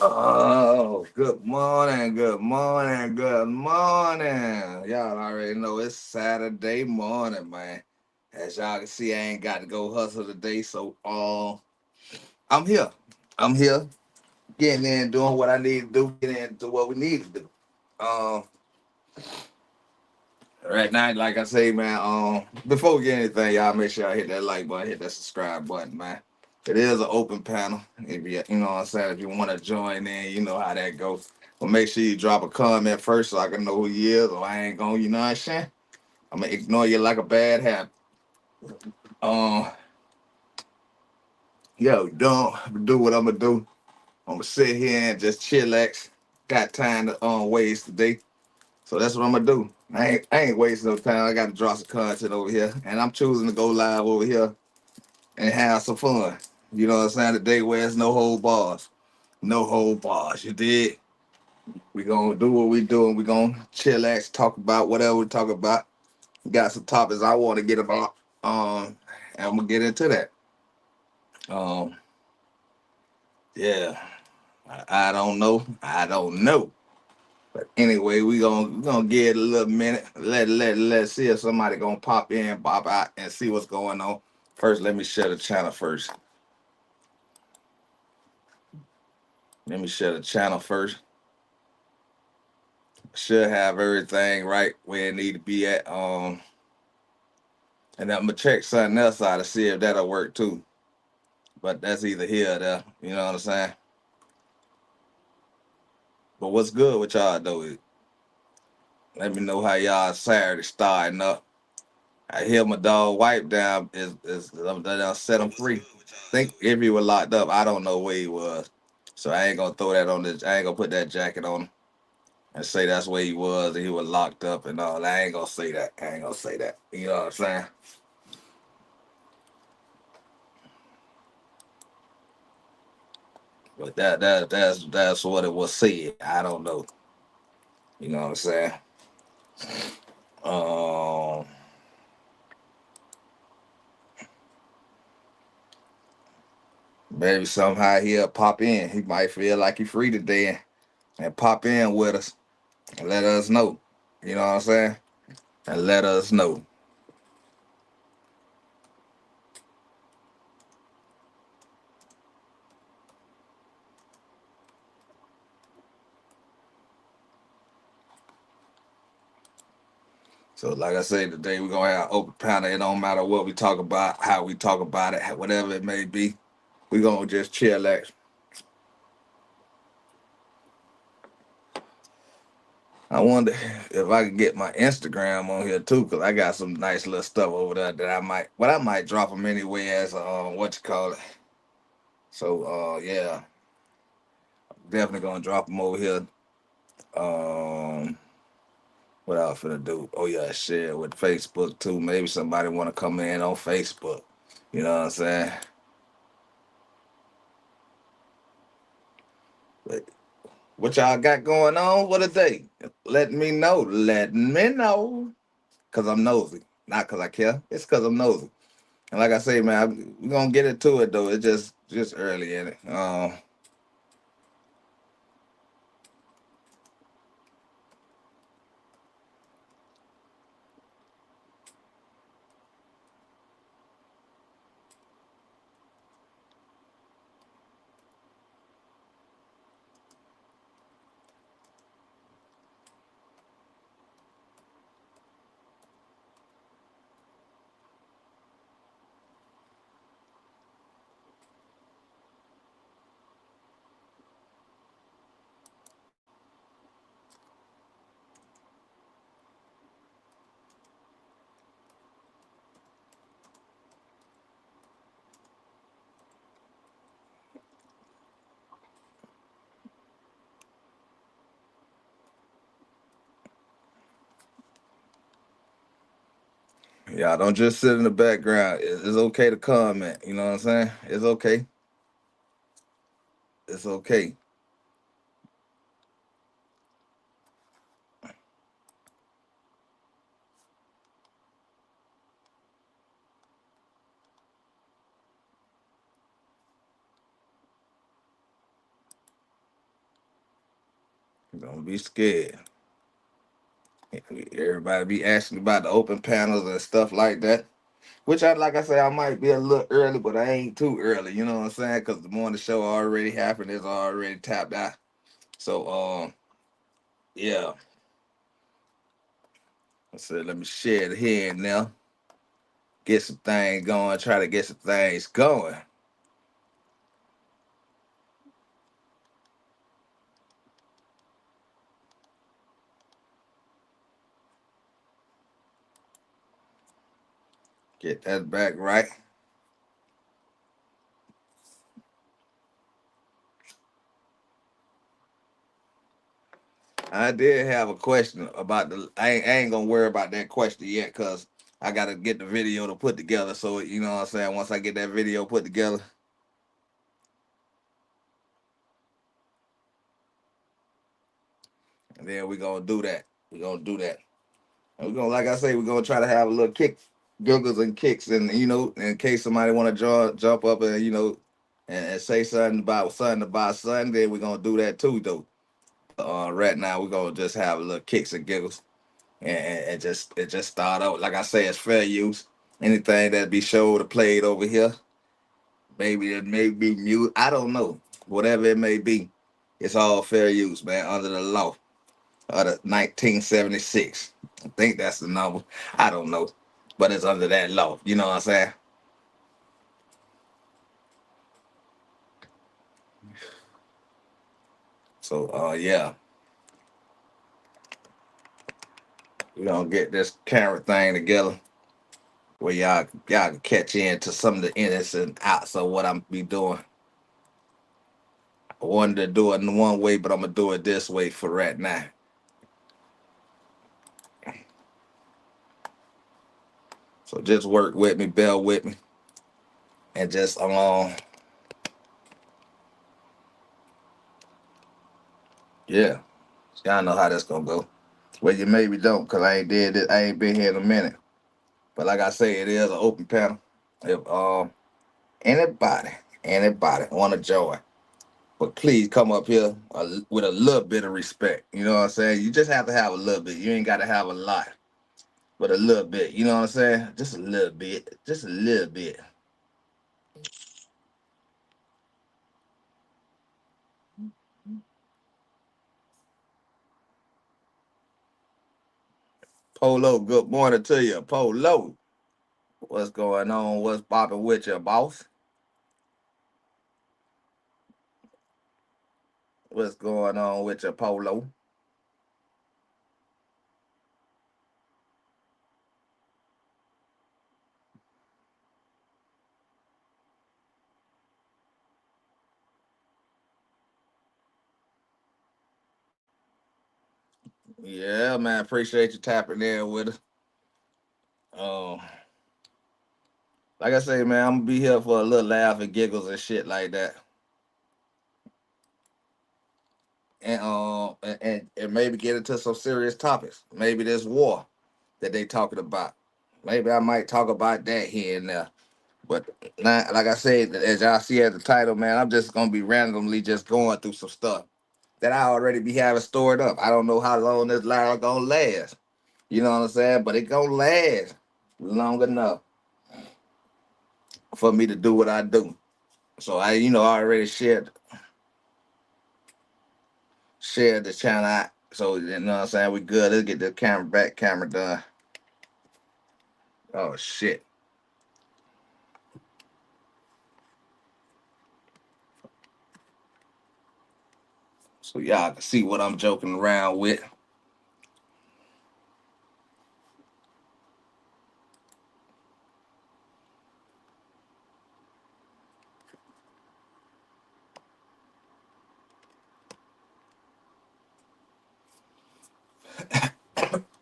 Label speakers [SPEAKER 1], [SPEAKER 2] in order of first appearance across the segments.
[SPEAKER 1] Oh, good morning, good morning, good morning. Y'all already know it's Saturday morning, man. As y'all can see, I ain't got to go hustle today, so I'm here. I'm here, getting in, doing what I need to do, getting into what we need to do. Um, right now, like I say, man. Before we get anything, y'all make sure y'all hit that like button, hit that subscribe button, man. It is an open panel. If you know what I'm saying, if you want to join in, you know how that goes. But make sure you drop a comment first so I can know who you is, or I ain't gonna, you know what I'm saying? I'm gonna ignore you like a bad habit. Um, yo, don't do what I'm gonna do. I'm gonna sit here and just chillax. Got time to waste today, so that's what I'm gonna do. I ain't wasting no time. I got to drop some content over here, and I'm choosing to go live over here and have some fun. You know what I'm saying? Today where it's no hold bars. No hold bars. You did. We gonna do what we do, and we gonna chillax, talk about whatever we talk about. We got some topics I want to get about. And I'm gonna get into that. Um, yeah. I don't know. I don't know. But anyway, we gonna give it a little minute. Let's see if somebody gonna pop in, pop out, and see what's going on. First, let me share the channel first. Let me share the channel first. Should have everything right where it need to be at. And I'm gonna check something else out to see if that'll work too. But that's either here or there. You know what I'm saying? But what's good with y'all though is let me know how y'all Saturday starting up. I hear my dog wipe down is I set him free. Think if he was locked up, I don't know where he was. So I ain't gonna throw that on this. I ain't gonna put that jacket on him and say that's where he was and he was locked up and all. I ain't gonna say that. I ain't gonna say that. You know what I'm saying? But that's what it was said. I don't know. You know what I'm saying? Um, Maybe somehow he'll pop in. He might feel like he's free today and pop in with us and let us know. You know what I'm saying? And let us know. So, like I said, today we're gonna have open panel. It don't matter what we talk about, how we talk about it, whatever it may be. We're gonna just chillax. I wonder if I could get my Instagram on here too, cause I got some nice little stuff over there that I might drop them anyway as what you call it. So, yeah, definitely gonna drop them over here. Um, what else finna do? Oh yeah, share with Facebook too. Maybe somebody want to come in on Facebook. You know what I'm saying? But what y'all got going on? What a day! Let me know. Let me know. Cause I'm nosy, not cause I care. It's cause I'm nosy. And like I say, man, we gonna get into it though. It's just early in it. Y'all don't just sit in the background. It's okay to comment. You know what I'm saying? It's okay. It's okay. Don't be scared. Everybody be asking about the open panels and stuff like that. Which like I say, I might be a little early, but I ain't too early. You know what I'm saying? Because the morning show already happened. It's already tapped out. So, yeah. So let me share it here and now. Get some things going. Try to get some things going. Get that back right. I did have a question about the. I ain't gonna worry about that question yet, cause I gotta get the video to put together. So you know what I'm saying. Once I get that video put together, and then we gonna do that. We gonna do that. And we gonna, like I say, we're gonna try to have a little kick, giggles and kicks, and in case somebody want to jump up and and say something about something, then we're gonna do that too, though. Right now we're gonna just have a little kicks and giggles. And just start out. Like I say, it's fair use. Anything that be showed or played over here, maybe it may be mute. I don't know. Whatever it may be, it's all fair use, man, under the law of the 1976. I think that's the number. I don't know. But it's under that law. You know what I'm saying? So yeah. We're gonna get this camera thing together where y'all can catch in to some of the ins and outs of what I'm be doing. I wanted to do it in one way, but I'm gonna do it this way for right now. So just work with me, bear with me, and just yeah, y'all know how that's gonna go. Well, you maybe don't, cause I ain't did it. I ain't been here in a minute. But like I say, it is an open panel. If anybody, anybody want to join, but please come up here with a little bit of respect. You know what I'm saying? You just have to have a little bit. You ain't got to have a lot, but a little bit. You know what I'm saying? Just a little bit. Just a little bit. Polo, good morning to you, Polo. What's going on? What's popping with you, boss? What's going on with your Polo? Yeah, man. Appreciate you tapping in with us. Um, like I say, man, I'm gonna be here for a little laugh and giggles and shit like that. And maybe get into some serious topics. Maybe this war that they talking about. Maybe I might talk about that here and there. But now, like I said, as y'all see at the title, man, I'm just gonna be randomly just going through some stuff that I already be having stored up. I don't know how long this live gonna last. You know what I'm saying? But it gonna last long enough for me to do what I do. So I already shared the channel out. So you know what I'm saying? We good. Let's get the camera done. Oh shit. So y'all can see what I'm joking around with.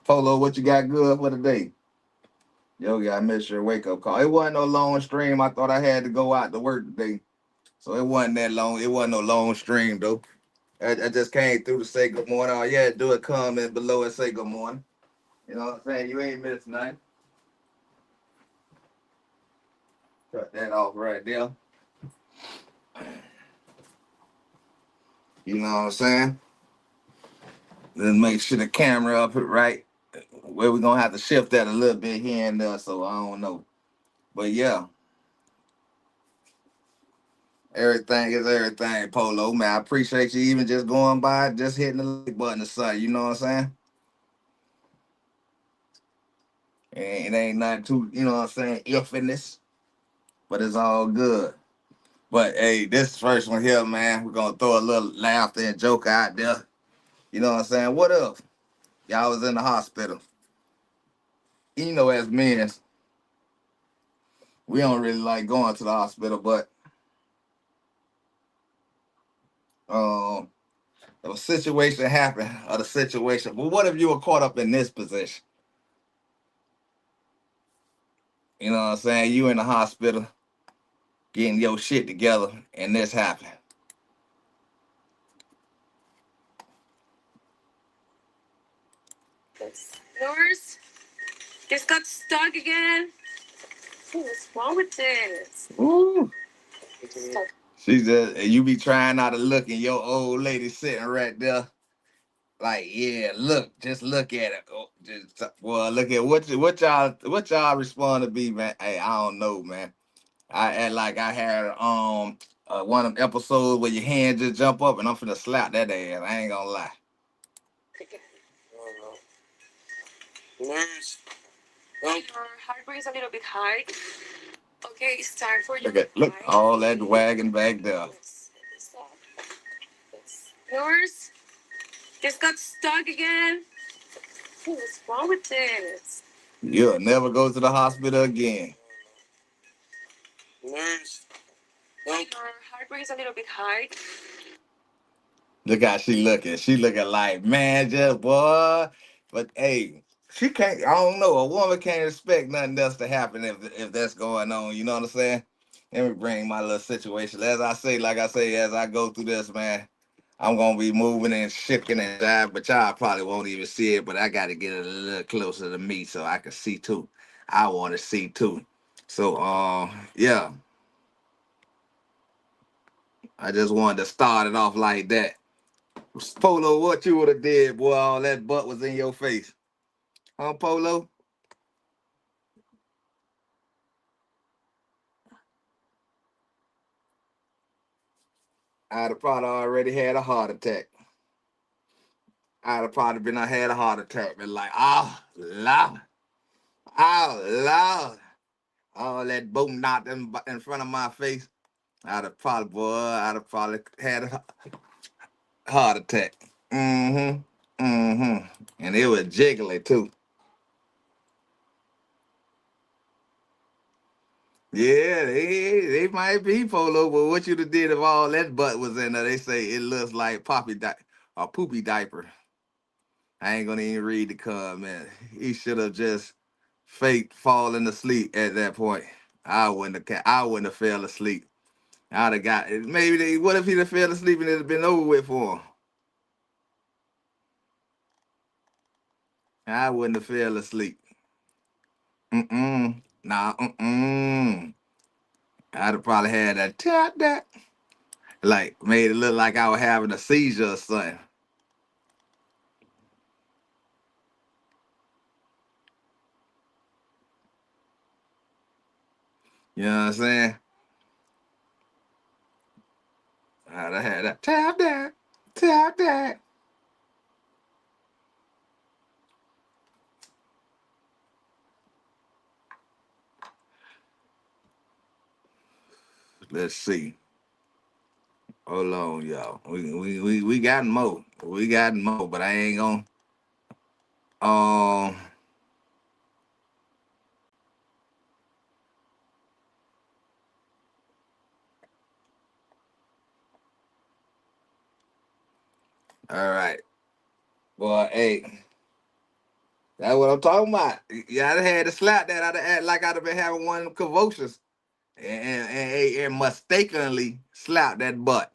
[SPEAKER 1] Polo, what you got good for today? Yo, I missed your wake up call. It wasn't no long stream. I thought I had to go out to work today. So it wasn't that long. It wasn't no long stream though. I just came through to say good morning. All you had to do is comment below and say good morning. You know what I'm saying? You ain't missed nothing. Cut that off right there. You know what I'm saying? Let's make sure the camera up right. Where we're gonna have to shift that a little bit here and there, so I don't know. But yeah, everything is everything, Polo. Man, I appreciate you even just going by, just hitting the like button or something. You know what I'm saying? And it ain't nothing too, you know what I'm saying, iffiness, but it's all good. But hey, this first one here, man, we're gonna throw a little laughter and joke out there. You know what I'm saying? What up? Y'all was in the hospital. You know, as men, we don't really like going to the hospital, but um, if a situation happened, or the situation, but what if you were caught up in this position? You know what I'm saying? You in the hospital getting your shit together, and this happened.
[SPEAKER 2] Yours just got stuck again. What's wrong with this?
[SPEAKER 1] Ooh.
[SPEAKER 2] Stuck.
[SPEAKER 1] She just, you be trying not to look, and your old lady sitting right there. Like, yeah, look, just look at it. Oh, just well, look at what y'all respond to be, man. Hey, I don't know, man. I act like I had one of them episodes where your hand just jump up and I'm finna slap that ass. I ain't gonna lie.
[SPEAKER 2] Nurse, your heart rate is a little bit high. Okay, it's time for you.
[SPEAKER 1] Look all that wagon back there.
[SPEAKER 2] Yours just got stuck again. What's wrong with this?
[SPEAKER 1] You'll never go to the hospital again.
[SPEAKER 2] Nurse, your heart rate is a little bit high.
[SPEAKER 1] Look how she looking. She looking like, man, just boy. But hey, she can't. I don't know. A woman can't expect nothing else to happen if that's going on. You know what I'm saying? Let me bring my little situation. As I say, like I say, as I go through this, man, I'm gonna be moving and shifting and jive, but y'all probably won't even see it. But I got to get it a little closer to me so I can see too. I want to see too. So, yeah, I just wanted to start it off like that. Polo, what you would have did, boy? All that butt was in your face, huh, Polo? I'd have probably already had a heart attack. I'd have probably been I had a heart attack, been like, oh Lord, oh Lord, all that boom knocked in front of my face. I'd have probably had a heart attack. Mm-hmm. Mm-hmm. And it was jiggly too. Yeah, they might be Polo, but what you'd have did if all that butt was in there? They say it looks like a poopy diaper. I ain't gonna even read the comment. He should have just fake falling asleep at that point. I wouldn't have fell asleep. I'd have got it. Maybe what if he'd have fell asleep and it'd have been over with for him? I wouldn't have fell asleep. Mm-mm. Nah, mm-mm. I'd have probably had that. Like made it look like I was having a seizure or something. You know what I'm saying? I'd have had that. Tap that. Let's see. Hold on, y'all. We got more. We got more, but I ain't gonna. Um. All right. Boy, hey, that's what I'm talking about. Yeah, I'd have had to slap that. I'd have act like I'd have been having one of them convulsions and mistakenly slap that butt.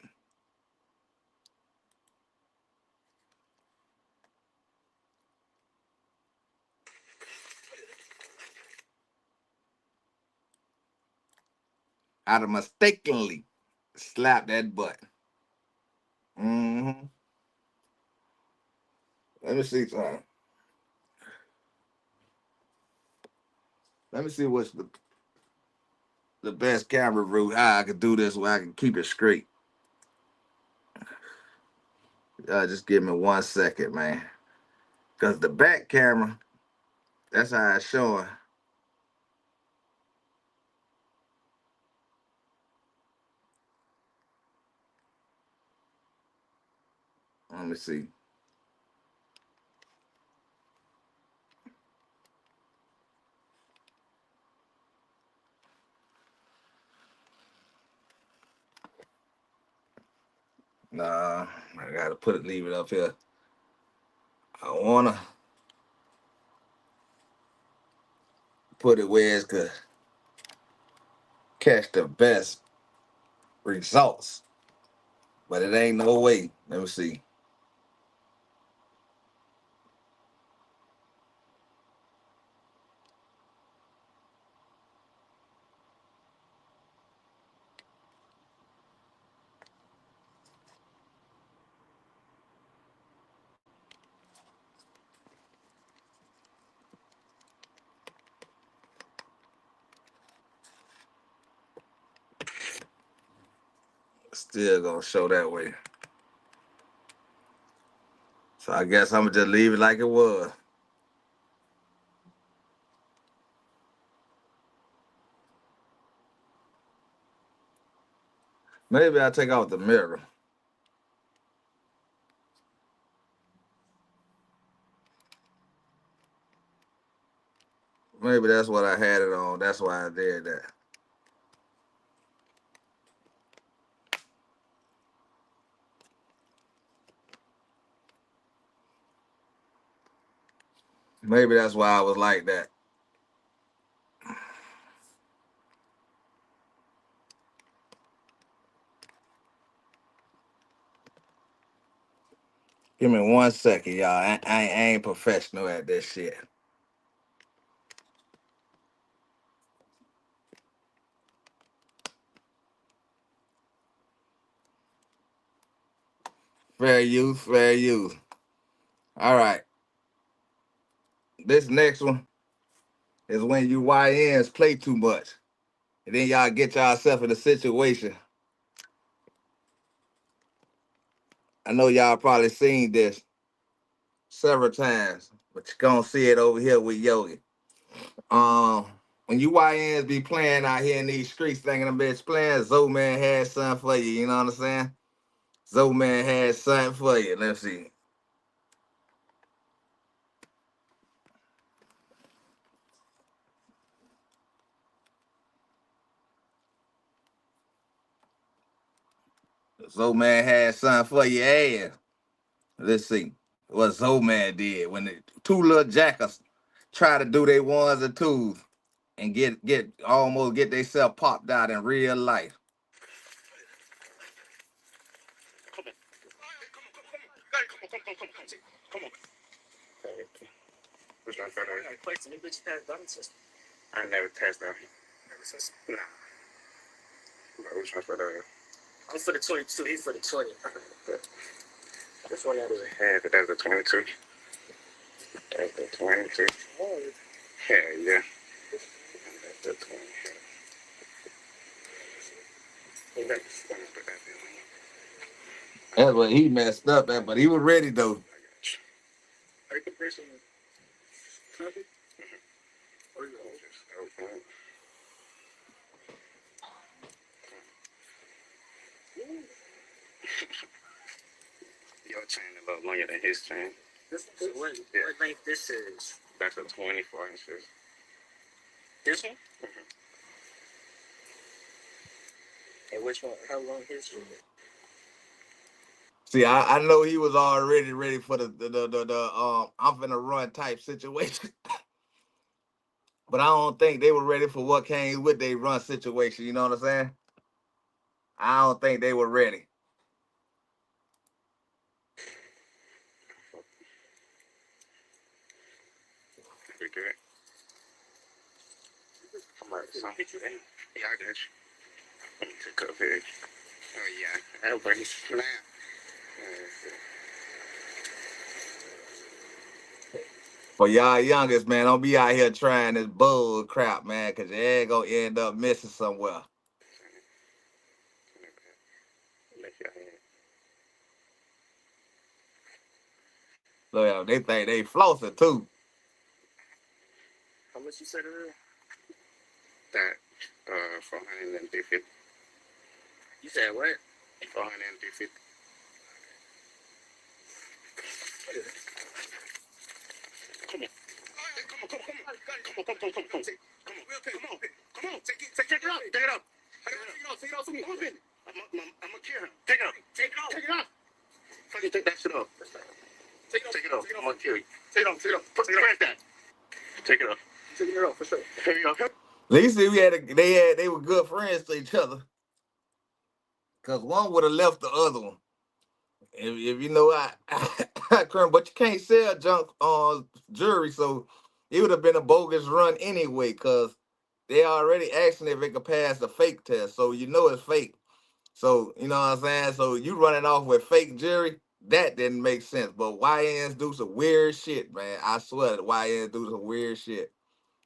[SPEAKER 1] I'd have mistakenly slapped that butt. Mm-hmm. Let me see something. Let me see what's the best camera route. How I can do this where I can keep it straight. Just give me 1 second, man. Cause the back camera, that's how it's showing. Let me see. Nah, I gotta leave it up here. I wanna put it where it's could catch the best results. But it ain't no way. Let me see. Still gonna show that way. So I guess I'm gonna just leave it like it was. Maybe I'll take out the mirror. Maybe that's what I had it on. That's why I did that. Maybe that's why I was like that. Give me 1 second, y'all. I ain't professional at this shit. Fair use, fair use. All right. This next one is when you YNs play too much. And then y'all get yourself in a situation. I know y'all probably seen this several times, but you're gonna see it over here with Yogi. When you YNs be playing out here in these streets thinking them bitch playing, Zoe Man had something for you, you know what I'm saying? Zoe Man had something for you. Let's see. Zoe Man had something for your ass. Let's see what Zoe Man did when the two little jackers try to do their ones and twos and almost get themselves popped out in real life. Which one's better? I never passed that. Nah. Which one's better? I'm for the 22. He's for the 20. This one that was ahead, but that's the 22. That's the 22. Hell yeah. That's the 20. That's what he messed up at, but he was ready though. Your chain a little longer than his chain. So what length this is? That's a 24 inches. This one? And which one? How long his one? See, I know he was already ready for the I'm finna run type situation. But I don't think they were ready for what came with their run situation, you know what I'm saying? I don't think they were ready. We good. Come on, son. Yeah, I got you. Let me take up here. Oh yeah, that'll bring it snap. For y'all youngest, man, don't be out here trying this bull crap, man, because you ain't going to end up missing somewhere. Look, they think they flossing, too.
[SPEAKER 3] How much you said it is? That 450. You said what? 450. Come on. Come on, come on, come on. Come on, come on, come on, come on. Come on. Come on. Take it off. Take it off. Take it off for me. Come on, Benny. I'm gonna kill him. Take it off. Take it off. Take it off. Fucking take that shit off. Take it off. I'm gonna kill you. Take it off. Take it off. Press that. Take it off. Take it off for sure. Here you go.
[SPEAKER 1] At least they were good friends to each other. Cause one would have left the other one. If you know but you can't sell junk jewelry, so it would have been a bogus run anyway, cause they already asking if it could pass the fake test. So you know it's fake. So you know what I'm saying? So you running off with fake jewelry, that didn't make sense. But YNs do some weird shit, man. I swear that YNs do some weird shit.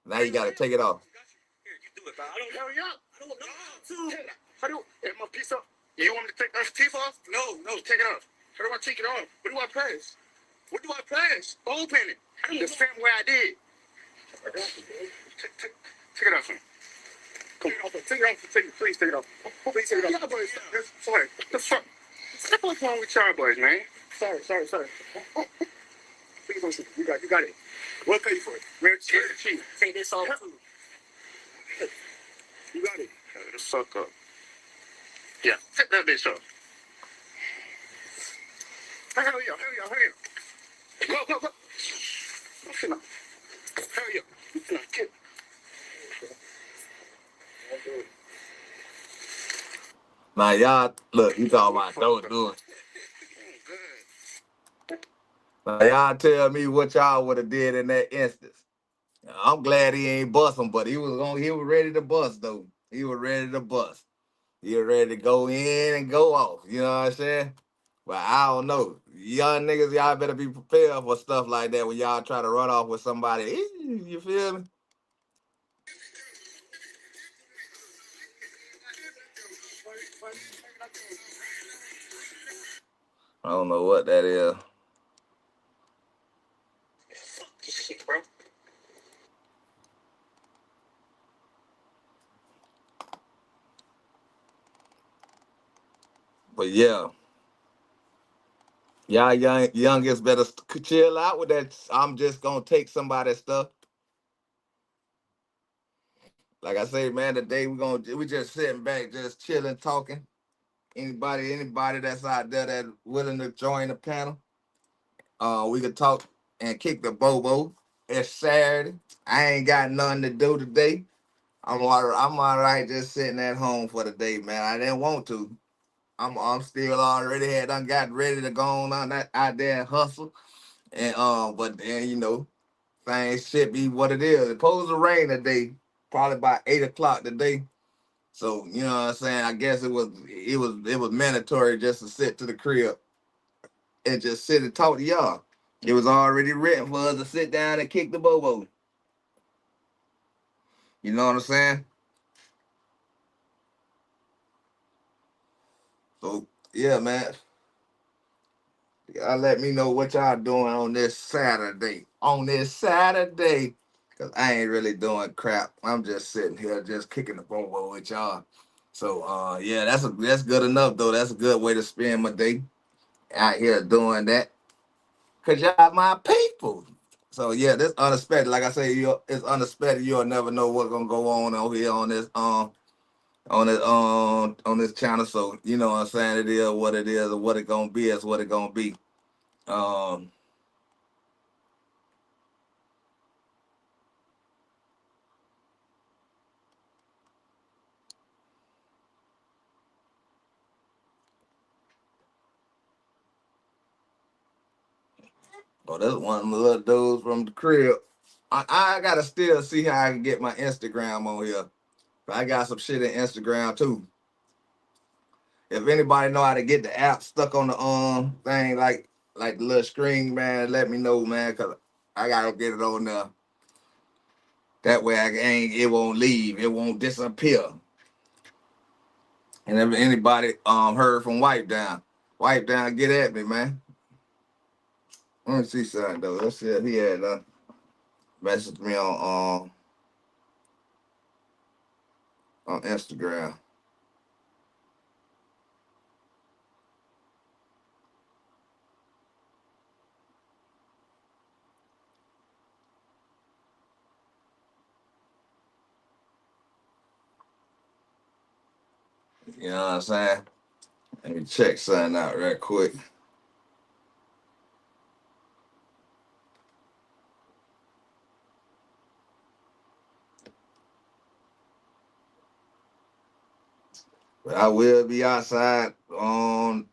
[SPEAKER 1] Now you gotta take it off.
[SPEAKER 3] Here, you do it, bro. I don't hurry up. I don't know how to. How do my piece up? You want me to take those teeth off? No, take it off. How do I take it off? What do I press? What do I press? Open it. The same way I did. Take it off for me. Come on. Take it off. Please take it off. Please take it off. Sorry. The fuck? What's wrong with y'all boys, man? Sorry. Please don't shoot. You got it. We'll pay you for it. We're cheap. Take this off too. You got it. Shut the fuck up. Yeah, take that bitch off. Hurry up. Go. Hurry up. Get.
[SPEAKER 1] Now y'all look, you talking about don't do it. Now y'all tell me what y'all would have did in that instance. I'm glad he ain't bust him, but he was ready to bust though. He was ready to bust. He was ready to go in and go off. You know what I'm saying? But I don't know. Young niggas, y'all better be prepared for stuff like that when y'all try to run off with somebody. You feel me? I don't know what that is.
[SPEAKER 3] Shit, bro.
[SPEAKER 1] But yeah. Y'all youngest better chill out with that. I'm just gonna take somebody's stuff. Like I say, man, today we just sitting back, just chilling, talking. Anybody that's out there that willing to join the panel, we could talk and kick the bobo. It's Saturday. I ain't got nothing to do today. I'm all right just sitting at home for the day, man. I didn't want to. I'm still already done got ready to go on that out there and hustle. And but then things should be what it is. It's supposed to rain today, probably about 8 o'clock today. So you know what I'm saying. I guess it was mandatory just to sit to the crib and just sit and talk to y'all. It was already written for us to sit down and kick the bobo. You know what I'm saying? So yeah, man. Y'all let me know what y'all doing on this Saturday. Cause I ain't really doing crap. I'm just sitting here just kicking the bobo with y'all. So yeah, that's good enough though. That's a good way to spend my day out here doing that. Cause y'all my people. So yeah, this unexpected. Like I say, it's unexpected. You'll never know what's gonna go on over here on this channel. So you know what I'm saying. It is what it is, or what it gonna be is what it gonna be. Um, Oh, that's one of the little dudes from the crib. I gotta still see how I can get my Instagram on here. I got some shit in Instagram too. If anybody know how to get the app stuck on the thing like the little screen, man, let me know, man, cause I gotta get it on there. That way it won't leave. It won't disappear. And if anybody heard from Wipe Down, get at me, man. Let me see something though. Let's see if he had messaged me on Instagram. You know what I'm saying? Let me check something out real quick. But I will be outside on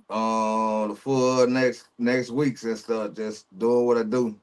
[SPEAKER 1] the full next weeks and stuff, just doing what I do.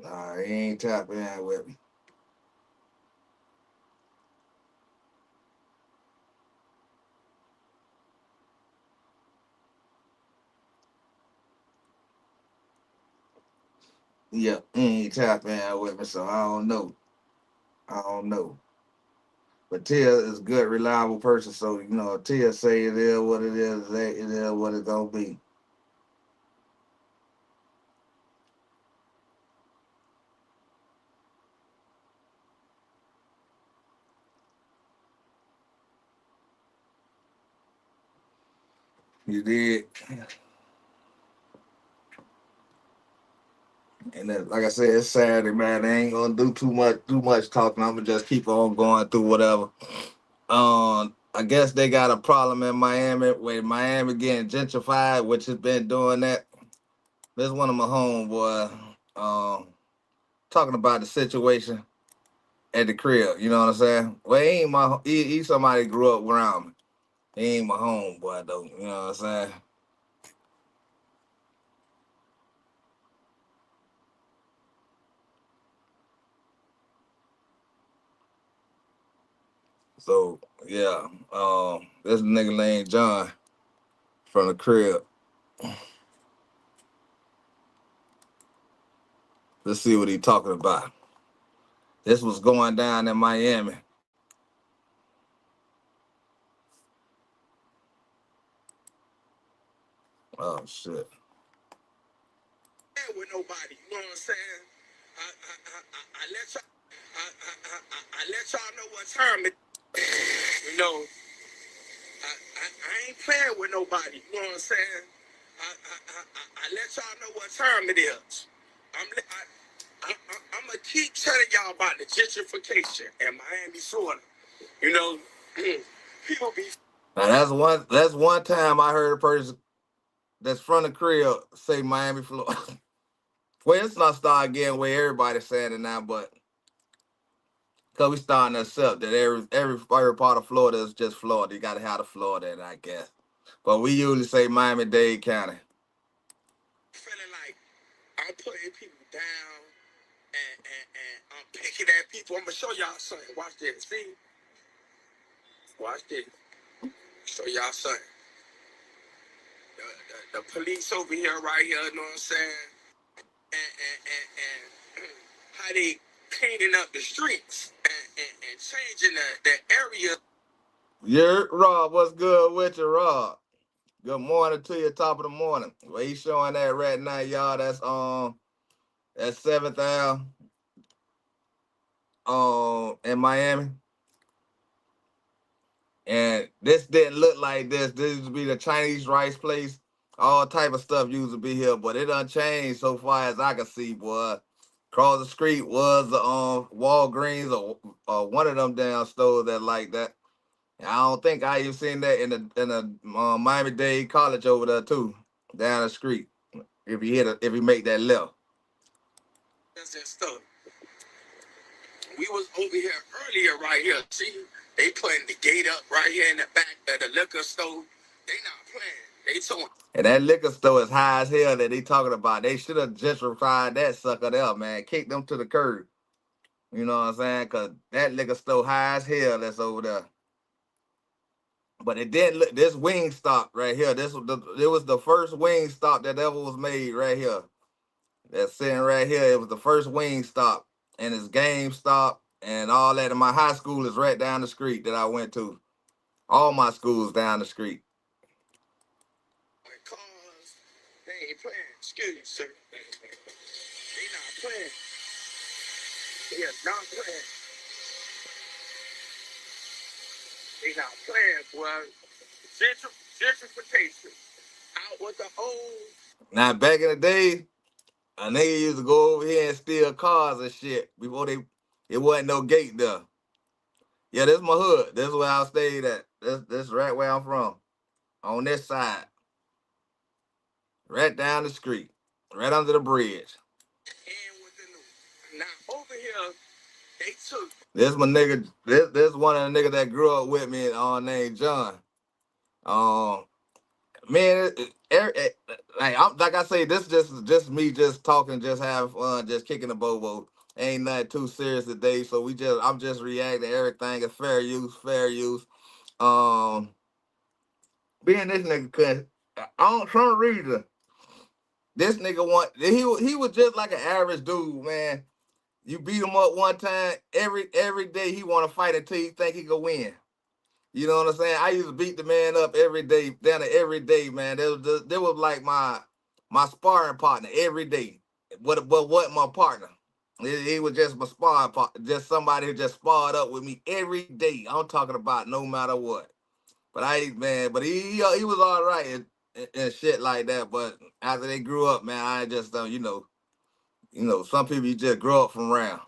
[SPEAKER 1] Nah, he ain't tapping in with me. Yeah, he ain't tapping in with me, so I don't know. But Tia is a good, reliable person, so Tia say it is what it is. It is what it's gonna be. You did. And then, like I said, it's Saturday, man. They ain't gonna do too much talking. I'm gonna just keep on going through whatever. I guess they got a problem in Miami with Miami getting gentrified, which has been doing that. There's one of my homeboy talking about the situation at the crib. You know what I'm saying? Well, he somebody grew up around me. He ain't my homeboy though. You know what I'm saying? So yeah, this nigga named John from the crib. Let's see what he talking about. This was going down in Miami. Oh shit.
[SPEAKER 3] With nobody, you know what I'm saying? I let y'all, I let y'all know what time it. You know, I ain't playing with nobody. You know what I'm saying? I let y'all know what time it is. I'm gonna keep telling y'all about the gentrification in Miami, Florida. You know, people be.
[SPEAKER 1] Now that's one time I heard a person that's from the crib say Miami, Florida. Well, it's not start getting where everybody's saying it now, but because we starting to accept that every part of Florida is just Florida. You got to have the Florida in, I guess. But we usually say Miami-Dade County.
[SPEAKER 3] Feeling like I'm putting people down and I'm picking at people. I'm gonna show y'all something. Watch this. See? Watch this. Show y'all something. The police over here, right here, you know what I'm saying? And how they cleaning up the streets and changing the area.
[SPEAKER 1] Yeah, Rob, what's good with you, Rob? Good morning to you, top of the morning. Well, he's showing that right now, y'all. That's 7th Ave in Miami. And this didn't look like this. This used to be the Chinese rice place. All type of stuff used to be here, but it done changed so far as I can see, boy. Across the street was the Walgreens or one of them damn stores that like that. I don't think I even seen that in the Miami-Dade College over there too, down the street. If you make that left.
[SPEAKER 3] That's that stuff. We was over here earlier right here. See, they putting the gate up right here in the back of the liquor store. They not playing. They talking.
[SPEAKER 1] And that liquor store is high as hell that they talking about. They should have gentrified that sucker there, man. Kick them to the curb. You know what I'm saying? Because that liquor store high as hell that's over there. But it didn't look, this wing stop right here. It was the first wing stop that ever was made right here. That's sitting right here. It was the first wing stop. And it's GameStop and all that. And my high school is right down the street that I went to. All my schools down the street.
[SPEAKER 3] Cars, they ain't playing. Excuse me, sir. They not playing. They are not playing. They not playing, boy. Gentrification. Out with the old.
[SPEAKER 1] Now, back in the day, a nigga used to go over here and steal cars and shit before it wasn't no gate there. Yeah, this is my hood. This is where I stayed at. This right where I'm from. On this side. Right down the street. Right under the bridge.
[SPEAKER 3] And within the, now over here, they took.
[SPEAKER 1] This my nigga. This one of the niggas that grew up with me named John. Man, like I say, this just me just talking, just having fun, just kicking the bobo. Ain't nothing too serious today, so I'm just reacting to everything. It's fair use, fair use. Being this nigga, cause on some reason, this nigga he was just like an average dude, man. You beat him up one time, every day he want to fight until he think he can win. You know what I'm saying? I used to beat the man up every day, down to every day, man. That was like my sparring partner every day. But what my partner? He was just my sparring partner, just somebody who just sparred up with me every day. I'm talking about no matter what. But he was all right and shit like that. But after they grew up, man, I just some people you just grow up from around.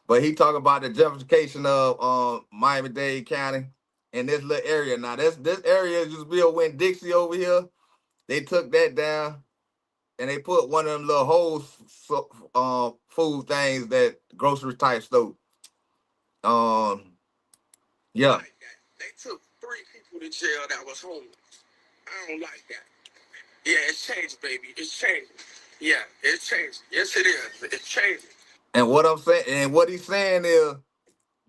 [SPEAKER 1] But he talking about the gentrification of Miami-Dade County in this little area. Now, this area used to be a Winn-Dixie over here. They took that down, and they put one of them little whole food things that grocery type store. Yeah.
[SPEAKER 3] Like they took 3 people to jail that was homeless. I don't like that. Yeah, it's changed, baby. It's changed. Yeah, it's changed. Yes, it is. It's changing.
[SPEAKER 1] And what I'm saying, and what he's saying is,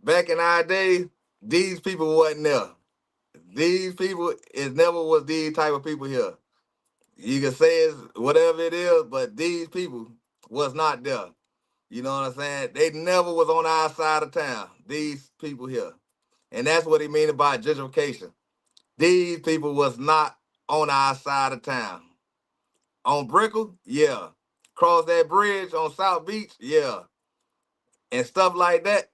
[SPEAKER 1] back in our day, these people wasn't there. These people, it never was these type of people here. You can say it's whatever it is, but these people was not there. You know what I'm saying? They never was on our side of town. These people here. And that's what he mean about gentrification. These people was not on our side of town. On Brickell, yeah. Cross that bridge on South Beach, yeah. And stuff like that,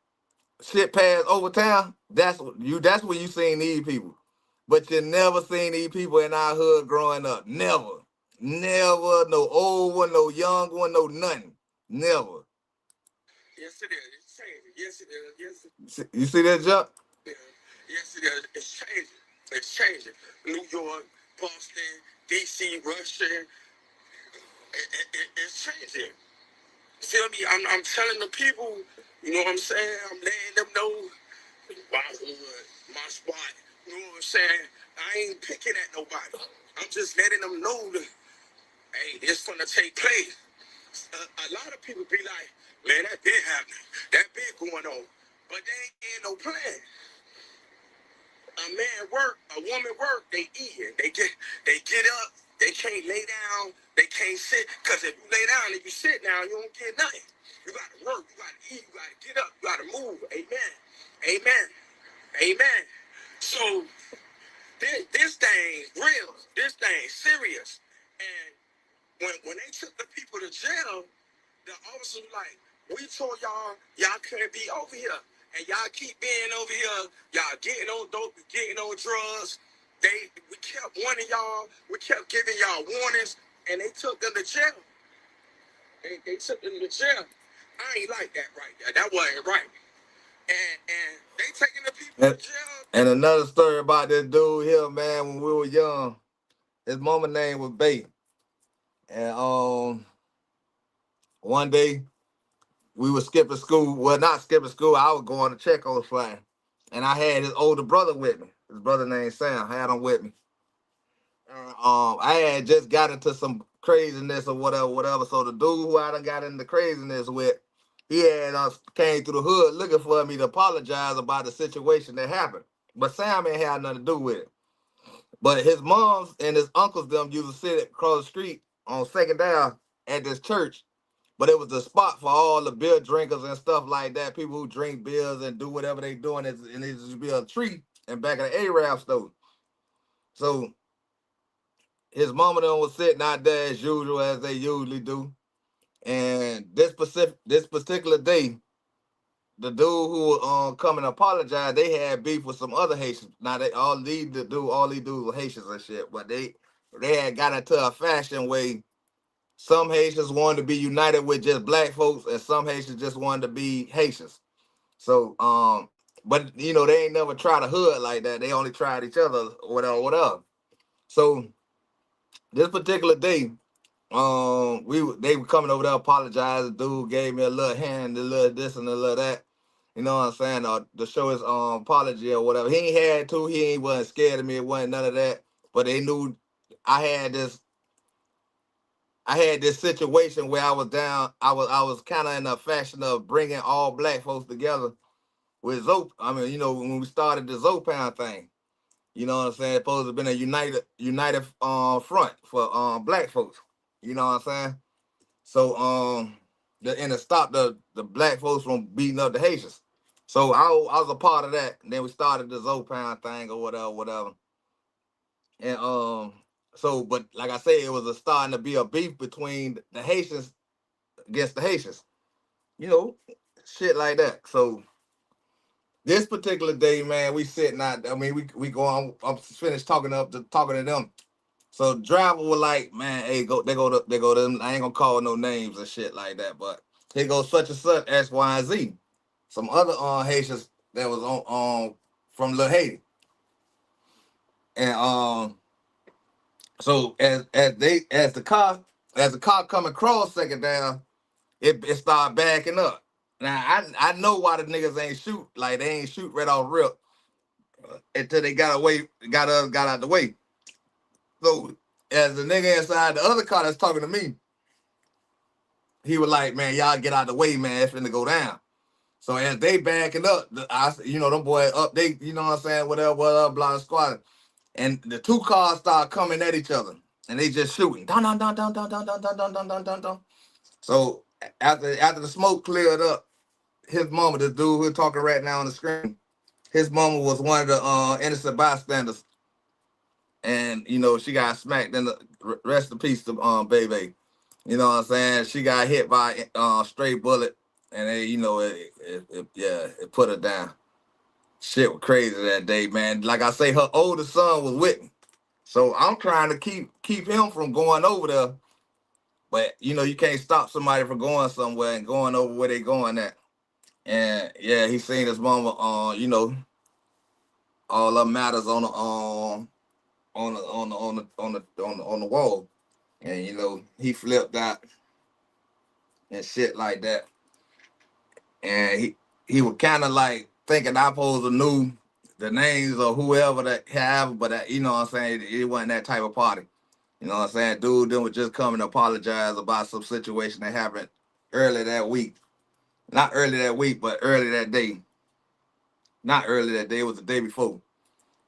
[SPEAKER 1] shit pass over town, that's when you seen these people. But you never seen these people in our hood growing up. Never. Never. No old one, no young one, no nothing. Never.
[SPEAKER 3] Yes, it is. It's changing. Yes, it is. Yes.
[SPEAKER 1] You see that jump?
[SPEAKER 3] Yeah. Yes, it is. It's changing. It's changing. New York, Boston, D.C., Russia. It's changing. Feel me? I'm telling the people, you know what I'm saying? I'm letting them know my hood, my spot. You know what I'm saying? I ain't picking at nobody. I'm just letting them know that, hey, it's gonna take place. A lot of people be like, man, that been happening. That been going on. But they ain't no plan. A man work, a woman work, they eating. They get up, they can't lay down, they can't sit. Because if you lay down and you sit down, you don't get nothing. You gotta work, you gotta eat, you gotta get up, you gotta move. Amen. Amen. Amen. So this thing real, this thing serious. And when they took the people to jail, the officer was like, we told y'all couldn't be over here. And y'all keep being over here. Y'all getting on dope, getting on drugs. We kept warning y'all. We kept giving y'all warnings. And they took them to jail. They took them to jail. I ain't like that right there. That wasn't right. and they taking the people to jail.
[SPEAKER 1] And another story about this dude here, man, when we were young, his mama name was Bay. And one day we were skipping school. Well, not skipping school, I was going to check on flying. And I had his older brother with me. His brother named Sam. I had him with me. I had just got into some craziness or whatever. So the dude who I done got into craziness with, he had came through the hood looking for me to apologize about the situation that happened. But Sam ain't had nothing to do with it. But his moms and his uncles them used to sit across the street on Second Down at this church. But it was a spot for all the beer drinkers and stuff like that. People who drink beers and do whatever they doing. And it used to be a tree in back of the Arab store. So his mama them was sitting out there as usual, as they usually do. And this particular day, the dude who come and apologize, they had beef with some other Haitians. Now they all these dudes were Haitians and shit, but they had got into a fashion way. Some Haitians wanted to be united with just black folks, and some Haitians just wanted to be Haitians. So but you know, they ain't never tried a hood like that. They only tried each other, whatever. So this particular day, they were coming over there apologizing. Dude gave me a little hand, a little this and a little that. You know what I'm saying? To show his apology or whatever. He ain't had to. He wasn't scared of me. It wasn't none of that. But they knew I had this situation where I was down. I was kind of in a fashion of bringing all black folks together with Zope. I mean, you know, when we started the Zopan thing. You know what I'm saying? It's supposed to have been a united front for black folks. You know what I'm saying? So and to stop the black folks from beating up the Haitians. So I was a part of that. And then we started the Zopan thing or whatever. And so but like I said, it was starting to be a beef between the Haitians against the Haitians. You know, shit like that. So this particular day, man, we sitting out. I mean, we go on. I'm finished talking to them. So the driver was like, man, hey, they go to them. I ain't gonna call no names and shit like that, but here goes such and such X, Y, and Z. Some other Haitians that was on from Little Haiti. And so as the car coming across Second Down, it started backing up. Now I know why the niggas ain't shoot, like they ain't shoot right off rip until they got out the way. So as the nigga inside the other car that's talking to me, he was like, man, y'all get out the way, man, it's finna go down. So as they backing up, them boys up, they, you know what I'm saying, whatever, blah, squad. And the two cars start coming at each other. And they just shooting. Dun, dun, dun, dun, dun, dun, dun, dun, dun, dun, dun, dun, dun. So after the smoke cleared up, his mama, the dude who's talking right now on the screen, his mama was one of the innocent bystanders. And, you know, she got smacked in the rest in peace to baby. You know what I'm saying? She got hit by a stray bullet, and it put her down. Shit was crazy that day, man. Like I say, her older son was with me, so I'm trying to keep him from going over there. But you know, you can't stop somebody from going somewhere and going over where they going at. And yeah, he seen his mama. You know, all that matters on the wall, and you know, he flipped out and shit like that. And he was kind of like thinking I supposed to knew the names of whoever that have, but you know what I'm saying, it wasn't that type of party. You know what I'm saying? Dude then was just coming to apologize about some situation that happened early that week. Not early that week, but early that day. Not early that day, it was the day before.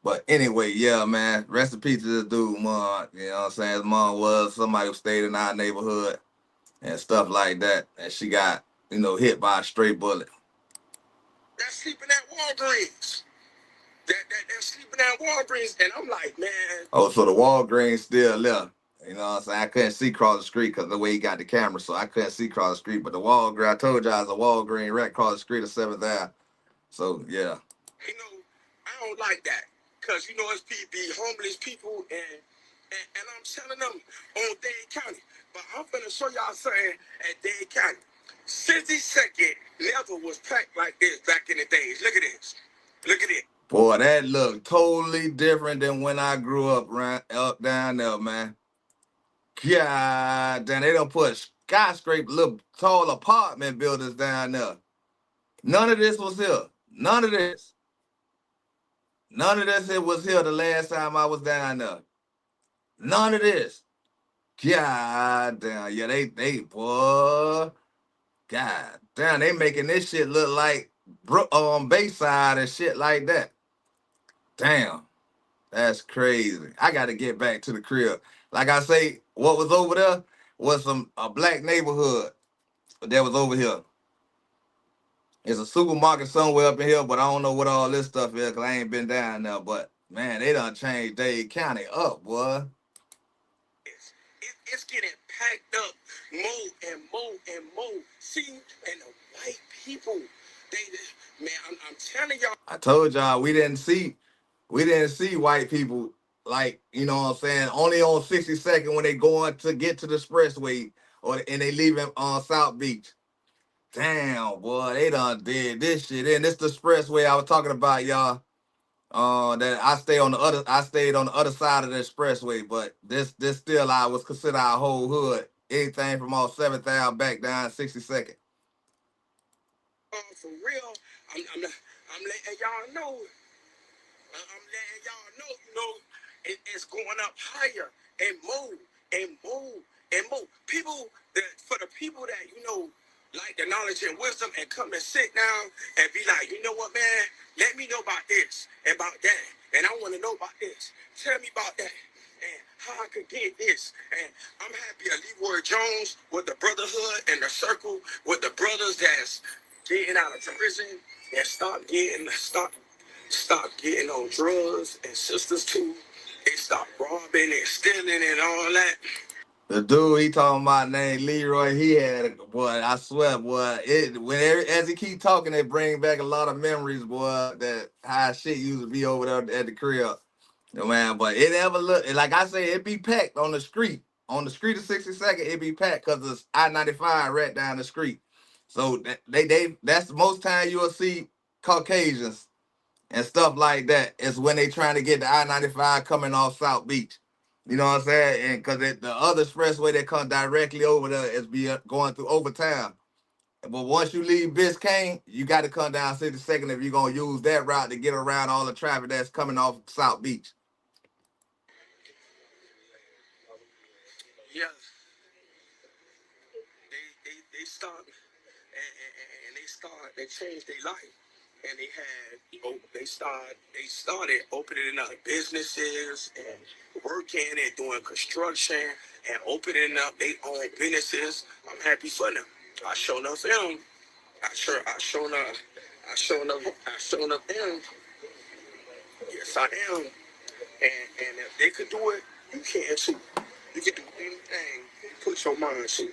[SPEAKER 1] But anyway, yeah, man. Rest in peace to this dude, mom. You know what I'm saying? His mom was somebody who stayed in our neighborhood and stuff like that. And she got, you know, hit by a stray bullet.
[SPEAKER 3] That's sleeping at Walgreens. They're sleeping at Walgreens, and I'm like, man.
[SPEAKER 1] Oh, so the Walgreens still left. You know what I'm saying? I couldn't see across the street because the way he got the camera, so I couldn't see across the street. But the Walgreens, I told you I was a Walgreens right across the street of 7th Ave. So, yeah.
[SPEAKER 3] You know, I don't like that because, you know, it's be homeless people, and I'm telling them on Dade County. But I'm going to show y'all something at Dade County. 62nd never was packed like this back in the days. Look at this. Look at it.
[SPEAKER 1] Boy, that looked totally different than when I grew up up down there, man. God damn, they don't put skyscraper, little tall apartment buildings down there. None of this was here. None of this. None of this it was here the last time I was down there. None of this. God damn. Yeah, boy. God damn, they making this shit look like Bayside and shit like that. Damn. That's crazy. I got to get back to the crib. Like I say, what was over there was a black neighborhood that was over here. It's a supermarket somewhere up in here, but I don't know what all this stuff is because I ain't been down there. But man, they done changed Dade County up, boy.
[SPEAKER 3] It's getting packed up more and more and more. See, and the white people, man, I'm telling y'all.
[SPEAKER 1] I told y'all we didn't see white people like, you know what I'm saying, only on 62nd when they going to get to the expressway and they leaving on South Beach. Damn, boy, they done did this shit. And this the expressway I was talking about, y'all. That I stayed on the other side of the expressway, but this still I was considered our whole hood. Anything from all 7th Ave back down 62nd.
[SPEAKER 3] For real, I'm letting y'all know. I'm letting y'all know, it's going up higher and more and more and more. For the people that, like the knowledge and wisdom and come and sit down and be like, you know what, man, let me know about this, about that. And I want to know about this. Tell me about that. And how I could get this. And I'm happy that Leroy Jones with the brotherhood and the circle with the brothers that's getting out of prison and stop getting on drugs and sisters too. They stop robbing and stealing and all that.
[SPEAKER 1] The dude he talking about named Leroy, he had boy, I swear, boy, as he keep talking, it bring back a lot of memories, boy, that how shit used to be over there at the crib. Man, but it ever look like I say it be packed on the street. On the street of 62nd, it be packed because it's I-95 right down the street. So that's the most time you'll see Caucasians and stuff like that. Is when they trying to get the I-95 coming off South Beach. You know what I'm saying? And because the other expressway that comes directly over there is going through Overtown. But once you leave Biscayne, you got to come down 62nd if you're going to use that route to get around all the traffic that's coming off South Beach.
[SPEAKER 3] Yes. They start and they changed their life. And they started opening up businesses and working and doing construction and opening up their own businesses. I'm happy for them. I shown up them. I shown up them. Yes, I am. And if they could do it, you can too. You can do anything you put your mind to.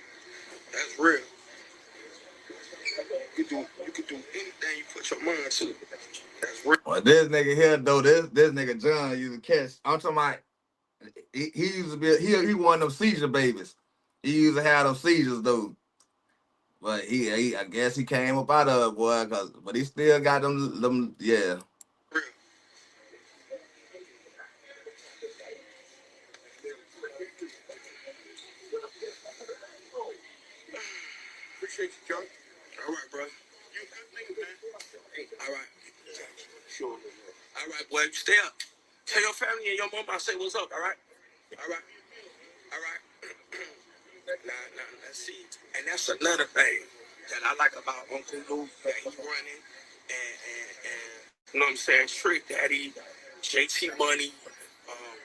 [SPEAKER 3] That's real. You could do anything you put your mind to. That's real.
[SPEAKER 1] Well, this nigga here though, this nigga John used to catch. I'm talking about he used to be he one of them seizure babies. He used to have them seizures though. But he I guess he came up out of it, boy, but he still got them yeah.
[SPEAKER 3] Real. Appreciate you, John. All right, bro. All right. Sure. All right, boy. Stay up. Tell your family and your mom I say what's up, all right? All right. All right. Now, see, and that's another thing that I like about Uncle Luke, that he's running, and you know what I'm saying, Trick Daddy, JT Money,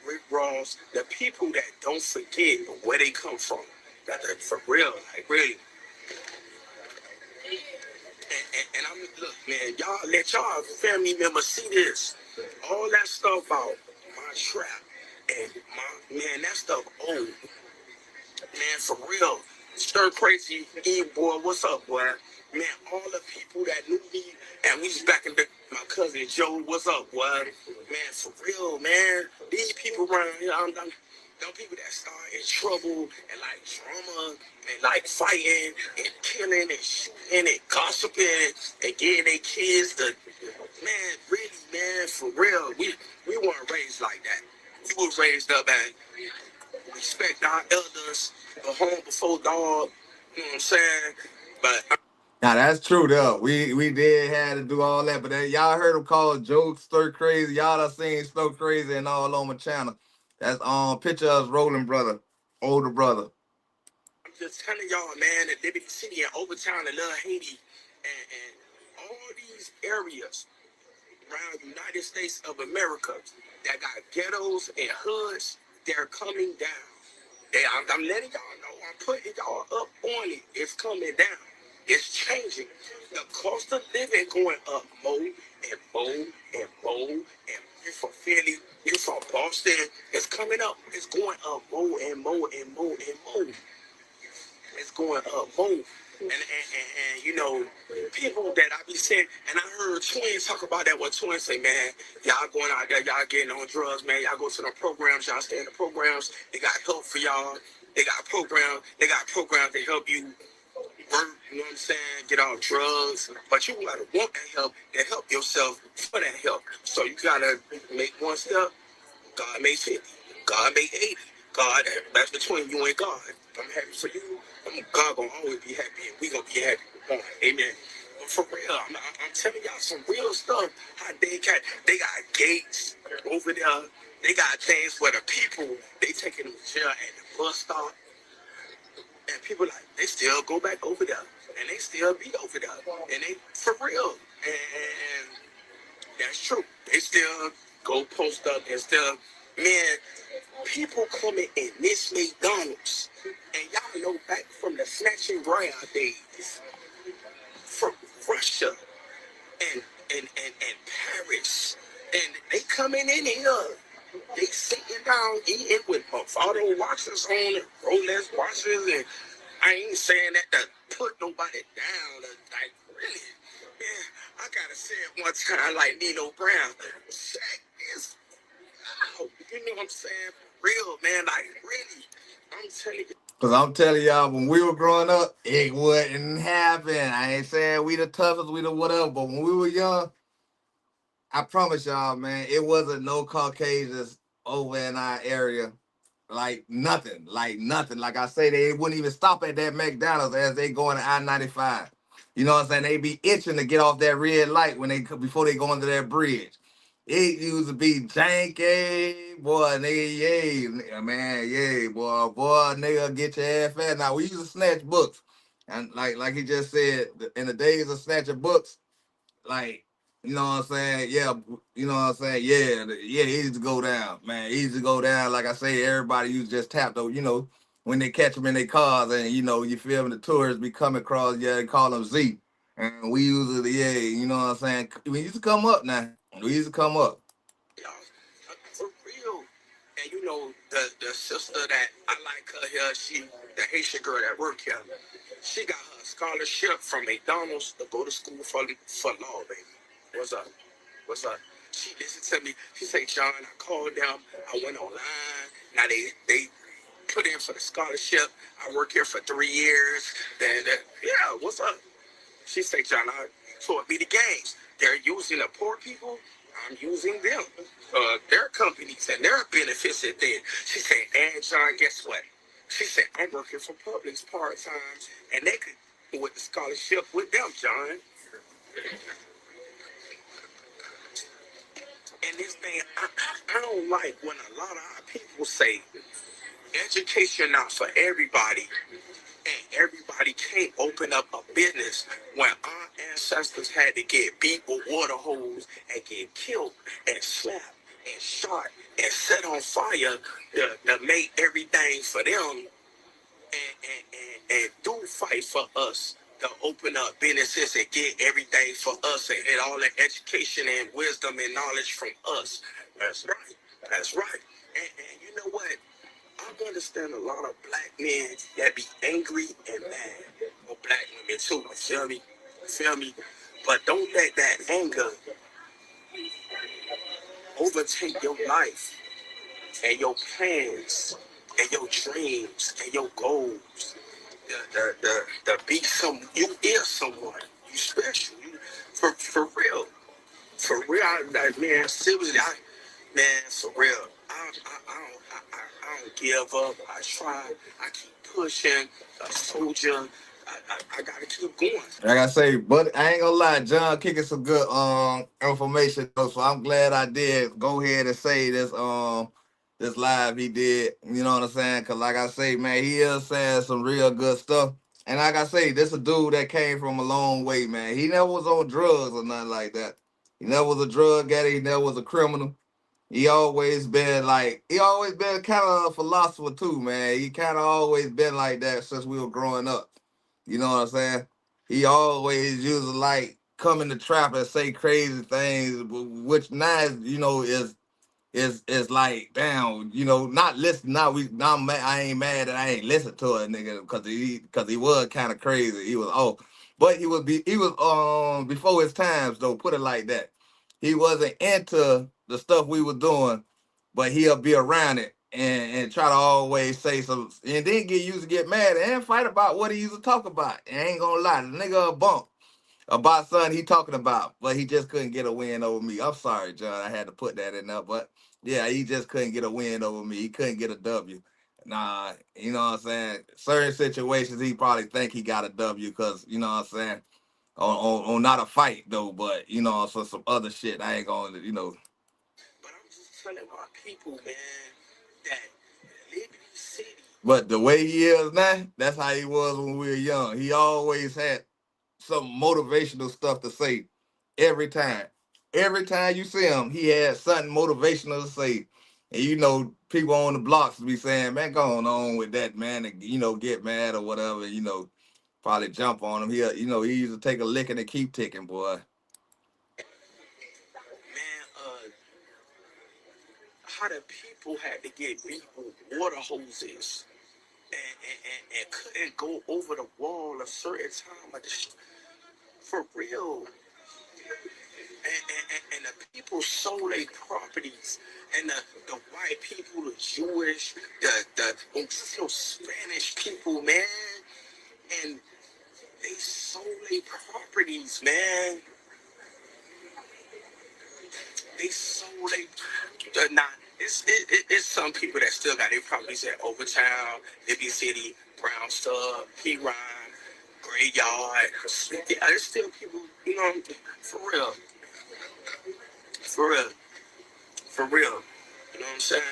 [SPEAKER 3] Rick Ross, the people that don't forget where they come from. That for real, like really. And I'm look, man, y'all let y'all family members see this. All that stuff about my trap and my man, that stuff old. Man, for real. Stir Crazy E boy, what's up, boy? Man, all the people that knew me, and we was back in my cousin Joe, what's up, boy? Man, for real, man. These people around here, Them people that start in trouble and like drama and like fighting and killing and shooting and gossiping and getting their kids the man, really, man, for real. We weren't raised like that. We was raised up and respect our elders, go home before dog. You know what I'm saying? But
[SPEAKER 1] Now that's true though. We did have to do all that, but y'all heard him call jokes stir crazy. Y'all done seen stir crazy and all on my channel. That's picture of us rolling brother, older brother.
[SPEAKER 3] I'm just telling y'all, man, that Liberty City and Overtown and Little Haiti and all these areas around the United States of America that got ghettos and hoods, they're coming down. I'm letting y'all know. I'm putting y'all up on it. It's coming down. It's changing. The cost of living going up more and more and more. And you from Philly, you from Boston. It's coming up. It's going up more and more and more and more. It's going up more. And you know, people that I be saying, and I heard Twins talk about that. What Twins say, man, y'all going out there, y'all getting on drugs, man. Y'all go to the programs, y'all stay in the programs. They got help for y'all. They got programs to help you work, you know what I'm saying, get off drugs. But you gotta want that help and help yourself for that help. So you gotta make one step. God made 50. God made 80. God, that's between you and God. I'm happy for you. God gonna always be happy, and we gonna be happy. Amen. But for real, I'm telling y'all some real stuff. How they got gates over there. They got things where the people they taking them to jail at the bus stop, and people like they still go back over there, and they still be over there, and they for real, and that's true. They still go post up and still, man. People coming in Miss McDonald's, and y'all know back from the snatch and grab days, from Russia and and Paris, and they coming in here. They sitting down eating with Movado watches on and Rolex watches, and I ain't saying that to put nobody down. Like really, man, I gotta say it one time like Nino Brown. Check this out. You know what I'm saying? Real man, like really. I'm telling you.
[SPEAKER 1] Cause I'm telling y'all, when we were growing up, it wouldn't happen. I ain't saying we the toughest, we the whatever, but when we were young, I promise y'all, man, it wasn't no Caucasians over in our area. Like nothing. Like I say, they wouldn't even stop at that McDonald's as they going to I-95. You know what I'm saying? They be itching to get off that red light when before they go under that bridge. It used to be janky, boy, nigga, yay, man, yay, boy, nigga, get your ass fat. Now we used to snatch books, and like he just said, in the days of snatching books, like, you know what I'm saying? Yeah, you know what I'm saying? Yeah, easy to go down, man. Easy to go down. Like I say, everybody used just tap though, when they catch them in their cars and you feel me, the tourists be coming across, yeah, they call them Z. And we usually, yeah, you know what I'm saying? We used to come up now. We used to come up.
[SPEAKER 3] Y'all, for real. And you know, the sister that I like her here, she the Haitian girl that work here. She got her scholarship from McDonald's to go to school for law, baby. What's up? What's up? She listened to me. She said, John, I called them. I went online. Now they put in for the scholarship. I work here for 3 years. Then yeah, what's up? She said, John, I taught me the games. They're using the poor people. I'm using them. Their companies and their benefits at then. She said, and John, guess what? She said, I'm working for Publix part-time, and they could do with the scholarship with them, John. And this thing, I don't like when a lot of our people say education not for everybody, and everybody can't open up a business when our ancestors had to get beat with water hose and get killed and slapped and shot and set on fire to make everything for them and do fight for us to open up businesses and get everything for us and get all the education and wisdom and knowledge from us. That's right. That's right. And you know what? I understand a lot of black men that be angry and mad. Or black women too. You feel me? You feel me? But don't let that anger overtake your life and your plans and your dreams and your goals. The be some you is someone. You special. You for real. For real, man, seriously, man, for real. I don't give up. I try. I keep pushing. A soldier. I gotta keep going.
[SPEAKER 1] Like I say, but I ain't gonna lie, John kicking some good information though. So I'm glad I did go ahead and say this live he did. You know what I'm saying? Cause like I say, man, he is saying some real good stuff. And like I say, this a dude that came from a long way, man. He never was on drugs or nothing like that. He never was a drug addict. He never was a criminal. He always been kind of a philosopher too, man. He kind of always been like that since we were growing up. You know what I'm saying? He always used to like come in the trap and say crazy things, which now is like damn, not listen. Now I ain't mad that I ain't listen to a nigga because he was kind of crazy. He was but he was before his times though. Put it like that. He wasn't into the stuff we were doing, but he'll be around it and try to always say some and then get mad and fight about what he used to talk about. And I ain't gonna lie, the nigga a bump about something he talking about, but he just couldn't get a win over me. I'm sorry, John. I had to put that in there, but yeah, he just couldn't get a win over me. He couldn't get a W. Nah, you know what I'm saying? Certain situations he probably think he got a W because, you know what I'm saying? On not a fight though, but so some other shit I ain't gonna.
[SPEAKER 3] But I'm just telling my people, man, that Liberty City.
[SPEAKER 1] But the way he is now, that's how he was when we were young. He always had some motivational stuff to say every time. Every time you see him, he had something motivational to say. And people on the blocks be saying, man, go on with that, man, and get mad or whatever, probably jump on him. He used to take a licking and keep ticking, boy.
[SPEAKER 3] Man, how the people had to get beat with water hoses and couldn't go over the wall a certain time of the for real. And the people sold their properties, and the white people, the Jewish, the Spanish people, man, and they sold their properties, man. They sold their not. It's some people that still got their properties at Overtown, Liberty City, Brown Stub, P Rhyme, Graveyard. Yeah, there's still people, for real, for real. For real. You know what I'm saying?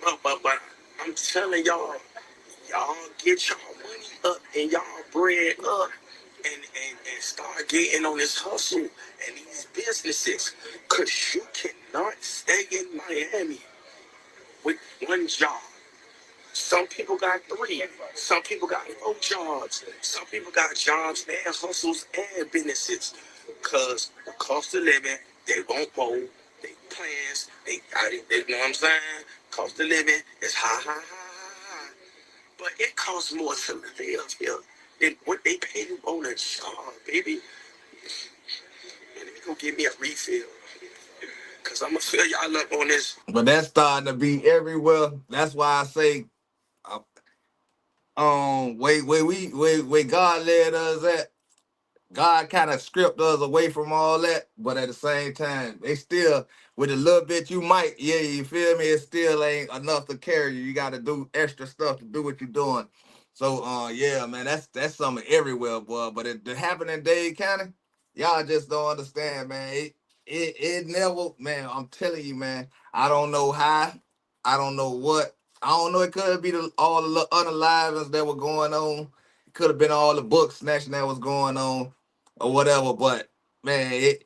[SPEAKER 3] But I'm telling y'all get y'all money up and y'all bread up and start getting on this hustle and these businesses. Cause you cannot stay in Miami with one job. Some people got 3. Some people got 4 jobs. Some people got jobs and hustles and businesses. Cause the cost of living, they won't go. They plans, they got it. You know what I'm saying? Cost of living is high, high, high, high, high. But it costs more to live here than what they pay you on a job, baby. Man, let me go get me a refill. Cause I'ma fill y'all up on this.
[SPEAKER 1] But that's starting to be everywhere. That's why I say, where God led us at, God kind of stripped us away from all that, but at the same time, they still, with a little bit you feel me, it still ain't enough to carry you. You got to do extra stuff to do what you're doing. So, yeah, man, that's something everywhere, boy. But it happened in Dade County, y'all just don't understand, man. It never, man, I'm telling you, man, I don't know how, I don't know what, I don't know, it could be all the unalivings that were going on. It could have been all the book snatching that was going on or whatever. But man, it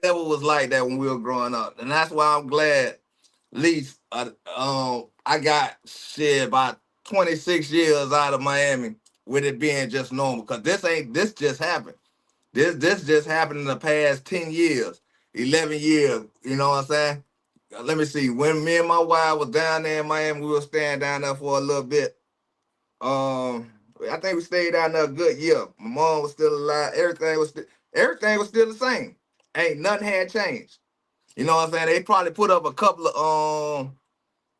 [SPEAKER 1] never was like that when we were growing up, and that's why I'm glad. At least I got shit about 26 years out of Miami with it being just normal. Cause this just happened. This just happened in the past 10 years, 11 years. You know what I'm saying? Let me see. When me and my wife was down there in Miami, we were staying down there for a little bit. Um, I think we stayed down there a good year. My mom was still alive. Everything was still the same. Ain't nothing had changed. You know what I'm saying? They probably put up a couple of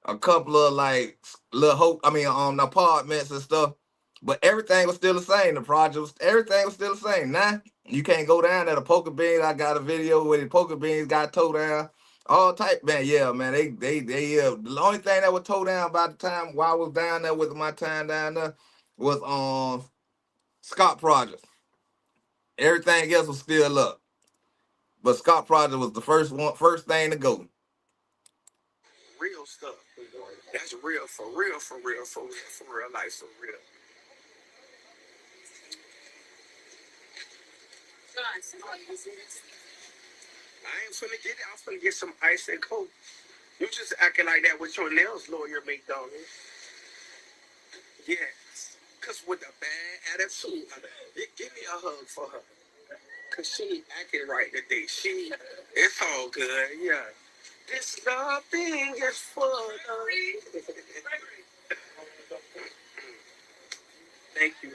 [SPEAKER 1] a couple of like little apartments and stuff. But everything was still the same. The project was everything was still the same. Now you can't go down there. The poker beans. I got a video where the poker beans got towed down. All type, man. Yeah, man. They the only thing that was towed down by the time while I was down there with my time down there was Scott Project. Everything else was still up. But Scott Project was the first thing to go.
[SPEAKER 3] Real stuff. That's real, for real, for real, for real, for real, like for real. I ain't finna get it. I'm finna get some ice and coke. You just acting like that with your nails, lawyer McDonald. Yes. Cause with a bad attitude, give me a hug for her. Cause she ain't acting right today. It's all good, yeah. This love thing is for love. Thank you.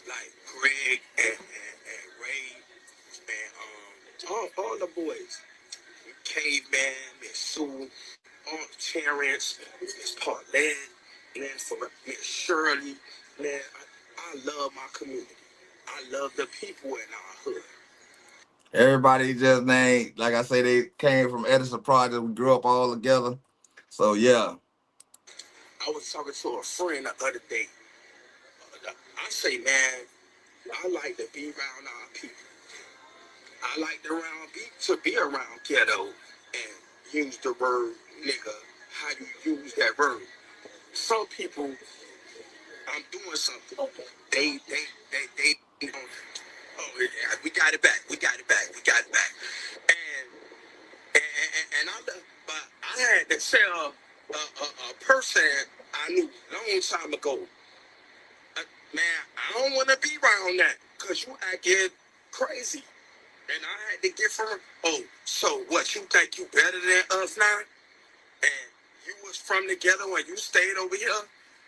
[SPEAKER 3] Like Greg and Ray and all the boys. Caveman, Miss Sue, Aunt Terrence, Miss Paulette, man, for Miss Shirley, man, I love my community. I love the people in our hood.
[SPEAKER 1] Everybody just named, like I say, they came from Edison Project. We grew up all together. So yeah.
[SPEAKER 3] I was talking to a friend the other day. I say, man, I like to be around our people. I like to be around ghetto and use the word nigga. How you use that word? Some people, I'm doing something. They. Oh yeah, we got it back. We got it back. We got it back. And but I had to tell a person I knew a long time ago, man, I don't want to be around that because you acting crazy. And I had to get from her, oh, so what, you think you better than us now? And you was from together when you stayed over here?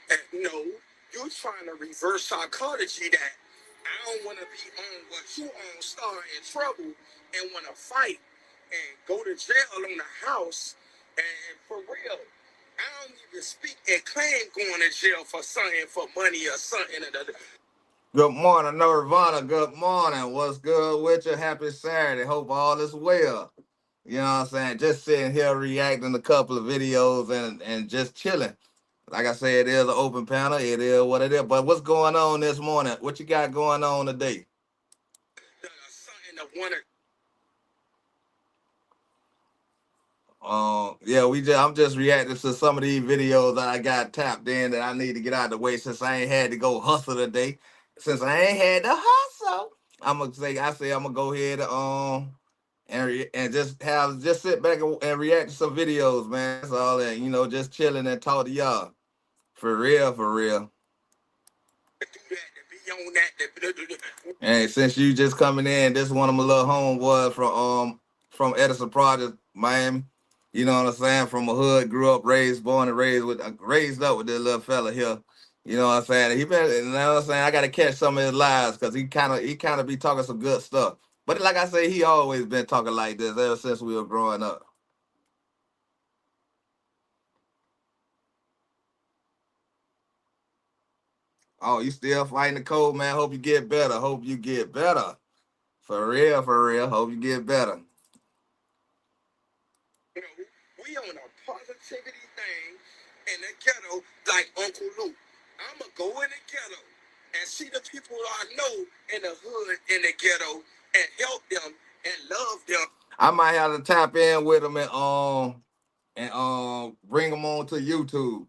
[SPEAKER 3] And no, you trying to reverse psychology that I don't want to be on what you on, start in trouble and want to fight and go to jail on the house. And for real, I don't even speak and claim going to jail for something, for money or something.
[SPEAKER 1] Good morning, Nirvana. Good morning. What's good with you? Happy Saturday. Hope all is well. You know what I'm saying? Just sitting here reacting to a couple of videos and just chilling. Like I said, it is an open panel. It is what it is. But what's going on this morning? What you got going on today?
[SPEAKER 3] Something to want to.
[SPEAKER 1] Yeah, I'm just reacting to some of these videos that I got tapped in that I need to get out of the way since I ain't had to go hustle today. Since I ain't had to hustle, I'm gonna go ahead and just sit back and react to some videos, man. That's all that, just chilling and talk to y'all. For real, for real. And since you just coming in, this one of my little homeboys from Edison Project, Miami. You know what I'm saying? From a hood, grew up, born and raised up with this little fella here. You know what I'm saying? You know what I'm saying? I gotta catch some of his lives because he kinda be talking some good stuff. But like I say, he always been talking like this ever since we were growing up. Oh, you still fighting the cold, man? Hope you get better. Hope you get better. For real, for real. Hope you get better.
[SPEAKER 3] You know, we on a positivity thing in the ghetto like Uncle Luke. I'ma go in the ghetto and see the people I know in the hood in the ghetto and help them and love them.
[SPEAKER 1] I might have to tap in with him and bring him on to YouTube.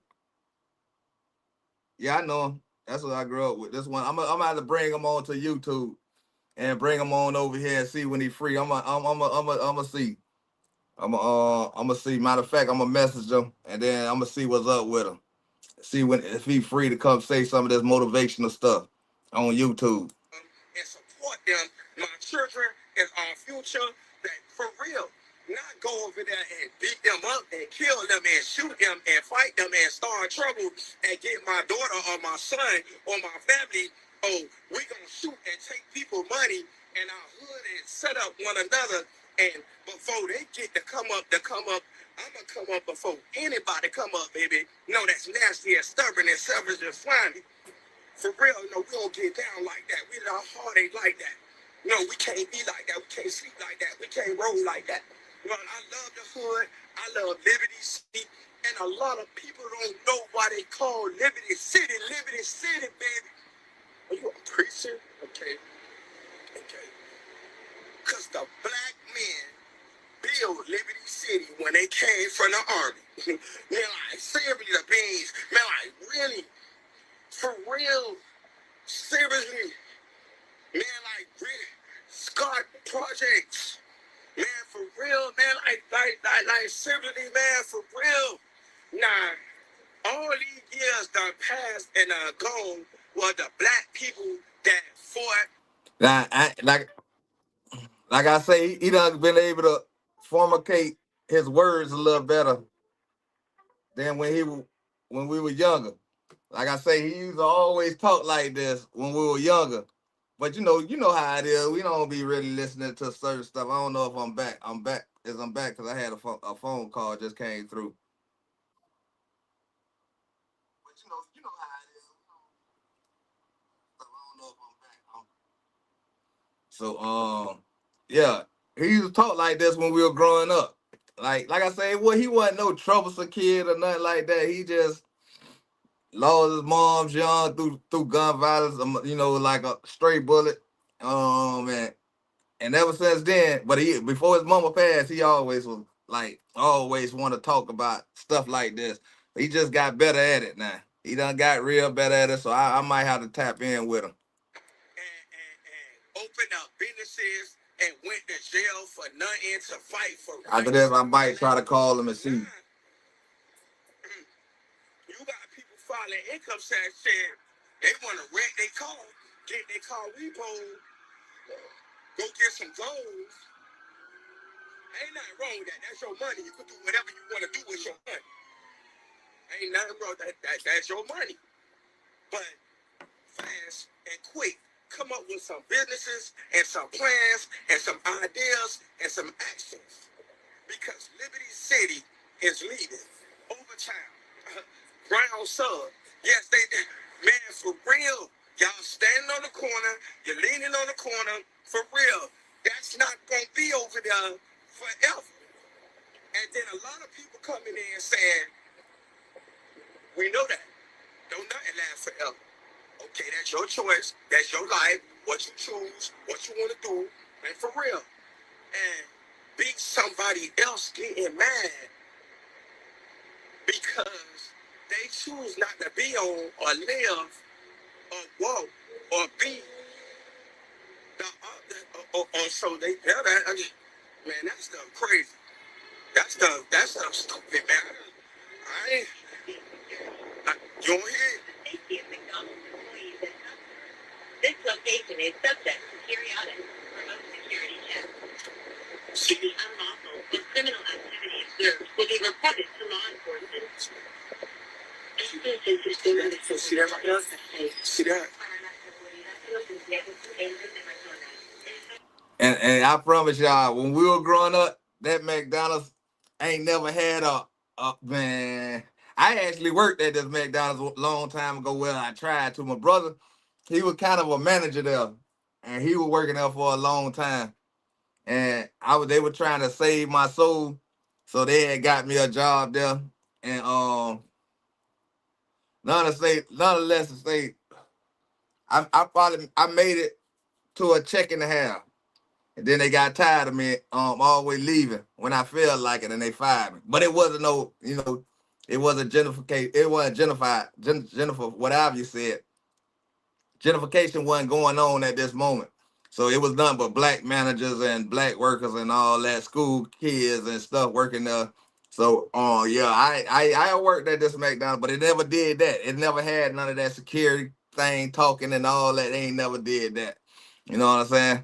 [SPEAKER 1] Yeah, I know him. That's what I grew up with. This one, I'm gonna have to bring him on to YouTube and bring him on over here and see when he's free. I'm gonna see. I'm gonna see. Matter of fact, I'm gonna message him and then I'm gonna see what's up with him. See if he's free to come say some of this motivational stuff on YouTube.
[SPEAKER 3] And support them. My children is our future. That for real. Not go over there and beat them up and kill them and shoot them and fight them and start trouble and get my daughter or my son or my family. Oh, we gonna shoot and take people money in our hood and set up one another. And before they get to come up, I'm gonna come up before anybody come up, baby. No, that's nasty and stubborn and selfish and slimy. For real, no, we don't get down like that. Our heart ain't like that. No, we can't be like that. We can't sleep like that. We can't roll like that. You know, I love the hood. I love Liberty City. And a lot of people don't know why they call Liberty City, baby. Are you a preacher? Okay. Because the black men built Liberty City when they came from the army. Man, like, seriously, the beans. Man, like, really? For real? Seriously? Man, like, really? Scott Projects. Man, for real, man, like, seriously, man, for real. Nah, all these years done passed and gone were the black people that fought. Now, like I say, he done been able to formulate his words a little better than when we were younger. Like I say, he used to always talk like this when we were younger. But you know how it is. We don't be really listening to certain stuff. I don't know if I'm back. I'm back because I had a phone call just came through. But you know how it is. So I don't know if I'm back. So yeah, he used to talk like this when we were growing up. Like I say, well, he wasn't no troublesome kid or nothing like that. He just lost his mom's young through gun violence. Like a stray bullet. And ever since then, but before his mama passed, he always was like always want to talk about stuff like this. He just got better at it now. He done got real better at it, so I might have to tap in with him. And open up businesses and went to jail for nothing to fight for. After this, I might try to call him and see. You got people filing income tax saying they want to rent their car, get their car repoed, go get some gold. Ain't nothing wrong with that. That's your money. You can do whatever you want to do with your money. Ain't nothing wrong with that. That's your money. But fast and quick, come up with some businesses and some plans and some ideas and some actions. Because Liberty City is leaving overtime. Brown sub. Yes, they did. Man, for real. Y'all standing on the corner. You're leaning on the corner. For real. That's not going to be over there forever. And then a lot of people coming in saying, we know that. Don't nothing last forever. Okay, that's your choice. That's your life. What you choose. What you want to do. And for real. And be somebody else getting mad because they choose not to be on or live or walk or be or so they man, that stuff crazy. That stuff stupid, man. I ain't you don't hear it? This location is subject to periodic remote security checks. Any unlawful or criminal activity observed will be reported to law enforcement. See that? And I promise y'all, when we were growing up, that McDonald's ain't never had a man. I actually worked at this McDonald's a long time ago. Well, I tried to. My brother, he was kind of a manager there, and he was working there for a long time. And they were trying to save my soul, so they had got me a job there. And nonetheless to say, I made it to a check and a half. And then they got tired of me always leaving when I felt like it, and they fired me. But it wasn't it wasn't Jennifer, whatever you said. Gentrification wasn't going on at this moment. So it was nothing but black managers and black workers and all that, school kids and stuff working there. So yeah, I worked at this McDonald's, but it never did that. It never had none of that security thing talking and all that. They ain't never did that. You know what I'm saying?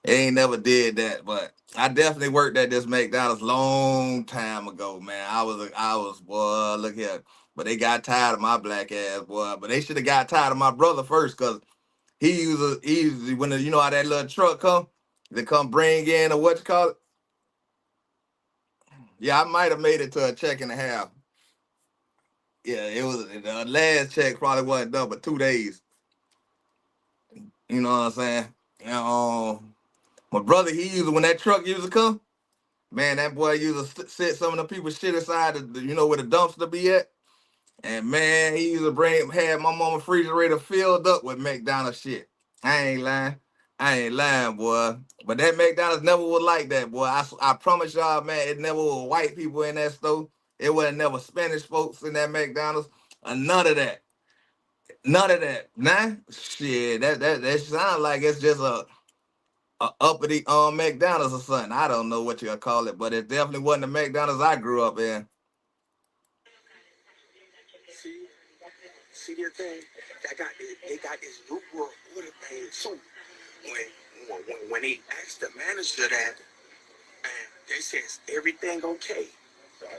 [SPEAKER 1] ain't never did that, but I definitely worked at this McDonald's long time ago, man. I was boy, look here. But they got tired of my black ass, boy. But they should have got tired of my brother first, cause he usually when you know how that little truck come, they come bring in or what you call it. Yeah, I might have made it to a check and a half. Yeah, it was the last check probably wasn't done but 2 days. You know what I'm saying? And, my brother, he usually when that truck usually come. Man, that boy used to sit some of the people shit inside where the dumpster be at. And man, he used to had my mama refrigerator filled up with McDonald's shit. I ain't lying. I ain't lying, boy. But that McDonald's never was like that, boy. I promise y'all, man, it never was white people in that store. It wasn't never Spanish folks in that McDonald's. None of that. None of that. Nah, shit. That sounds like it's just a uppity McDonald's or something. I don't know what you call it, but it definitely wasn't the McDonald's I grew up in.
[SPEAKER 3] See, see their thing. They got this new world order thing too. When they asked the manager that, and they says everything okay.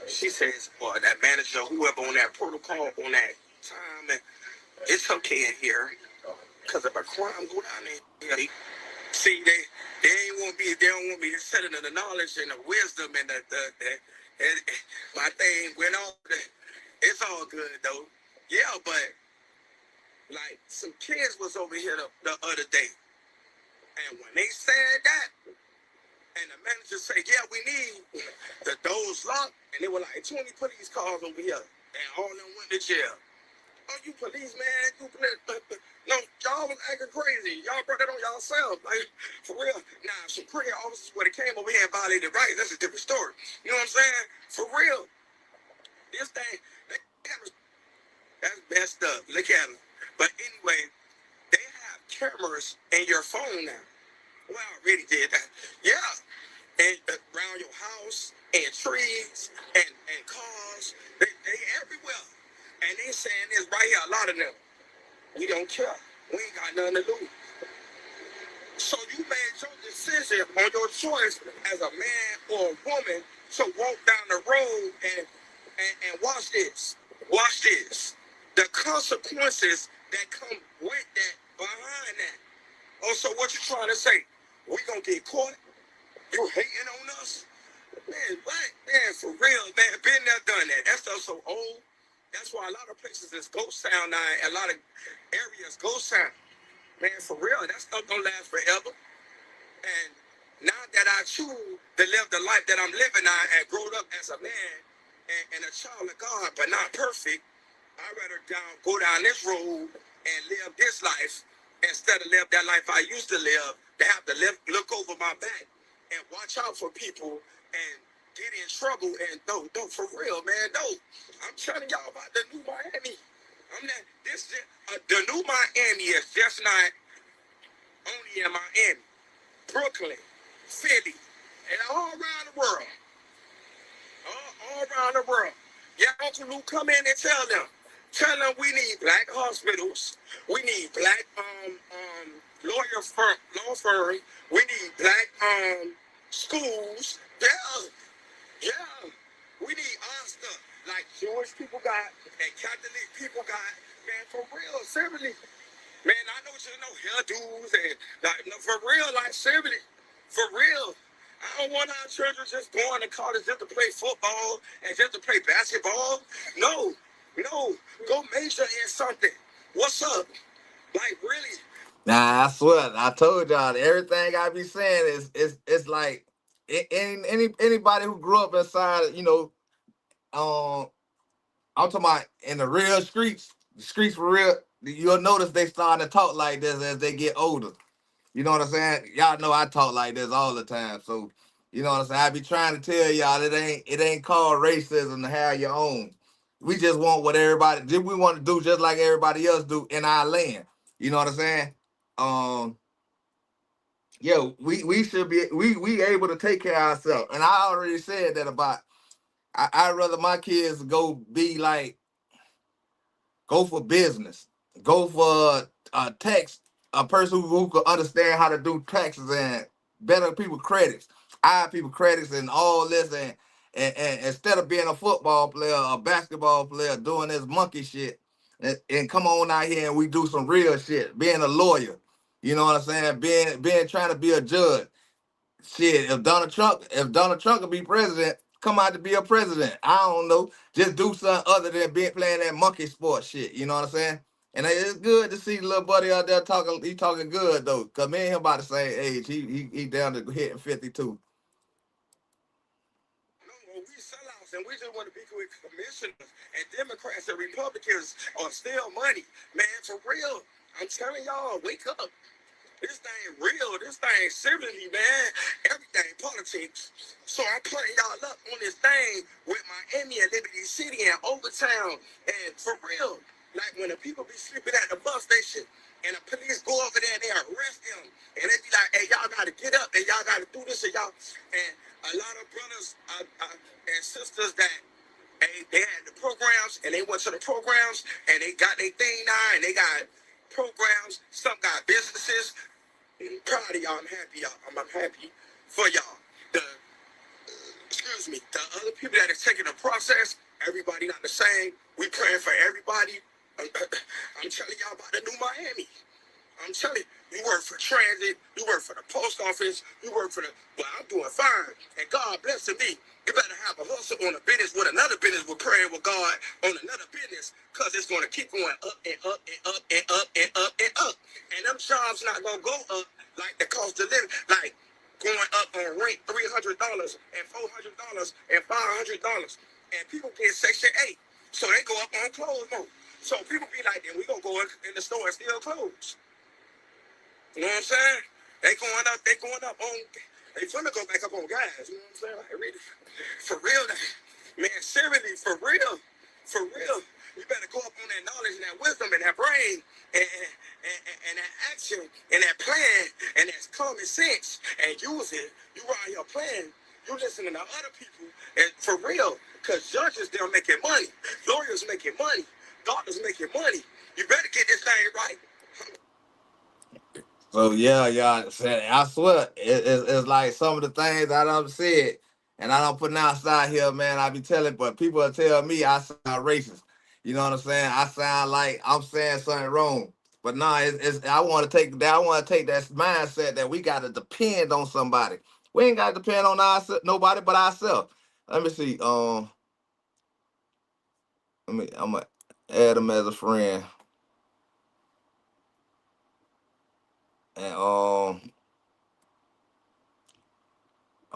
[SPEAKER 3] She says, well, that manager, whoever on that protocol on that time, and it's okay in here. Cause if a crime go down there, see they ain't want me. They don't want me to set it in the knowledge and the wisdom and and my thing went on. It's all good though. Yeah, but like some kids was over here the other day, and when they said that, and the manager said, "Yeah, we need the doors locked," and there were like 20 police cars over here, and all of them went to jail. Oh, you police, man. You police. No, y'all was acting crazy. Y'all brought that on y'allself. Like, for real. Now, some pretty officers would have came over here and violated rights. That's a different story. You know what I'm saying? For real. This thing, that's messed up. Look at them. But anyway, they have cameras in your phone now. Well, I already did that. Yeah. And around your house, and trees, and cars. They everywhere. And they saying this right here, a lot of them. We don't care. We ain't got nothing to lose. So you made your decision on your choice as a man or a woman to walk down the road and watch this. Watch this. The consequences that come with that, behind that. Oh, so what you trying to say? We gonna get caught? You hating on us? Man, what? Man, for real, man. Been there, done that. That stuff's so old. That's why a lot of places is ghost town now. A lot of areas ghost town. Man, for real, that stuff don't last forever. And now that I choose to live the life that I'm living now and grown up as a man and a child of God, but not perfect, I'd rather go down this road and live this life instead of live that life I used to live, to have to look over my back and watch out for people and get in trouble. And no, for real, man, no. I'm telling y'all about the new Miami. I'm not, the new Miami is just not only in Miami, Brooklyn, Philly, and all around the world. All around the world. Yeah, Uncle Lou, come in and tell them. Tell them we need black hospitals. We need black law firm. We need black schools. Yeah, yeah. We need our stuff. Like Jewish people got and Catholic people got. Man, for real, seriously. Man, I know you know hairdos and like no, for real, like seriously. For real. I don't want our children just going to college just to play football and just to play basketball. No, no. Go major in something. What's up? Like really?
[SPEAKER 1] Nah, I swear, I told y'all everything I be saying is like anybody who grew up inside, um, I'm talking about in the real streets, the streets for real. You'll notice they starting to talk like this as they get older. You know what I'm saying? Y'all know I talk like this all the time. So, you know what I'm saying? I be trying to tell y'all it ain't called racism to have your own. We just want what we want to do just like everybody else do in our land. You know what I'm saying? Um, yeah, we should be we able to take care of ourselves. And I already said that about I'd rather my kids go for business, go for a tax, a person who could understand how to do taxes better people credits, eye people credits, and all this, and instead of being a football player, a basketball player, doing this monkey shit, and come on out here and we do some real shit. Being a lawyer, you know what I'm saying? Being trying to be a judge. Shit, if Donald Trump could be president, come out to be a president. I don't know. Just do something other than being playing that monkey sport shit. You know what I'm saying? And it's good to see the little buddy out there talking. He talking good though, cause me and him about the same age. He down to hitting 52.
[SPEAKER 3] No, we sellouts and we just want to be with commissioners and Democrats and Republicans are still money. Man, for real. I'm telling y'all, wake up. This thing real. This thing seriously, man. Everything politics. So I'm putting y'all up on this thing with Miami and Liberty City and Overtown. And for real, like when the people be sleeping at the bus station and the police go over there and they arrest them and they be like, hey, y'all got to get up and y'all got to do this and y'all. And a lot of brothers and sisters that they had the programs and they went to the programs and they got their thing now and they got programs. Some got businesses. I'm proud of y'all. I'm happy, y'all. I'm happy for y'all. Excuse me, the other people that are taking the process, everybody not the same. We praying for everybody. I'm telling y'all about the new Miami. I'm telling you, you work for transit, you work for the post office, you work for the, well, I'm doing fine. And God blessing me. You better have a hustle on a business with another business with praying with God on another business, because it's going to keep going up and up and up and up and up and up. And them jobs not going to go up like the cost of living, like going up on rent $300 and $400 and $500. And people get Section 8. So they go up on clothes more. So people be like, then we going to go in the store and steal clothes. You know what I'm saying? They going up on, they finna go back up on guys. You know what I'm saying? Like, really, for real, man, seriously, for real. You better go up on that knowledge and that wisdom and that brain and that action and that plan and that common sense and use it. You run your plan. You listening to other people and for real, because judges, they're making money. Lawyers making money. Doctors making money. You better get this thing right.
[SPEAKER 1] So yeah, y'all said, I swear, it's like some of the things I done said, and I don't pronounce out here, man. I be telling, but people will tell me I sound racist. You know what I'm saying? I sound like I'm saying something wrong. But nah, I want to take that. I want to take that mindset that we got to depend on somebody. We ain't got to depend on nobody but ourselves. Let me see. I'm gonna add him as a friend, and I'm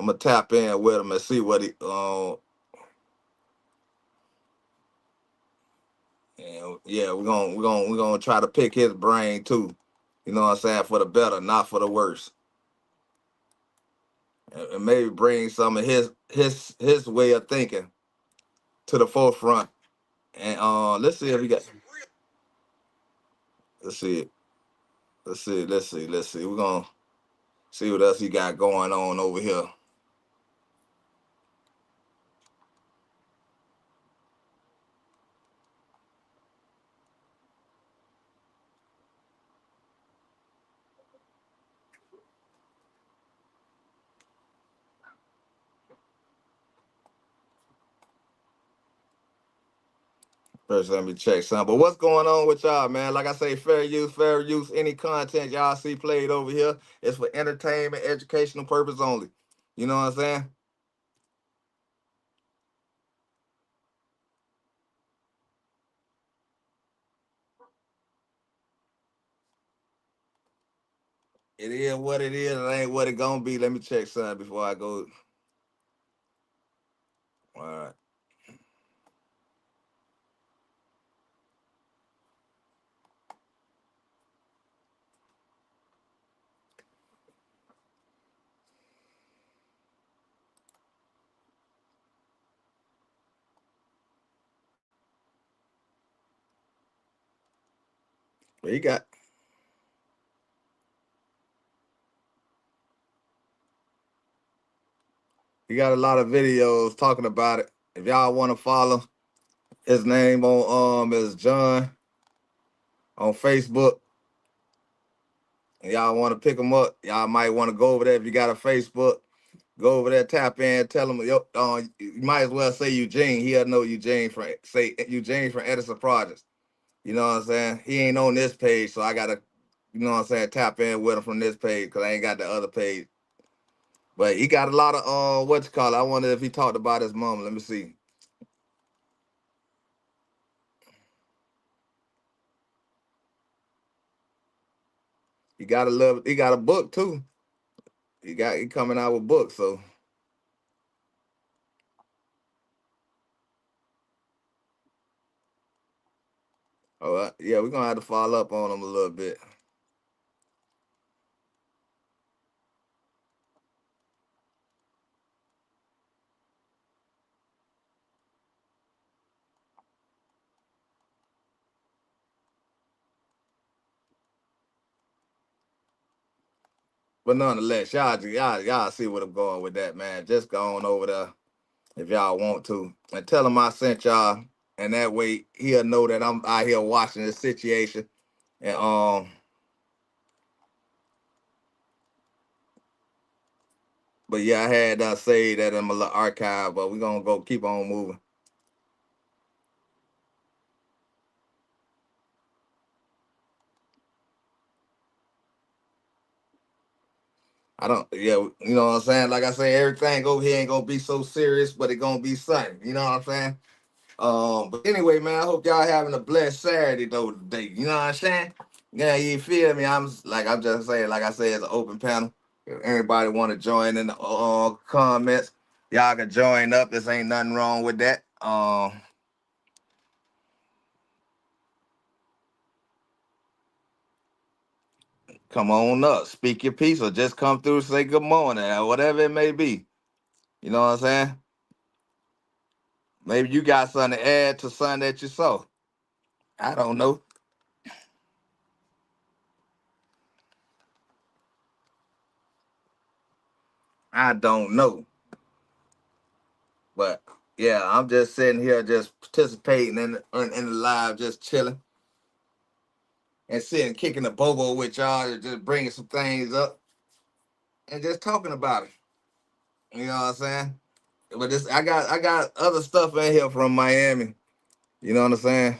[SPEAKER 1] gonna tap in with him and see what he and yeah, we're gonna try to pick his brain too. You know what I'm saying? For the better, not for the worse. And maybe bring some of his way of thinking to the forefront. And let's see if we got let's see it. Let's see. We're gonna see what else he got going on over here. First, let me check some. But what's going on with y'all, man? Like I say, fair use, fair use. Any content y'all see played over here is for entertainment, educational purpose only. You know what I'm saying? It is what it is. It ain't what it gonna be. Let me check something before I go. All right. But he got a lot of videos talking about it. If y'all want to follow, his name on is John on Facebook. and y'all want to pick them up, y'all might want to go over there if you got a Facebook. Go over there, tap in, tell him. Yo, you might as well say Eugene. He'll know Eugene from Edison Projects. You know what I'm saying? He ain't on this page, so I gotta, you know what I'm saying, tap in with him from this page because I ain't got the other page. But he got a lot of what you call it. I wonder if he talked about his mom. Let me see. He got a book too. He coming out with books, so yeah, we're gonna have to follow up on him a little bit. But nonetheless, y'all see what I'm going with that, man. Just go on over there if y'all want to, and tell him I sent y'all, and that way he'll know that I'm out here watching this situation. And but yeah, I had say that in my little archive, but we're gonna go keep on moving. I don't, yeah, you know what I'm saying? Like I say, everything over here ain't gonna be so serious, but it gonna be something. You know what I'm saying? But anyway, man, I hope y'all having a blessed Saturday though today. You know what I'm saying? Yeah, you feel me? I'm just saying, like I said, it's an open panel. If anybody want to join in the comments, y'all can join up. This ain't nothing wrong with that. Come on up, speak your piece, or just come through, say good morning, or whatever it may be. You know what I'm saying? Maybe you got something to add to something that you saw. I don't know. I don't know. But yeah, I'm just sitting here, just participating in the live, just chilling and sitting, kicking the bobo with y'all, and just bringing some things up and just talking about it. You know what I'm saying? But this, I got other stuff in here from Miami. You know what I'm saying?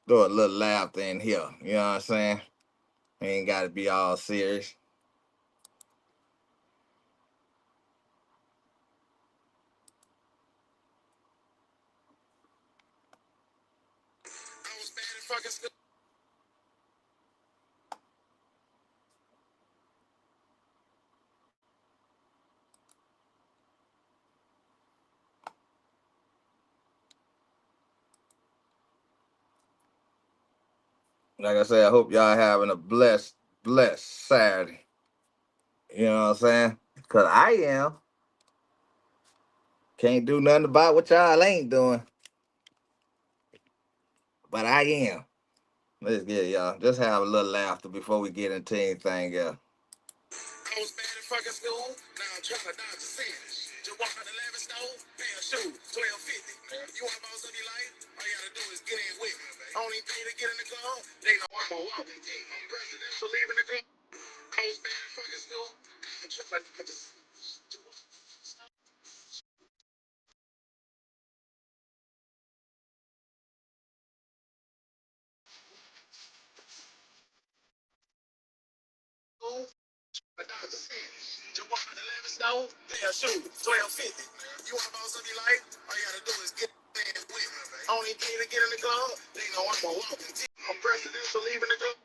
[SPEAKER 1] Throw a little laughter in here. You know what I'm saying? Ain't got to be all serious.
[SPEAKER 3] I was bad at fucking school.
[SPEAKER 1] Like I said, I hope y'all having a blessed Saturday. You know what I'm saying? Cause I am. Can't do nothing about what y'all ain't doing. But I am. Let's get y'all. Just have a little laughter before we get into anything else.
[SPEAKER 3] I was bad at fucking school. Now I'm trying to dodge a sin. Just walk out the lavish stove, pay a shoe, 12.50. You want most of your life? All you gotta do is get in with me. Only pay to get in the club. They know I'm a walking team. I'm presidential leaving the club. I was bad at fucking school. I'm trying to just. But dodge a sin. Just walk out the lavish stove, pay a shoe, 12.50. You want most of your life? All you gotta do is get in with me. Only pay to get in the club. They know I'm a walking team. I'm presidential leaving the club.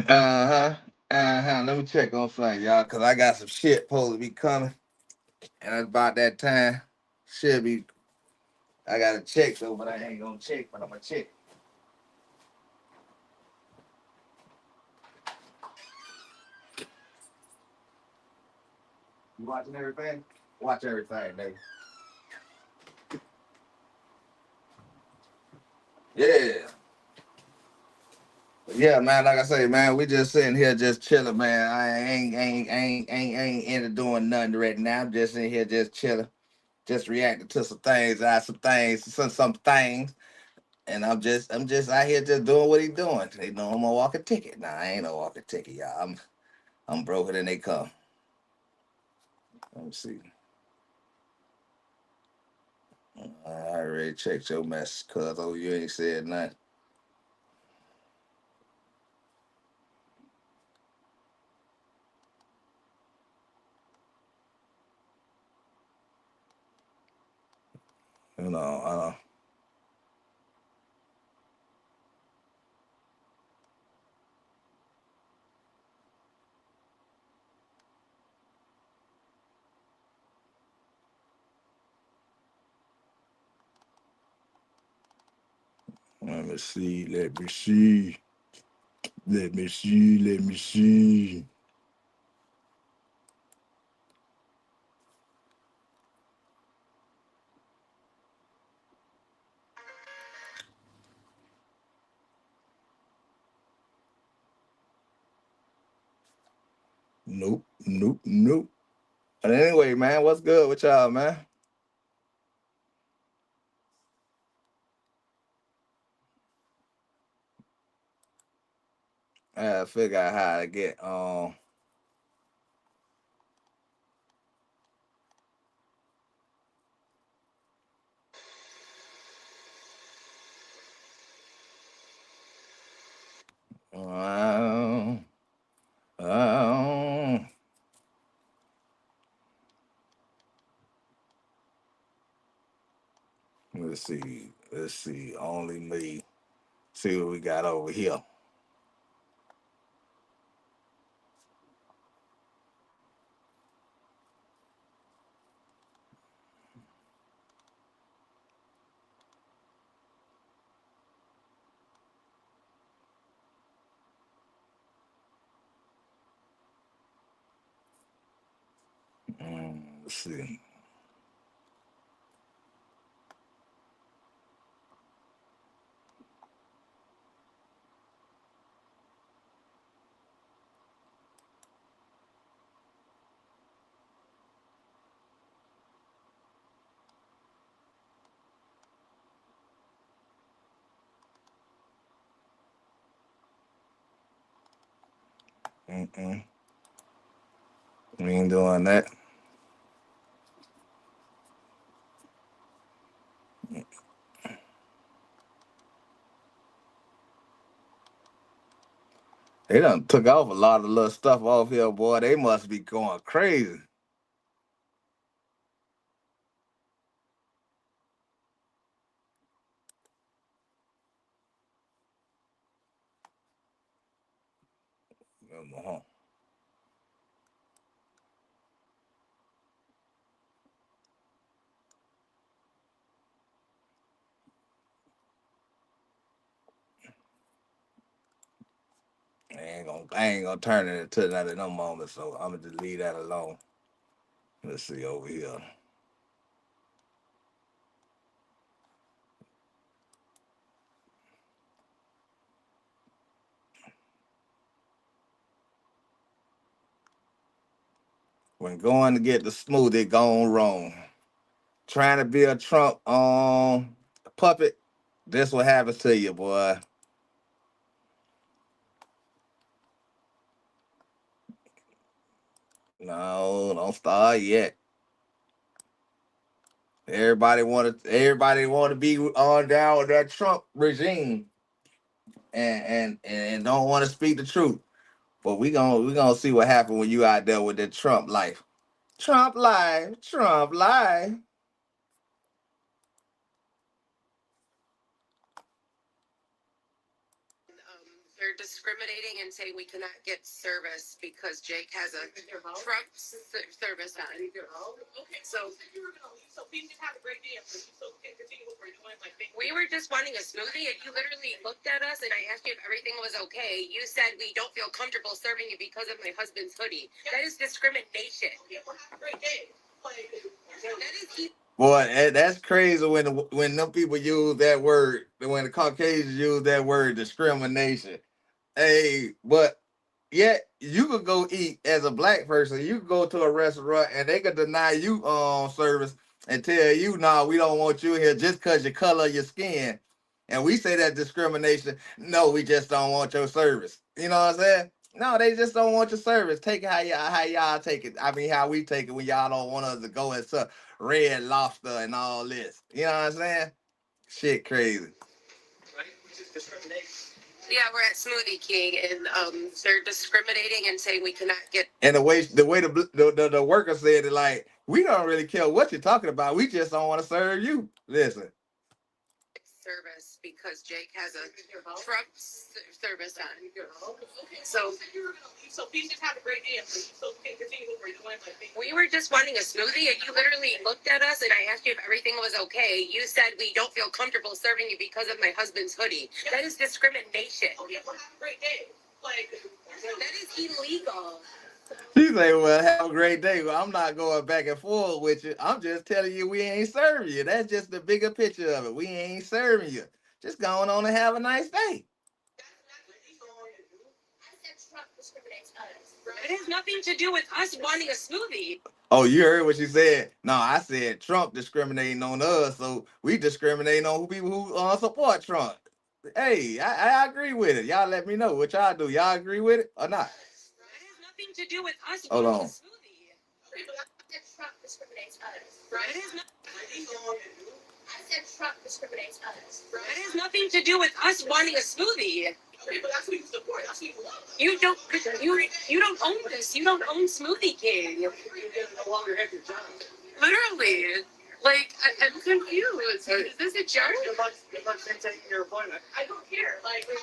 [SPEAKER 1] Uh-huh. Uh-huh. Let me check on something, y'all, because I got some shit supposed to be coming. And it's about that time. Should be. I got to check, though, but I ain't going to check, but I'm going to check. You watching everything? Watch everything, nigga. Yeah. Yeah, man. Like I say, man, we just sitting here just chilling, man. I ain't into doing nothing right now. I'm just in here just chilling, just reacting to some things, and I'm just out here just doing what he doing. They know I'm a walking ticket. Nah, I ain't no walking ticket, y'all. I'm broker than they come. Let me see. I already checked your message, cuz oh you ain't said nothing. You know, let me see, let me see, let me see, let me see. Nope, nope, nope. But anyway, man, what's good with y'all, man? I gotta figure out how to get um, um let's see, only me. See what we got over here. Let's see. Mm-mm. We ain't doing that. They done took off a lot of little stuff off here, boy. They must be going crazy. Uh-huh. I ain't gonna turn it into that in no moment, so I'm gonna just leave that alone. Let's see over here. When going to get the smoothie gone wrong, trying to be a Trump puppet, this what happens to you, boy. No, don't start yet. Everybody want to be on down with that Trump regime and don't want to speak the truth. But we gonna see what happens when you out there with that Trump life. Trump life, Trump life.
[SPEAKER 4] They're discriminating and saying we cannot get service because Jake has a truck service on.
[SPEAKER 3] Okay, so you were gonna leave, so please just have a great day. So we can continue what we're doing. Like,
[SPEAKER 4] We were just wanting a smoothie, and you literally looked at us, and I asked you if everything was okay. You said we don't feel comfortable serving you because of my husband's hoodie. That is discrimination.
[SPEAKER 3] yeah, we'll have a great day. Like,
[SPEAKER 4] That is
[SPEAKER 1] Boy, that's crazy when them people use that word, when the Caucasians use that word discrimination. Hey, but yet you could go eat as a black person. You could go to a restaurant and they could deny you service and tell you, nah, we don't want you here just because your color of your skin. And we say that discrimination. No, we just don't want your service. You know what I'm saying? No, they just don't want your service. Take it how y'all take it. I mean, how we take it when y'all don't want us to go and suck Red Lobster and all this. You know what I'm saying? Shit crazy.
[SPEAKER 3] right? Which is discrimination.
[SPEAKER 4] Yeah, we're at Smoothie King, and they're discriminating and saying we cannot get.
[SPEAKER 1] And the way the worker said it, like, we don't really care what you're talking about. We just don't want to serve you. Listen.
[SPEAKER 4] Service because Jake has a truck service on.
[SPEAKER 3] Okay, so you were gonna leave, so please just have a great day. So we can continue what we're doing. Like,
[SPEAKER 4] We were just wanting a smoothie, and you literally looked at us, and I asked you if everything was okay. You said we don't feel comfortable serving you because of my husband's hoodie. That is discrimination.
[SPEAKER 3] okay, we'll have a great day. Like,
[SPEAKER 4] That is illegal.
[SPEAKER 1] She say, well, have a great day. Well, I'm not going back and forth with you. I'm just telling you we ain't serving you. That's just the bigger picture of it. We ain't serving you. Just going on and have a nice day.
[SPEAKER 4] It has nothing to do with us wanting a smoothie.
[SPEAKER 1] Oh, you heard what she said? No, I said Trump discriminating on us, so we discriminating on people who support Trump. Hey, I agree with it. Y'all let me know what y'all do. Y'all agree with it or not?
[SPEAKER 4] It has nothing to do with us
[SPEAKER 1] Hold
[SPEAKER 4] wanting
[SPEAKER 1] on.
[SPEAKER 4] a smoothie.
[SPEAKER 3] Trump discriminates us.
[SPEAKER 4] It has not.
[SPEAKER 3] I said Trump discriminates us.
[SPEAKER 4] It has nothing to do with us wanting a smoothie.
[SPEAKER 3] Okay, but that's what you support. That's what you love.
[SPEAKER 4] You don't. You don't own this. You don't own Smoothie King.
[SPEAKER 3] You no longer have your job.
[SPEAKER 4] Literally. Like, I'm confused. Is this a joke?
[SPEAKER 3] Good luck taking your appointment. I don't care. Like, when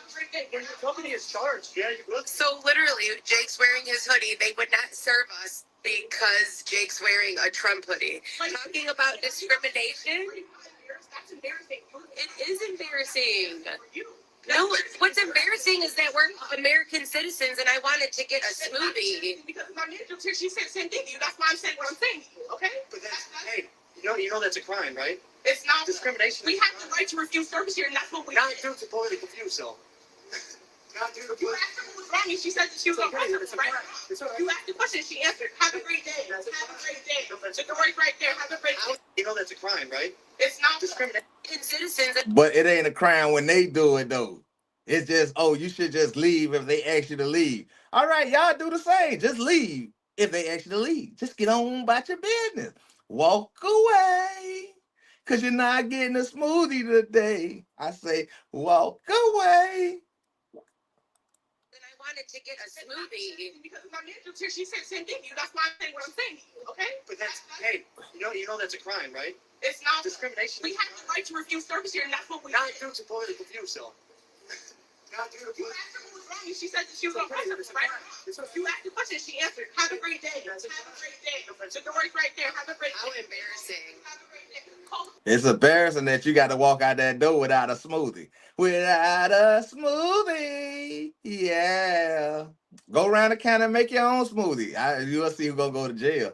[SPEAKER 3] your company is charged, yeah, you will.
[SPEAKER 4] So literally, Jake's wearing his hoodie. They would not serve us because Jake's wearing a Trump hoodie. Talking about discrimination,
[SPEAKER 3] That's embarrassing.
[SPEAKER 4] it is embarrassing. No, what's embarrassing is that we're American citizens, and I wanted to get a smoothie.
[SPEAKER 3] Because my manager, she said same thing to you. That's why I'm saying what I'm saying to you. Okay?
[SPEAKER 5] But that's, hey, you know that's a crime, right?
[SPEAKER 3] It's not
[SPEAKER 5] Discrimination.
[SPEAKER 3] We have the right to refuse service here, and that's what we
[SPEAKER 5] Not
[SPEAKER 3] did.
[SPEAKER 5] due to political views, though. Not due to
[SPEAKER 3] You
[SPEAKER 5] political.
[SPEAKER 3] asked her what was wrong, and she said that she was on right.
[SPEAKER 5] It's okay. It's all right.
[SPEAKER 3] You asked the question, she answered. Have a great day. Have a great day. The door's right there. Have a great day.
[SPEAKER 5] You know that's a crime, right?
[SPEAKER 3] It's not
[SPEAKER 5] Discrimination.
[SPEAKER 4] Citizens.
[SPEAKER 1] But it ain't a crime when they do it though. It's just, oh, you should just leave if they ask you to leave. All right, y'all do the same. Just leave if they ask you to leave. Just get on about your business. Walk away. Cause you're not getting a smoothie today. I say, walk away.
[SPEAKER 4] And I wanted to get a smoothie.
[SPEAKER 3] Because my manager, she said same thing to you. That's why I'm saying what I'm saying to you. Okay?
[SPEAKER 5] But that's, hey, you know that's a crime, right?
[SPEAKER 3] It's not
[SPEAKER 5] Discrimination.
[SPEAKER 3] We have the right to refuse service here, and that's what we
[SPEAKER 5] Not
[SPEAKER 3] did.
[SPEAKER 5] due to political views, though. Not due to
[SPEAKER 3] You
[SPEAKER 5] political.
[SPEAKER 3] asked her what was wrong, and she said that she was on right.
[SPEAKER 5] It's okay.
[SPEAKER 3] You asked the question, she answered. Have a great day. Have a great day. The door's right there. Have a great
[SPEAKER 4] How
[SPEAKER 3] day.
[SPEAKER 4] embarrassing.
[SPEAKER 3] Have a great day. Call
[SPEAKER 1] It's embarrassing that you got to walk out that door without a smoothie. Without a smoothie. Yeah. Go around the counter and make your own smoothie. You'll see who's going to go to jail.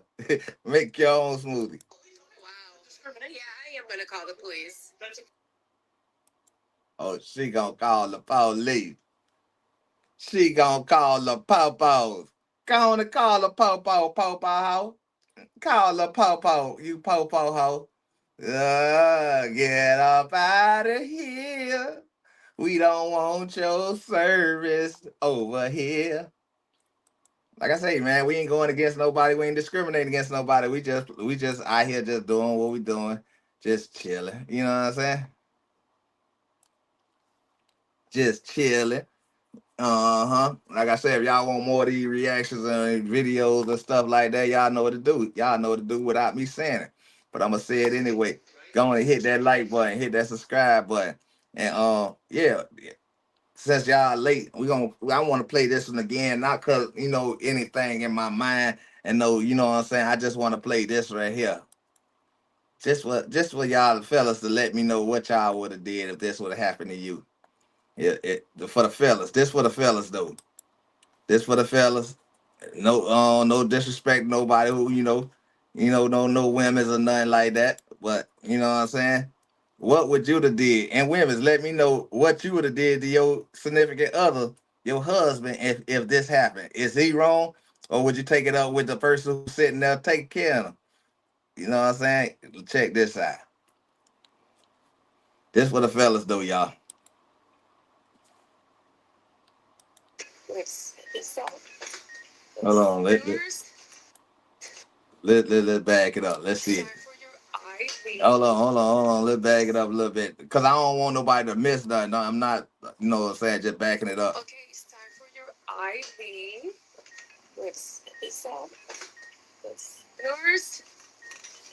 [SPEAKER 1] Make your own smoothie.
[SPEAKER 4] Wow. Yeah, I am gonna call the police.
[SPEAKER 1] Oh, she going to call the police. She going to call the popos. Go on and call the popo ho. Call the popo, you popo ho. Get up out of here. We don't want your service over here. Like I say, man, we ain't going against nobody. We ain't discriminating against nobody. We just out here just doing what we doing. Just chilling. You know what I'm saying? Just chilling. Like I said, if y'all want more of these reactions and videos and stuff like that, y'all know what to do. Y'all know what to do without me saying it. But I'm gonna say it anyway. Go on and hit that like button, hit that subscribe button. And yeah. since y'all late, I want to play this one again, not cause anything in my mind, and no, you know what I'm saying. I just want to play this right here. Just for y'all fellas to let me know what y'all would have did if this would have happened to you. For the fellas. This for the fellas though. This for the fellas. No disrespect to nobody who no women's or nothing like that. But you know what I'm saying. What would you have did? And women's, let me know what you would have did to your significant other, your husband, if this happened. Is he wrong, or would you take it up with the person who's sitting there taking care of him? You know what I'm saying? Check this out. This for the fellas though, y'all. Hold on, let's back it up. Let's see it. Hold on. Let's back it up a little bit. Because I don't want nobody to miss nothing. No, I'm not, you know what I'm saying, just backing it up.
[SPEAKER 2] Okay, it's time for your IV. Let's set this up. Yours.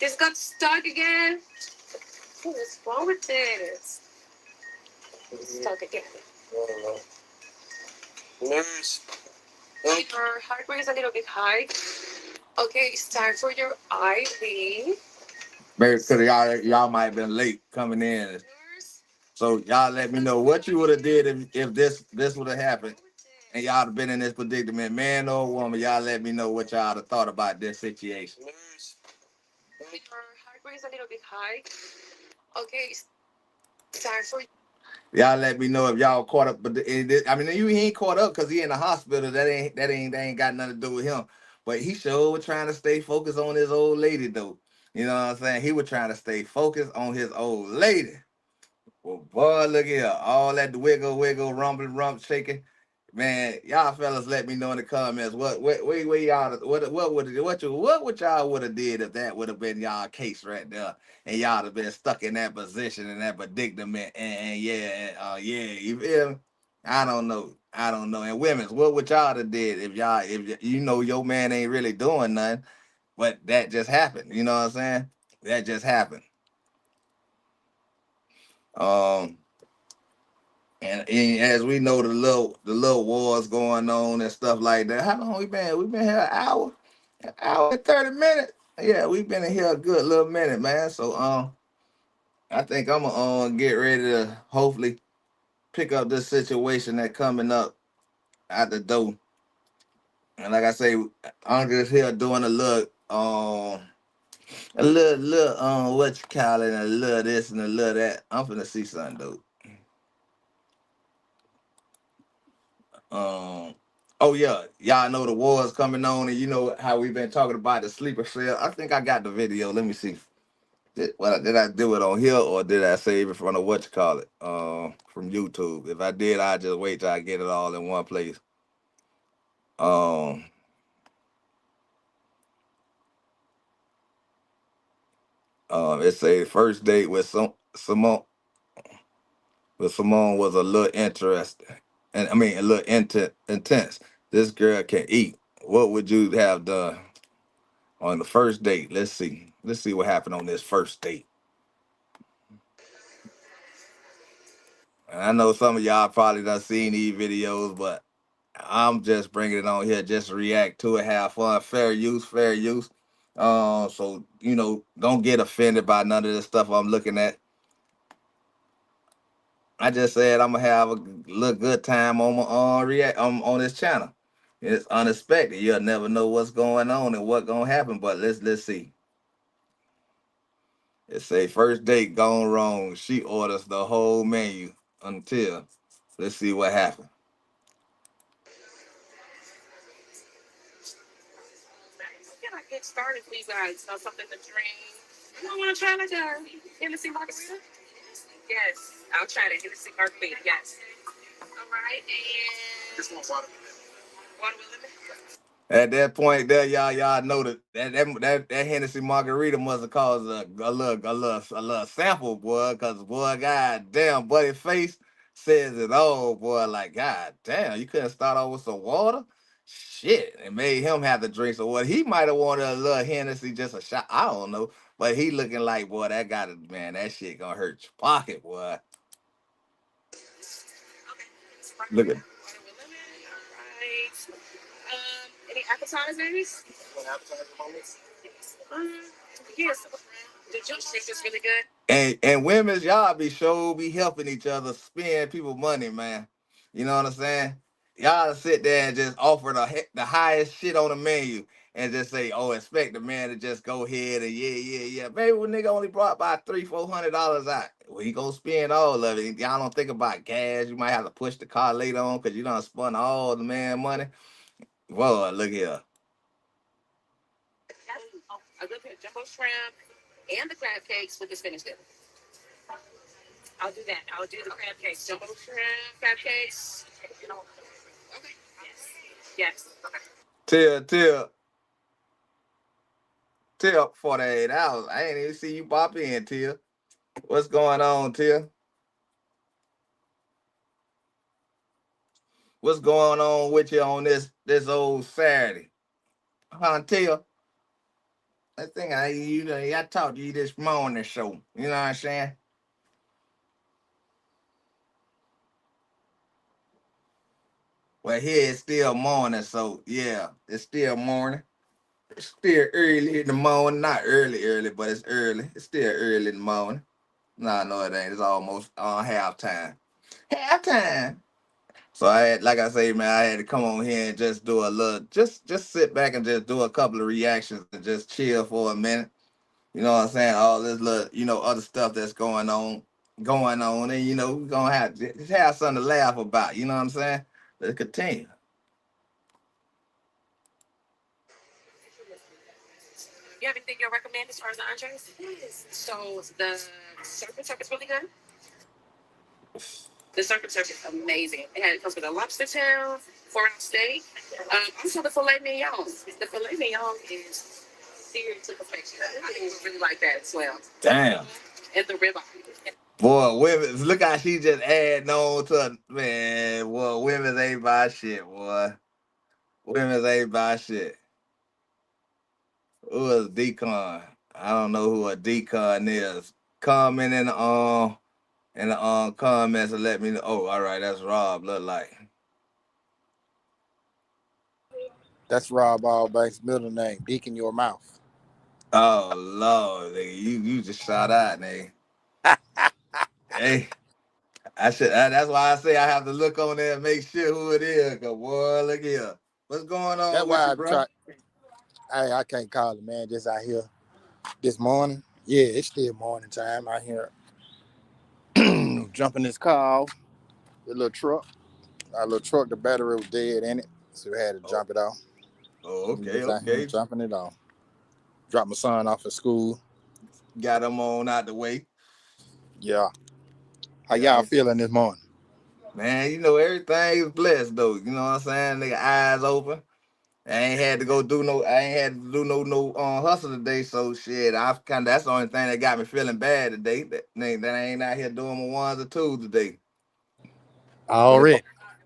[SPEAKER 2] This got stuck again. What's wrong with this? It's stuck again.
[SPEAKER 3] Nurse.
[SPEAKER 2] Your heart rate is a little bit high. Okay, it's time for your IV.
[SPEAKER 1] Maybe because y'all might have been late coming in.
[SPEAKER 2] Nurse.
[SPEAKER 1] So y'all let me know what you would have did if this would have happened. And y'all have been in this predicament, man or woman. Y'all let me know what y'all have thought about this situation.
[SPEAKER 3] Nurse.
[SPEAKER 2] Your heart rate is a little bit high. Okay, it's time for.
[SPEAKER 1] Y'all let me know if y'all caught up, but I mean, he ain't caught up because he in the hospital. That ain't got nothing to do with him. But he sure was trying to stay focused on his old lady though. You know what I'm saying? He was trying to stay focused on his old lady. Well, boy, look here, all that wiggle, rump, shaking. Man, y'all fellas, let me know in the comments what y'all what would y'all would have did if that would have been y'all case right there, and y'all have been stuck in that position in that predicament, and yeah, you feel me? I don't know, And women's, what would y'all have did if your man ain't really doing nothing, but that just happened? You know what I'm saying? That just happened. Um. And as we know, the little wars going on and stuff like that. How long we been? We been here an hour and 30 minutes. Yeah, we've been in here a good little minute, man. So I think I'm gonna get ready to hopefully pick up this situation that coming up at the door. And like I say, I'm just here doing a little what you call it, a little this and a little that. I'm finna see something though. Oh yeah, y'all know the war is coming on, and you know how we've been talking about the sleeper cell. I think I got the video. Let me see. Did I do it on here or did I save it from the what you call it? From YouTube. If I did, I just wait till I get it all in one place. Um, it say first date with Simone was a little interesting, and I mean a little intense. This girl can eat. What would you have done on the first date? Let's see. Let's see what happened on this first date. And I know some of y'all probably done seen these videos, but I'm just bringing it on here just to react to it, have fun, fair use, fair use. So don't get offended by none of this stuff I'm looking at. I just said I'm gonna have a little good time on my react on this channel. It's unexpected. You'll never know what's going on and what's gonna happen. But let's see. It say first date gone wrong. She orders the whole menu until. Let's see what happened.
[SPEAKER 4] Can I get started, please, guys? Know something to drink? You don't want to try like a Hennessy margarita? Yes, I'll try the Hennessy margarita. Yes. All right, and
[SPEAKER 3] Just want water.
[SPEAKER 4] water with lemon.
[SPEAKER 1] At that point there, y'all know that Hennessy margarita must have caused a little sample, boy, cause boy, god damn, buddy face says it all, boy. Like, god damn, you couldn't start off with some water? Shit, it made him have to drink some water. He might have wanted a little Hennessy, just a shot. I don't know. But he looking like, boy, that shit gonna hurt your pocket, boy. Look at.
[SPEAKER 4] Water with lemon. All right. Any appetizers?
[SPEAKER 5] What appetizer moments?
[SPEAKER 4] Yes. The juice shake is really good.
[SPEAKER 1] And women's y'all be helping each other spend people money, man. You know what I'm saying? Y'all sit there and just offer the highest shit on the menu and just say, oh, expect the man to just go ahead and yeah. Maybe when nigga only brought about $300-400 out. Well, he gonna spend all of it. Y'all don't think about gas. You might have to push the car later on because you done spent all the man money. Whoa, look here.
[SPEAKER 4] A good pair of jumbo shrimp and the crab cakes with the spinach dip. I'll do that. I'll do the crab cakes. Jumbo shrimp, crab cakes. Okay. Yes.
[SPEAKER 1] Till 48 hours. I ain't even see you pop in, Till. What's going on, Till? What's going on with you on this old Saturday? Huh, Till? I think I talked to you this morning, so you know what I'm saying? Well, here it's still morning, so yeah, it's still morning. It's still early in the morning. Not early, but it's early. It's still early in the morning. No, it ain't. It's almost on halftime. Halftime. So I had, like I say, man, I had to come on here and just do a little, just sit back and just do a couple of reactions and just chill for a minute. You know what I'm saying? All this little, other stuff that's going on, and we're gonna just have something to laugh about. You know what I'm saying? Let's continue.
[SPEAKER 4] You have anything you'll recommend as far as the entrees? Yes. So the serpent is really good. The serpent is amazing. It comes with a lobster tail, 4-ounce steak. Also the filet mignon. The filet mignon is seared to perfection. I really like that as well.
[SPEAKER 1] Damn.
[SPEAKER 4] And the ribeye.
[SPEAKER 1] Boy, women, look how she just adding on to man. Boy, women ain't buy shit, boy. Women ain't buy shit. Who is Decon? I don't know who a Decon is. Comment in the comments and let me know. Oh, all right, that's Rob. Look like.
[SPEAKER 6] That's Rob Allbank's middle name, Deacon Your Mouth.
[SPEAKER 1] Oh Lord, nigga, you just shot out, nigga. Hey, that's why I say I have to look on there and make sure who it is. Cause boy, look here. What's going on
[SPEAKER 6] That's
[SPEAKER 1] with
[SPEAKER 6] why
[SPEAKER 1] you,
[SPEAKER 6] I
[SPEAKER 1] bro?
[SPEAKER 6] try. Hey, I can't call it, man. Just out here this morning. Yeah, it's still morning time out here. Jumping this car off the little truck. Our little truck, the battery was dead in it, so we had to
[SPEAKER 1] Oh,
[SPEAKER 6] jump it off.
[SPEAKER 1] okay,
[SPEAKER 6] Just out here
[SPEAKER 1] okay.
[SPEAKER 6] jumping it off. Dropped my son off at school.
[SPEAKER 1] Got them on out the way.
[SPEAKER 6] Yeah. How
[SPEAKER 1] Yeah,
[SPEAKER 6] y'all feeling this morning?
[SPEAKER 1] man, everything is blessed though. You know what I'm saying? Nigga, eyes open. I ain't had to no hustle today. So shit, that's the only thing that got me feeling bad today. That I ain't out here doing my ones or twos today. But
[SPEAKER 6] Already.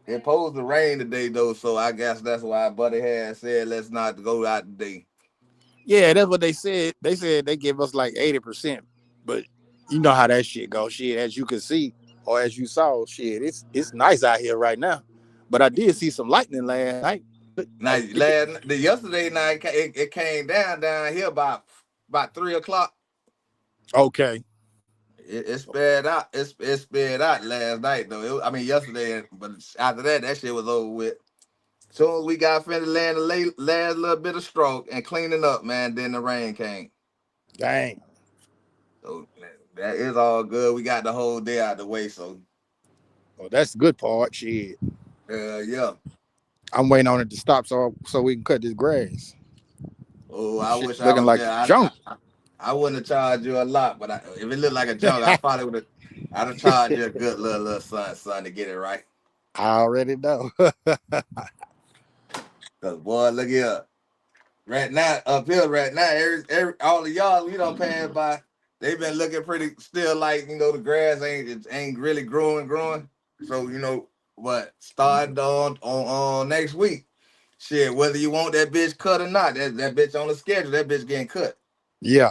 [SPEAKER 1] it supposed to rain today though, so I guess that's why Buddy had said let's not go out today.
[SPEAKER 6] Yeah, that's what they said. They said they give us like 80%, but you know how that shit goes. Shit, as you can see or as you saw, shit, it's nice out here right now. But I did see some lightning last night.
[SPEAKER 1] Now yesterday night it came down here about 3 o'clock.
[SPEAKER 6] Okay.
[SPEAKER 1] It sped out. It sped out last night though. I mean yesterday, but after that shit was over with. Soon as we got finished laying the last little bit of stroke and cleaning up, man, then the rain came.
[SPEAKER 6] Dang.
[SPEAKER 1] So that is all good. We got the whole day out the way. So
[SPEAKER 6] Well, that's the good part. Shit.
[SPEAKER 1] yeah.
[SPEAKER 6] I'm waiting on it to stop so we can cut this grass.
[SPEAKER 1] Oh, I
[SPEAKER 6] Shit
[SPEAKER 1] wish I
[SPEAKER 6] looking
[SPEAKER 1] was
[SPEAKER 6] like
[SPEAKER 1] there.
[SPEAKER 6] a junk.
[SPEAKER 1] I wouldn't have charged you a lot, but if it looked like a junk, I probably would have. I'd have charged you a good little son to get it right.
[SPEAKER 6] I already know.
[SPEAKER 1] Cause boy, look here. Right now, uphill right now, all of y'all we don't pass by. They've been looking pretty still like the grass ain't really growing. So but starting on next week, shit. Whether you want that bitch cut or not, that bitch on the schedule. That bitch getting cut.
[SPEAKER 6] Yeah.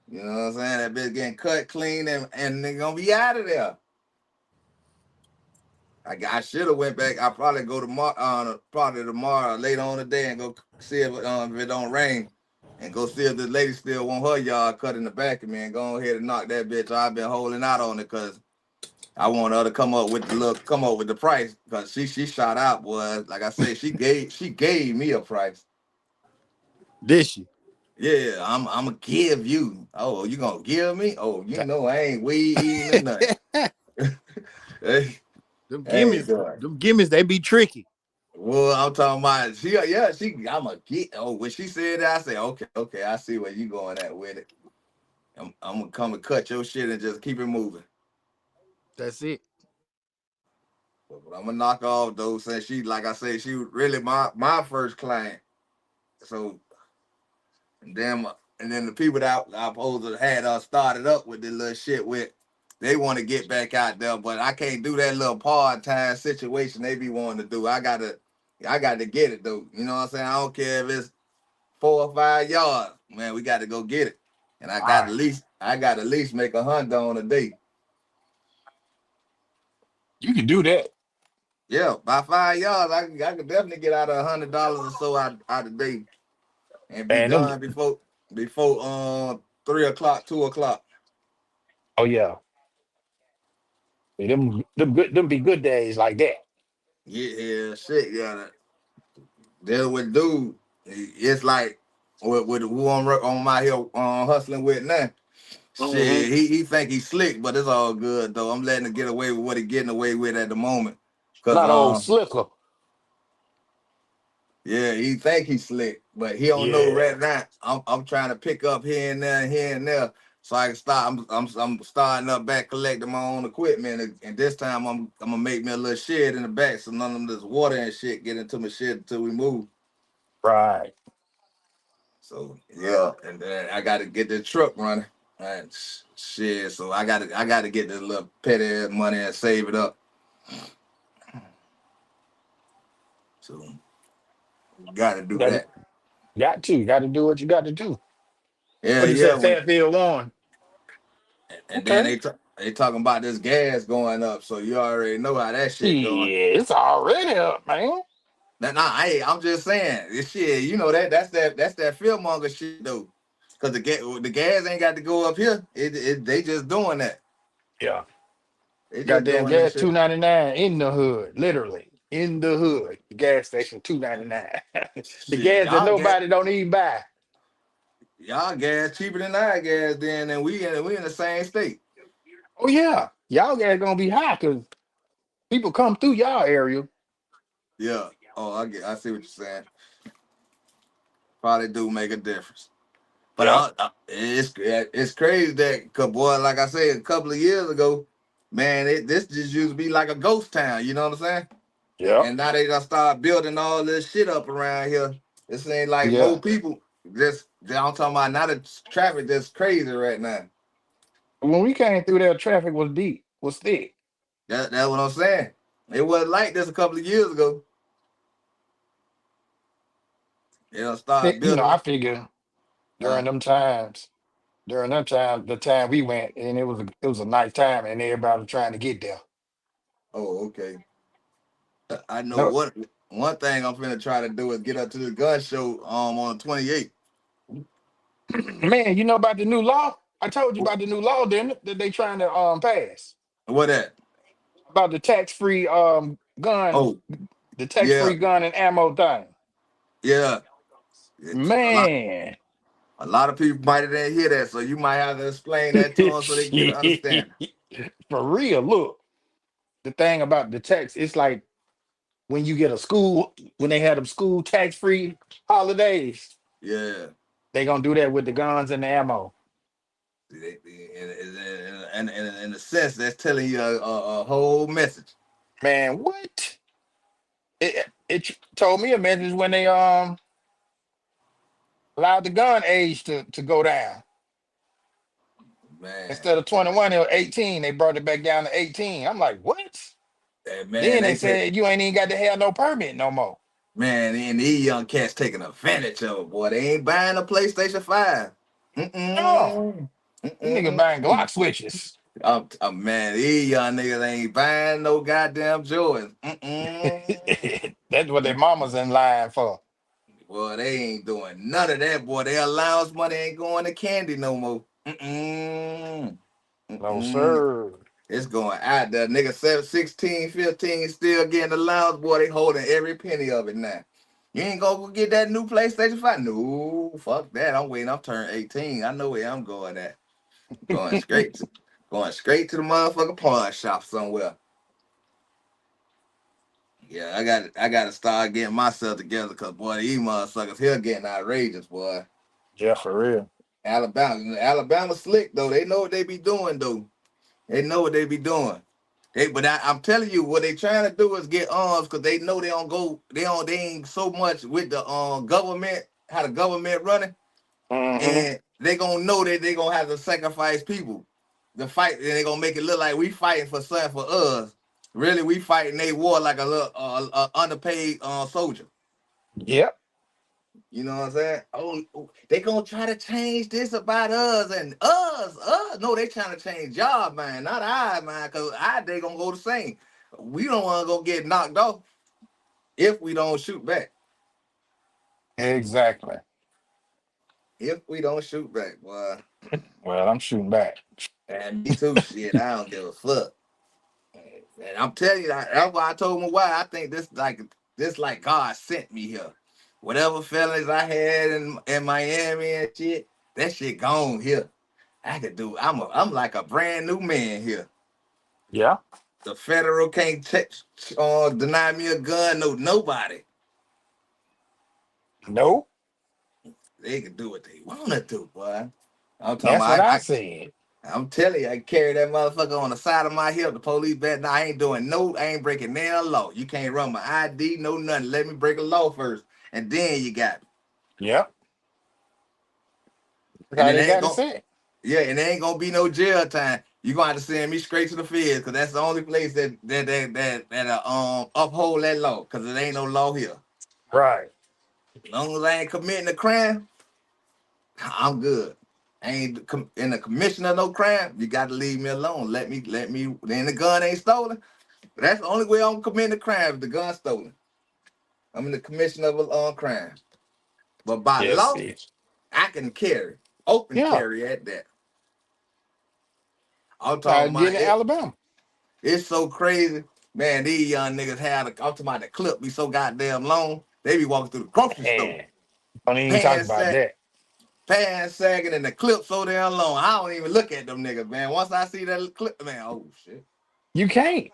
[SPEAKER 1] You know what I'm saying? That bitch getting cut, clean, and they gonna be out of there. I should have went back. I probably go tomorrow, probably tomorrow later on today and go see if it don't rain, and go see if the lady still want her yard cut in the back of me, and go ahead and knock that bitch. I've been holding out on it because I want her to come up with the price, because she shot out, boy. Like I said, she gave me a price.
[SPEAKER 6] Did she?
[SPEAKER 1] Yeah, I'm gonna give you. Oh, you gonna give me? Oh, you know I ain't weed eating or nothing. Hey,
[SPEAKER 6] Them
[SPEAKER 1] hey,
[SPEAKER 6] gimmies, they be tricky.
[SPEAKER 1] well, I'm talking about I'm a get. Oh, when she said that, I said, okay, I see where you going at with it. I'm gonna come and cut your shit and just keep it moving.
[SPEAKER 6] That's it.
[SPEAKER 1] But I'm gonna knock off those. Since she, like I said, she was really my first client. So, and then the people that I supposed to had started up with this little shit with, they want to get back out there, but I can't do that little part-time situation they be wanting to do. I gotta get it though. You know what I'm saying? I don't care if it's 4 or 5 yards, man. We got to go get it, and I got at least make $100 on a day.
[SPEAKER 7] You can do that.
[SPEAKER 1] Yeah, by 5 yards, I could definitely get out of $100 or so out a day, and be
[SPEAKER 7] And them,
[SPEAKER 1] done before 3 o'clock, 2 o'clock.
[SPEAKER 7] oh yeah, them be good days like that.
[SPEAKER 1] Yeah, shit, yeah. There with dude, it's like with who on my here hustling with now.
[SPEAKER 7] Mm-hmm.
[SPEAKER 1] Shit, he think he's slick, but it's all good though. I'm letting him get away with what he getting away with at the moment. Cause
[SPEAKER 7] Not old slicker.
[SPEAKER 1] yeah, he think he's slick, but he don't know
[SPEAKER 7] Yeah,
[SPEAKER 1] right now. I'm trying to pick up here and there, so I can start. I'm starting up back collecting my own equipment, and this time I'm gonna make me a little shed in the back, so none of this water and shit get into my shed until we move.
[SPEAKER 7] right.
[SPEAKER 1] So yeah, and then I got to get the truck running. And shit, so I got to get this little petty money and save it up. So got to do
[SPEAKER 7] Got
[SPEAKER 1] that.
[SPEAKER 7] got to do what you got to do.
[SPEAKER 1] Yeah,
[SPEAKER 7] What you
[SPEAKER 1] yeah.
[SPEAKER 7] said, Fairfield Lawn?
[SPEAKER 1] And then
[SPEAKER 7] Okay.
[SPEAKER 1] they talking about this gas going up, so you already know how that shit going.
[SPEAKER 7] Yeah, it's already up, man.
[SPEAKER 1] I'm just saying this shit. You know that's that fearmonger shit though, because the gas ain't got to go up here. They just doing that.
[SPEAKER 7] Yeah.
[SPEAKER 1] They just
[SPEAKER 7] Goddamn
[SPEAKER 1] doing that
[SPEAKER 7] gas
[SPEAKER 1] shit.
[SPEAKER 7] $2.99 in the hood, literally in the hood. The gas station $2.99. The
[SPEAKER 1] Shit,
[SPEAKER 7] gas that nobody don't even buy.
[SPEAKER 1] y'all gas cheaper than our gas, then, and we in the same state.
[SPEAKER 7] Oh yeah, y'all gas gonna be high because people come through y'all area.
[SPEAKER 1] Yeah. Oh, I see what you're saying. Probably do make a difference. But
[SPEAKER 7] Yeah,
[SPEAKER 1] it's crazy that, cause boy, like I said, a couple of years ago, man, this just used to be like a ghost town. You know what I'm saying?
[SPEAKER 7] yeah,
[SPEAKER 1] And now they gonna start building all this shit up around here. It ain't like
[SPEAKER 7] yeah.
[SPEAKER 1] more people. I'm talking about now the traffic that's crazy right now.
[SPEAKER 7] When we came through there, traffic was deep, was thick.
[SPEAKER 1] That's what I'm saying. It wasn't like this a couple of years ago. They gonna start
[SPEAKER 7] You know,
[SPEAKER 1] building.
[SPEAKER 7] I figure
[SPEAKER 1] Huh?
[SPEAKER 7] during them times, the time we went, and it was a nice time, and everybody was trying to get there.
[SPEAKER 1] Oh, okay. I know
[SPEAKER 7] No,
[SPEAKER 1] what one thing I'm finna try to do is get up to the gun show on the 28th.
[SPEAKER 7] man, you know about the new law? I told you about the new law, didn't it? That they trying to pass
[SPEAKER 1] What that?
[SPEAKER 7] about the tax-free gun,
[SPEAKER 1] Oh,
[SPEAKER 7] the
[SPEAKER 1] yeah,
[SPEAKER 7] tax-free gun and ammo thing.
[SPEAKER 1] yeah.
[SPEAKER 7] Man,
[SPEAKER 1] A lot of people might didn't hear that, so you might have to explain that to them so they can get an understanding.
[SPEAKER 7] for real. Look, the thing about the tax, it's like when you get a school, when they had them school tax-free holidays,
[SPEAKER 1] Yeah.
[SPEAKER 7] they gonna do that with the guns and the ammo.
[SPEAKER 1] In a sense, that's telling you a whole message.
[SPEAKER 7] Man, what? It told me a message when they allowed the gun age to go down.
[SPEAKER 1] Man,
[SPEAKER 7] Instead of 21, it was 18. They brought it back down to 18. I'm like, what?
[SPEAKER 1] man,
[SPEAKER 7] Then they
[SPEAKER 1] they take
[SPEAKER 7] said you ain't even got to have no permit no more.
[SPEAKER 1] man, and these young cats taking advantage of it, boy. They ain't buying a PlayStation 5.
[SPEAKER 7] No,
[SPEAKER 1] Mm-mm.
[SPEAKER 7] these niggas buying
[SPEAKER 1] Mm-mm.
[SPEAKER 7] Glock switches.
[SPEAKER 1] Man, these young niggas ain't buying no goddamn Jordans. Mm-mm.
[SPEAKER 7] That's what their mamas in line for.
[SPEAKER 1] Boy, they ain't doing none of that, boy. Their allowance money ain't going to candy no more. Mm-mm.
[SPEAKER 7] No,
[SPEAKER 1] Mm-mm.
[SPEAKER 7] sir.
[SPEAKER 1] It's going out there. Nigga 16, 15 still getting allowance, boy. They holding every penny of it now. You ain't gonna go get that new PlayStation 5? No, fuck that. I'm waiting. I'm turning 18. I know where I'm going at. Going straight to the motherfucking pawn shop somewhere. Yeah, I gotta start getting myself together because boy, these motherfuckers here getting outrageous, boy.
[SPEAKER 7] Yeah, for real.
[SPEAKER 1] Alabama slick though. They know what they be doing though. They know what they be doing. I'm telling you, what they trying to do is get arms because they know they don't go. They ain't so much with the government. How the government running,
[SPEAKER 7] Hmm.
[SPEAKER 1] and they gonna know that they gonna have to sacrifice people to fight, and they gonna make it look like we fighting for something for us. Really, we fighting they war like a little underpaid soldier.
[SPEAKER 7] Yep.
[SPEAKER 1] You know what I'm saying? Oh, they gonna try to change this about us and us. No, they trying to change y'all, man, not I, man, because they gonna go the same. We don't want to go get knocked off if we don't shoot back.
[SPEAKER 7] Exactly.
[SPEAKER 1] If we don't shoot back, boy.
[SPEAKER 7] Well, I'm shooting back.
[SPEAKER 1] And me too, shit. I don't give a fuck. And I'm telling you, that's why I told my wife, I think this like God sent me here. Whatever feelings I had in Miami and shit, that shit gone here. I could do. I'm like a brand new man here.
[SPEAKER 7] Yeah.
[SPEAKER 1] The federal can't deny me a gun. No, nobody.
[SPEAKER 7] No,
[SPEAKER 1] They can do what they want to do, boy. I'm talking
[SPEAKER 7] that's what
[SPEAKER 1] about.
[SPEAKER 7] I said.
[SPEAKER 1] I'm telling you, I carry that motherfucker on the side of my hip. The police bet. Nah, I ain't breaking no law. You can't run my ID, no nothing. Let me break a law first, and then you got me.
[SPEAKER 7] Yep. That's
[SPEAKER 1] And
[SPEAKER 7] how
[SPEAKER 1] it
[SPEAKER 7] they
[SPEAKER 1] ain't
[SPEAKER 7] got it
[SPEAKER 1] gonna,
[SPEAKER 7] set.
[SPEAKER 1] yeah, and there ain't gonna be no jail time. You gonna have to send me straight to the feds, cause that's the only place that uphold that law, cause it ain't no law here.
[SPEAKER 7] Right.
[SPEAKER 1] As long as I ain't committing a crime, I'm good. I ain't in the commission of no crime. You got to leave me alone. Let me. Then the gun ain't stolen. That's the only way I'm committing a crime. If the gun stolen, I'm in the commission of a crime. But by
[SPEAKER 7] Yes,
[SPEAKER 1] law,
[SPEAKER 7] it.
[SPEAKER 1] I can carry, open
[SPEAKER 7] Yeah.
[SPEAKER 1] carry at that. I'm
[SPEAKER 7] I
[SPEAKER 1] talking
[SPEAKER 7] get
[SPEAKER 1] about
[SPEAKER 7] in
[SPEAKER 1] it.
[SPEAKER 7] Alabama.
[SPEAKER 1] It's so crazy, man. These young niggas have. I'm talking about the clip be so goddamn long. They be walking through the grocery store,
[SPEAKER 7] Man, don't even talk
[SPEAKER 1] pants
[SPEAKER 7] about
[SPEAKER 1] sack,
[SPEAKER 7] that.
[SPEAKER 1] pants sagging, and the clip so damn long. I don't even look at them niggas, man. Once I see that clip, man, oh shit.
[SPEAKER 7] You can't.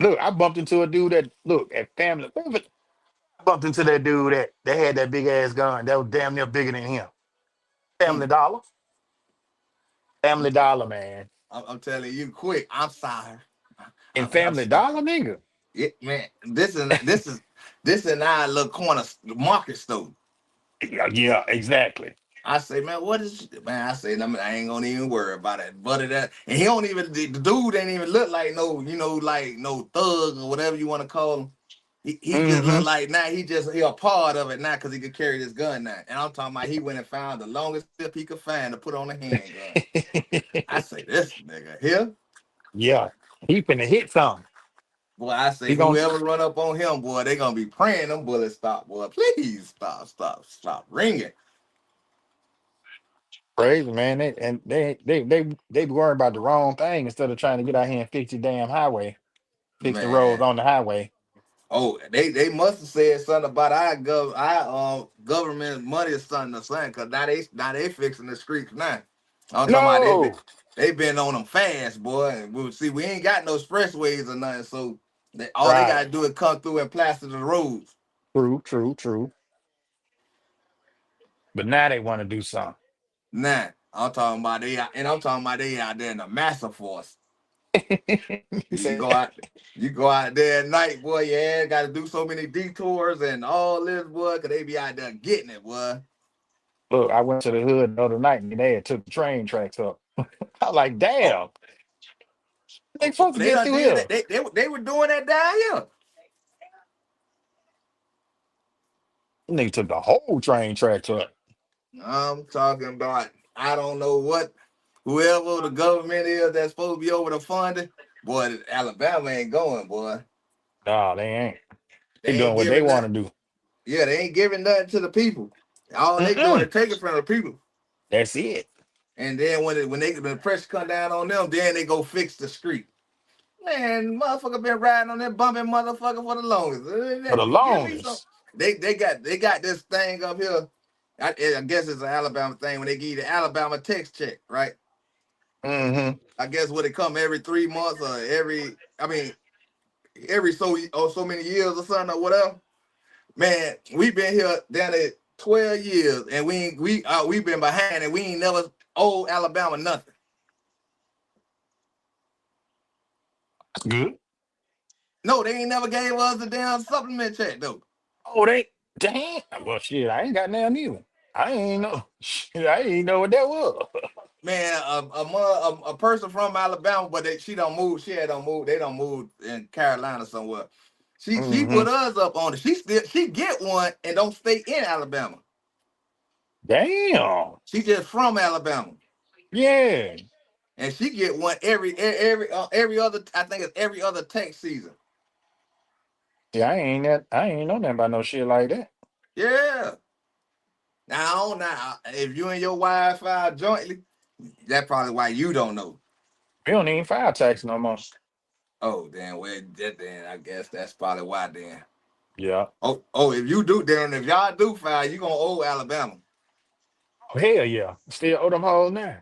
[SPEAKER 7] Look, I bumped into a dude that look at family. I bumped into that dude that had that big ass gun that was damn near bigger than him. Family
[SPEAKER 1] Mm.
[SPEAKER 7] Dollar. Family Dollar, man.
[SPEAKER 1] I'm telling you, quick. I'm sorry.
[SPEAKER 7] And Family Dollar, nigga.
[SPEAKER 1] Man. This is our little corner market store.
[SPEAKER 7] Yeah, yeah, exactly.
[SPEAKER 1] I say, man, what is man? I say, I ain't gonna even worry about it. But that, and he don't even the dude ain't even look like no, like no thug or whatever you want to call him. He just
[SPEAKER 7] Mm-hmm.
[SPEAKER 1] look like now he a part of it now because he could carry this gun now. And I'm talking about he went and found the longest tip he could find to put on a handgun. I say, this nigga here,
[SPEAKER 7] Yeah, he finna hit some.
[SPEAKER 1] boy. I say,
[SPEAKER 7] He gonna
[SPEAKER 1] whoever run up on him, boy, they gonna be praying them bullets stop, boy. Please stop ringing.
[SPEAKER 7] crazy, man. They be worrying about the wrong thing instead of trying to get out here and fix the damn highway, fix the roads
[SPEAKER 1] Man.
[SPEAKER 7] on the highway.
[SPEAKER 1] Oh, they must have said something about our government money or something, cause now they fixing the streets now. I'm talking about
[SPEAKER 7] No,
[SPEAKER 1] they been on them fast, boy. And we ain't got no expressways or nothing, so all they
[SPEAKER 7] right.
[SPEAKER 1] gotta do is come through and plaster the roads.
[SPEAKER 7] True, true, true. But now they want to do something.
[SPEAKER 1] Nah, I'm talking about they out there in the massive force.
[SPEAKER 7] He
[SPEAKER 1] You
[SPEAKER 7] said,
[SPEAKER 1] go out, you go out there at night, boy. Yeah, got to do so many detours and all this, boy, cause they be out there getting it, boy.
[SPEAKER 7] "Look, I went to the hood the other night and they had took the train tracks up." I was like,
[SPEAKER 1] Oh,
[SPEAKER 7] "Damn, they
[SPEAKER 1] oh,
[SPEAKER 7] supposed to
[SPEAKER 1] they
[SPEAKER 7] get
[SPEAKER 1] done
[SPEAKER 7] through
[SPEAKER 1] did
[SPEAKER 7] here."
[SPEAKER 1] that. They were doing that down here.
[SPEAKER 7] Nigga took the whole train tracks up.
[SPEAKER 1] I'm talking about I don't know what. whoever the government is that's supposed to be over the funding, boy, Alabama ain't going, boy.
[SPEAKER 7] No, they ain't. They
[SPEAKER 1] They
[SPEAKER 7] doing
[SPEAKER 1] ain't
[SPEAKER 7] what they
[SPEAKER 1] giving
[SPEAKER 7] want
[SPEAKER 1] that.
[SPEAKER 7] to do.
[SPEAKER 1] Yeah, they ain't giving nothing to the people. All they doing
[SPEAKER 7] Mm-mm.
[SPEAKER 1] is taking from the people.
[SPEAKER 7] That's it.
[SPEAKER 1] And then when the pressure come down on them, then they go fix the street. Man, motherfucker been riding on that bumping motherfucker for the longest.
[SPEAKER 7] For the
[SPEAKER 1] Give me some.
[SPEAKER 7] longest.
[SPEAKER 1] They got this thing up here. I guess it's an Alabama thing when they give you the Alabama text check, right?
[SPEAKER 7] Mm-hmm.
[SPEAKER 1] I guess would it come every 3 months or every so many years or something or whatever. Man, we been here down at 12 years and we been behind and we ain't never owe Alabama nothing.
[SPEAKER 7] That's good.
[SPEAKER 1] No, they ain't never gave us the damn supplement check though.
[SPEAKER 7] Oh, they damn. Well, shit, I ain't got nothing either. I ain't know. Shit, I ain't know what that was.
[SPEAKER 1] Man, a person from Alabama, but she don't move. She had don't move. They don't move in Carolina somewhere. She
[SPEAKER 7] Mm-hmm.
[SPEAKER 1] put us up on it. She get one and don't stay in Alabama.
[SPEAKER 7] Damn.
[SPEAKER 1] She just from Alabama,
[SPEAKER 7] Yeah.
[SPEAKER 1] and she get one every other. I think it's every other tax season.
[SPEAKER 7] Yeah, I ain't know nothing about no shit like that.
[SPEAKER 1] Yeah. Now if you and your wife file jointly, that's probably why you don't know.
[SPEAKER 7] We don't even file tax no more.
[SPEAKER 1] Oh, damn. Well, then I guess that's probably why then.
[SPEAKER 7] Yeah.
[SPEAKER 1] Oh, if you do, then if y'all do file, you gonna owe Alabama.
[SPEAKER 7] Oh, hell yeah. Still owe them hoes now.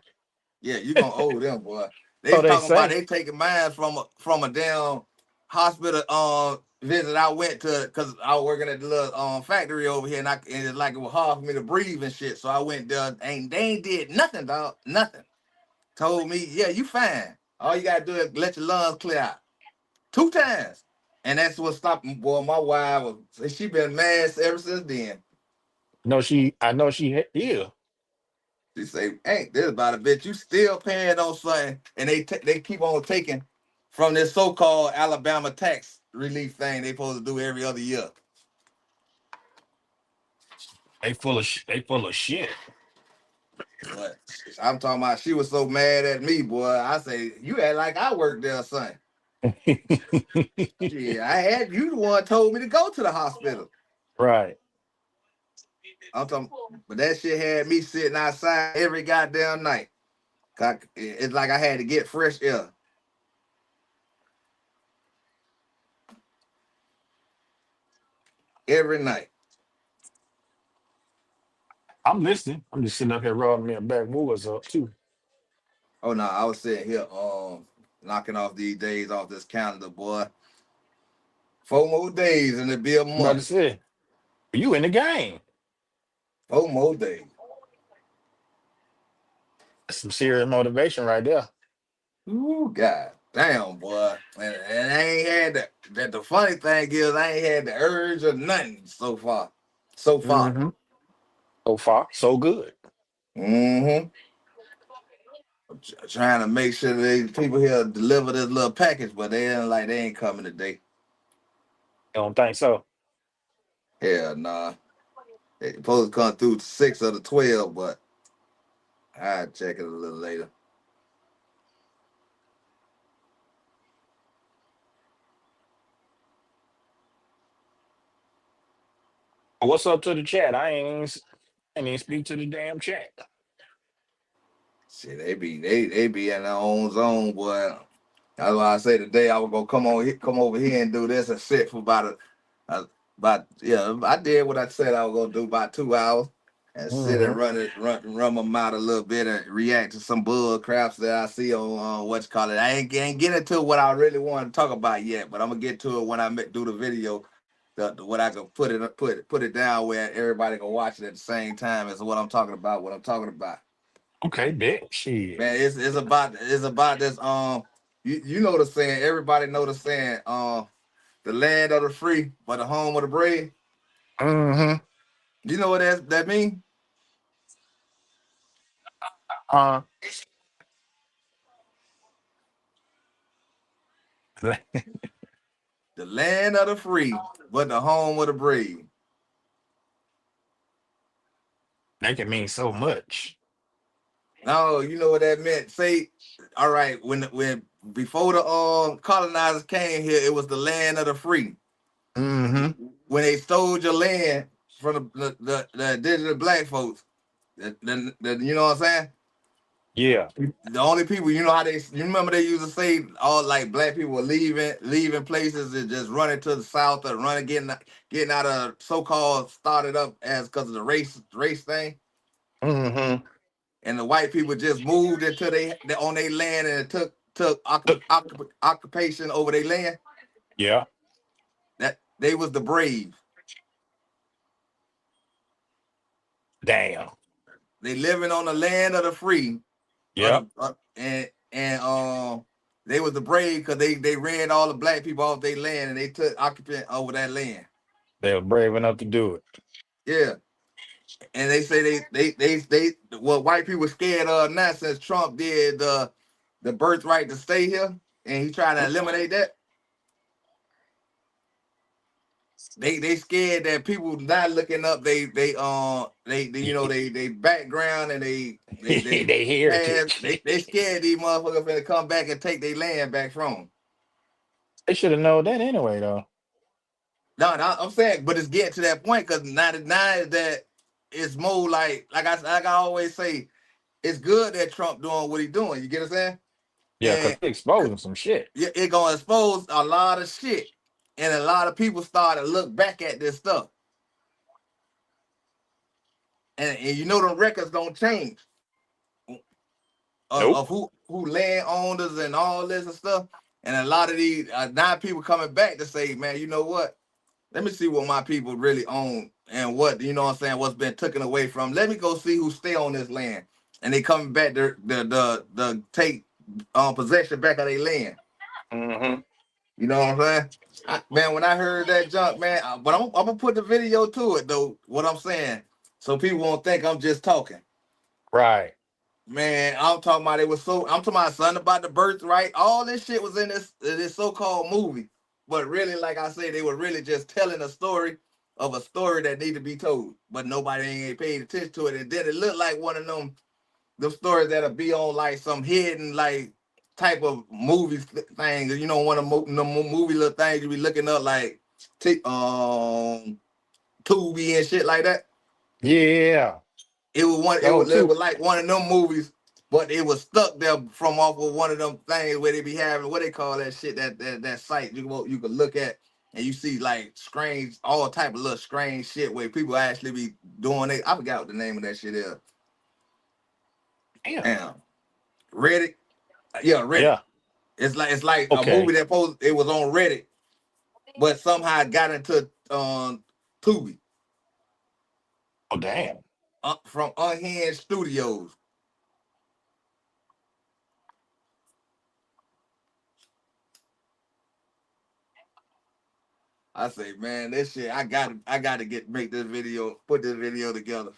[SPEAKER 1] Yeah, you gonna owe them, boy. They
[SPEAKER 7] So they
[SPEAKER 1] talking about
[SPEAKER 7] say.
[SPEAKER 1] they taking mine from a damn hospital visit I went to because I was working at the little factory over here and it's like it was hard for me to breathe and shit. So I went there and they ain't did nothing, dog. Nothing. Told me, yeah, you fine. All you gotta do is let your lungs clear out. 2 times. And that's what stopped me, boy. My wife was she been mad ever since then.
[SPEAKER 7] I know she yeah.
[SPEAKER 1] She say, "Ain't this about a bitch? You still paying on something?" And they keep on taking from this so-called Alabama tax relief thing they supposed to do every other year.
[SPEAKER 7] They full of shit.
[SPEAKER 1] But I'm talking about she was so mad at me, boy. I say, you act like I worked there or something. Yeah, I had you the one told me to go to the hospital.
[SPEAKER 7] Right.
[SPEAKER 1] I'm talking, but that shit had me sitting outside every goddamn night. It's like I had to get fresh air every night.
[SPEAKER 7] I'm listening. I'm just sitting up here rolling me a backwoods up too.
[SPEAKER 1] Oh no, I was sitting here knocking off these days off this calendar, boy. 4 more days and it'll be a
[SPEAKER 7] I'm about to
[SPEAKER 1] month.
[SPEAKER 7] say, you in the game.
[SPEAKER 1] 4 more days.
[SPEAKER 7] That's some serious motivation right there.
[SPEAKER 1] Ooh, god damn, boy. And I ain't had the funny thing is I ain't had the urge or nothing so far. So far.
[SPEAKER 7] Mm-hmm. So far, so good.
[SPEAKER 1] Mm-hmm. Trying to make sure they people here deliver this little package, but they ain't coming today.
[SPEAKER 7] You don't think so?
[SPEAKER 1] Hell nah. They supposed to come through 6 of the 12, but I'll check it a little later.
[SPEAKER 7] What's up to the chat? I ain't even speak to the damn chat.
[SPEAKER 1] Shit, they be in their own zone, boy. That's why I say today I was gonna come over here and do this and sit for about yeah. I did what I said I was gonna do about 2 hours and sit
[SPEAKER 7] Mm-hmm.
[SPEAKER 1] and run my mouth a little bit and react to some bull craps that I see on what you call it. I ain't getting to what I really want to talk about yet, but I'm gonna get to it when I do the video. What I can put it down where everybody can watch it at the same time as what I'm talking about. What I'm talking about.
[SPEAKER 7] Okay, bitch. Shit.
[SPEAKER 1] Man, it's about this you know the saying, everybody know the saying, the land of the free, but the home of the brave.
[SPEAKER 7] Mm-hmm.
[SPEAKER 1] You know what that mean?
[SPEAKER 7] Uh
[SPEAKER 1] The land of the free, but the home of the brave.
[SPEAKER 7] that can mean so much.
[SPEAKER 1] No, you know what that meant. Say, all right, when before the colonizers came here, it was the land of the free.
[SPEAKER 7] Mm-hmm.
[SPEAKER 1] When they stole your land from the indigenous black folks, you know what I'm saying?
[SPEAKER 7] Yeah.
[SPEAKER 1] The only people, you know how you remember they used to say all like black people were leaving places and just running to the south or running, getting out of so-called started up as because of the race thing.
[SPEAKER 7] Mm-hmm.
[SPEAKER 1] And the white people just moved into they on their land and took occupation over their land.
[SPEAKER 7] Yeah.
[SPEAKER 1] That they was the brave.
[SPEAKER 7] Damn.
[SPEAKER 1] They living on the land of the free,
[SPEAKER 7] Yeah.
[SPEAKER 1] and they was the brave because they ran all the black people off their land and they took occupant over that land.
[SPEAKER 7] They were brave enough to do it.
[SPEAKER 1] Yeah, and they say they what white people scared of now since Trump did the birthright to stay here and he tried to eliminate that. They scared that people not looking up they you know they background and they
[SPEAKER 7] They
[SPEAKER 1] past
[SPEAKER 7] heritage.
[SPEAKER 1] they scared these motherfuckers finna come back and take their land back from them.
[SPEAKER 7] They should have known that anyway, though.
[SPEAKER 1] No, I'm saying, but it's getting to that point because now that it's more like I always say, it's good that Trump doing what he doing. You get what I'm saying?
[SPEAKER 7] Yeah, because
[SPEAKER 1] And
[SPEAKER 7] they exposing some shit.
[SPEAKER 1] it gonna expose a lot of shit, and a lot of people start to look back at this stuff, and you know the records don't change
[SPEAKER 7] Nope.
[SPEAKER 1] of who landowners and all this and stuff, and a lot of these now people coming back to say, man, you know what? Let me see what my people really own and what you know what I'm saying, what's been taken away from. Let me go see who stay on this land. And they coming back to the take possession back of their land.
[SPEAKER 7] Mm-hmm.
[SPEAKER 1] You know what I'm saying? Man, when I heard that junk, man, but I'm gonna put the video to it though, what I'm saying. So people won't think I'm just talking.
[SPEAKER 7] Right.
[SPEAKER 1] Man, I'm talking about I'm talking about something about the birthright. All this shit was in this so-called movie. But really, like I say, they were really just telling a story of a story that need to be told. But nobody ain't paid attention to it. And then it looked like one of them stories that'll be on like some hidden like type of movies things. You know, one of the movie little things you be looking up like Tubi and shit like that.
[SPEAKER 7] Yeah.
[SPEAKER 1] It was one.
[SPEAKER 7] Oh,
[SPEAKER 1] It
[SPEAKER 7] too.
[SPEAKER 1] was like one of them movies, but it was stuck there from off of one of them things where they be having what they call that shit that site you can look at and you see like strange all type of little strange shit where people actually be doing it. I forgot what the name of that shit is.
[SPEAKER 7] Damn.
[SPEAKER 1] Damn, Reddit. Yeah, Reddit.
[SPEAKER 7] Yeah.
[SPEAKER 1] It's like a movie
[SPEAKER 7] Okay.
[SPEAKER 1] it was on Reddit, but somehow it got into Tubi
[SPEAKER 7] Oh, damn.
[SPEAKER 1] from Unhinged Studios. I say, man, this shit, I gotta make this video, put this video together.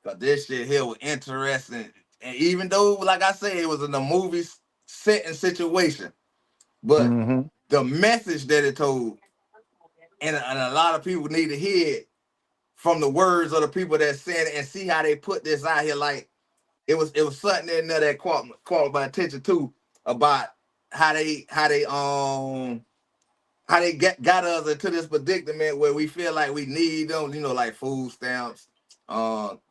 [SPEAKER 1] Cause this shit here was interesting. And even though, like I said, it was in a movie setting situation, but
[SPEAKER 7] Mm-hmm.
[SPEAKER 1] the message that it told, and a lot of people need to hear it from the words of the people that said it and see how they put this out here. Like it was something in there that caught my attention too about how they got us into this predicament where we feel like we need them, you know, like food stamps,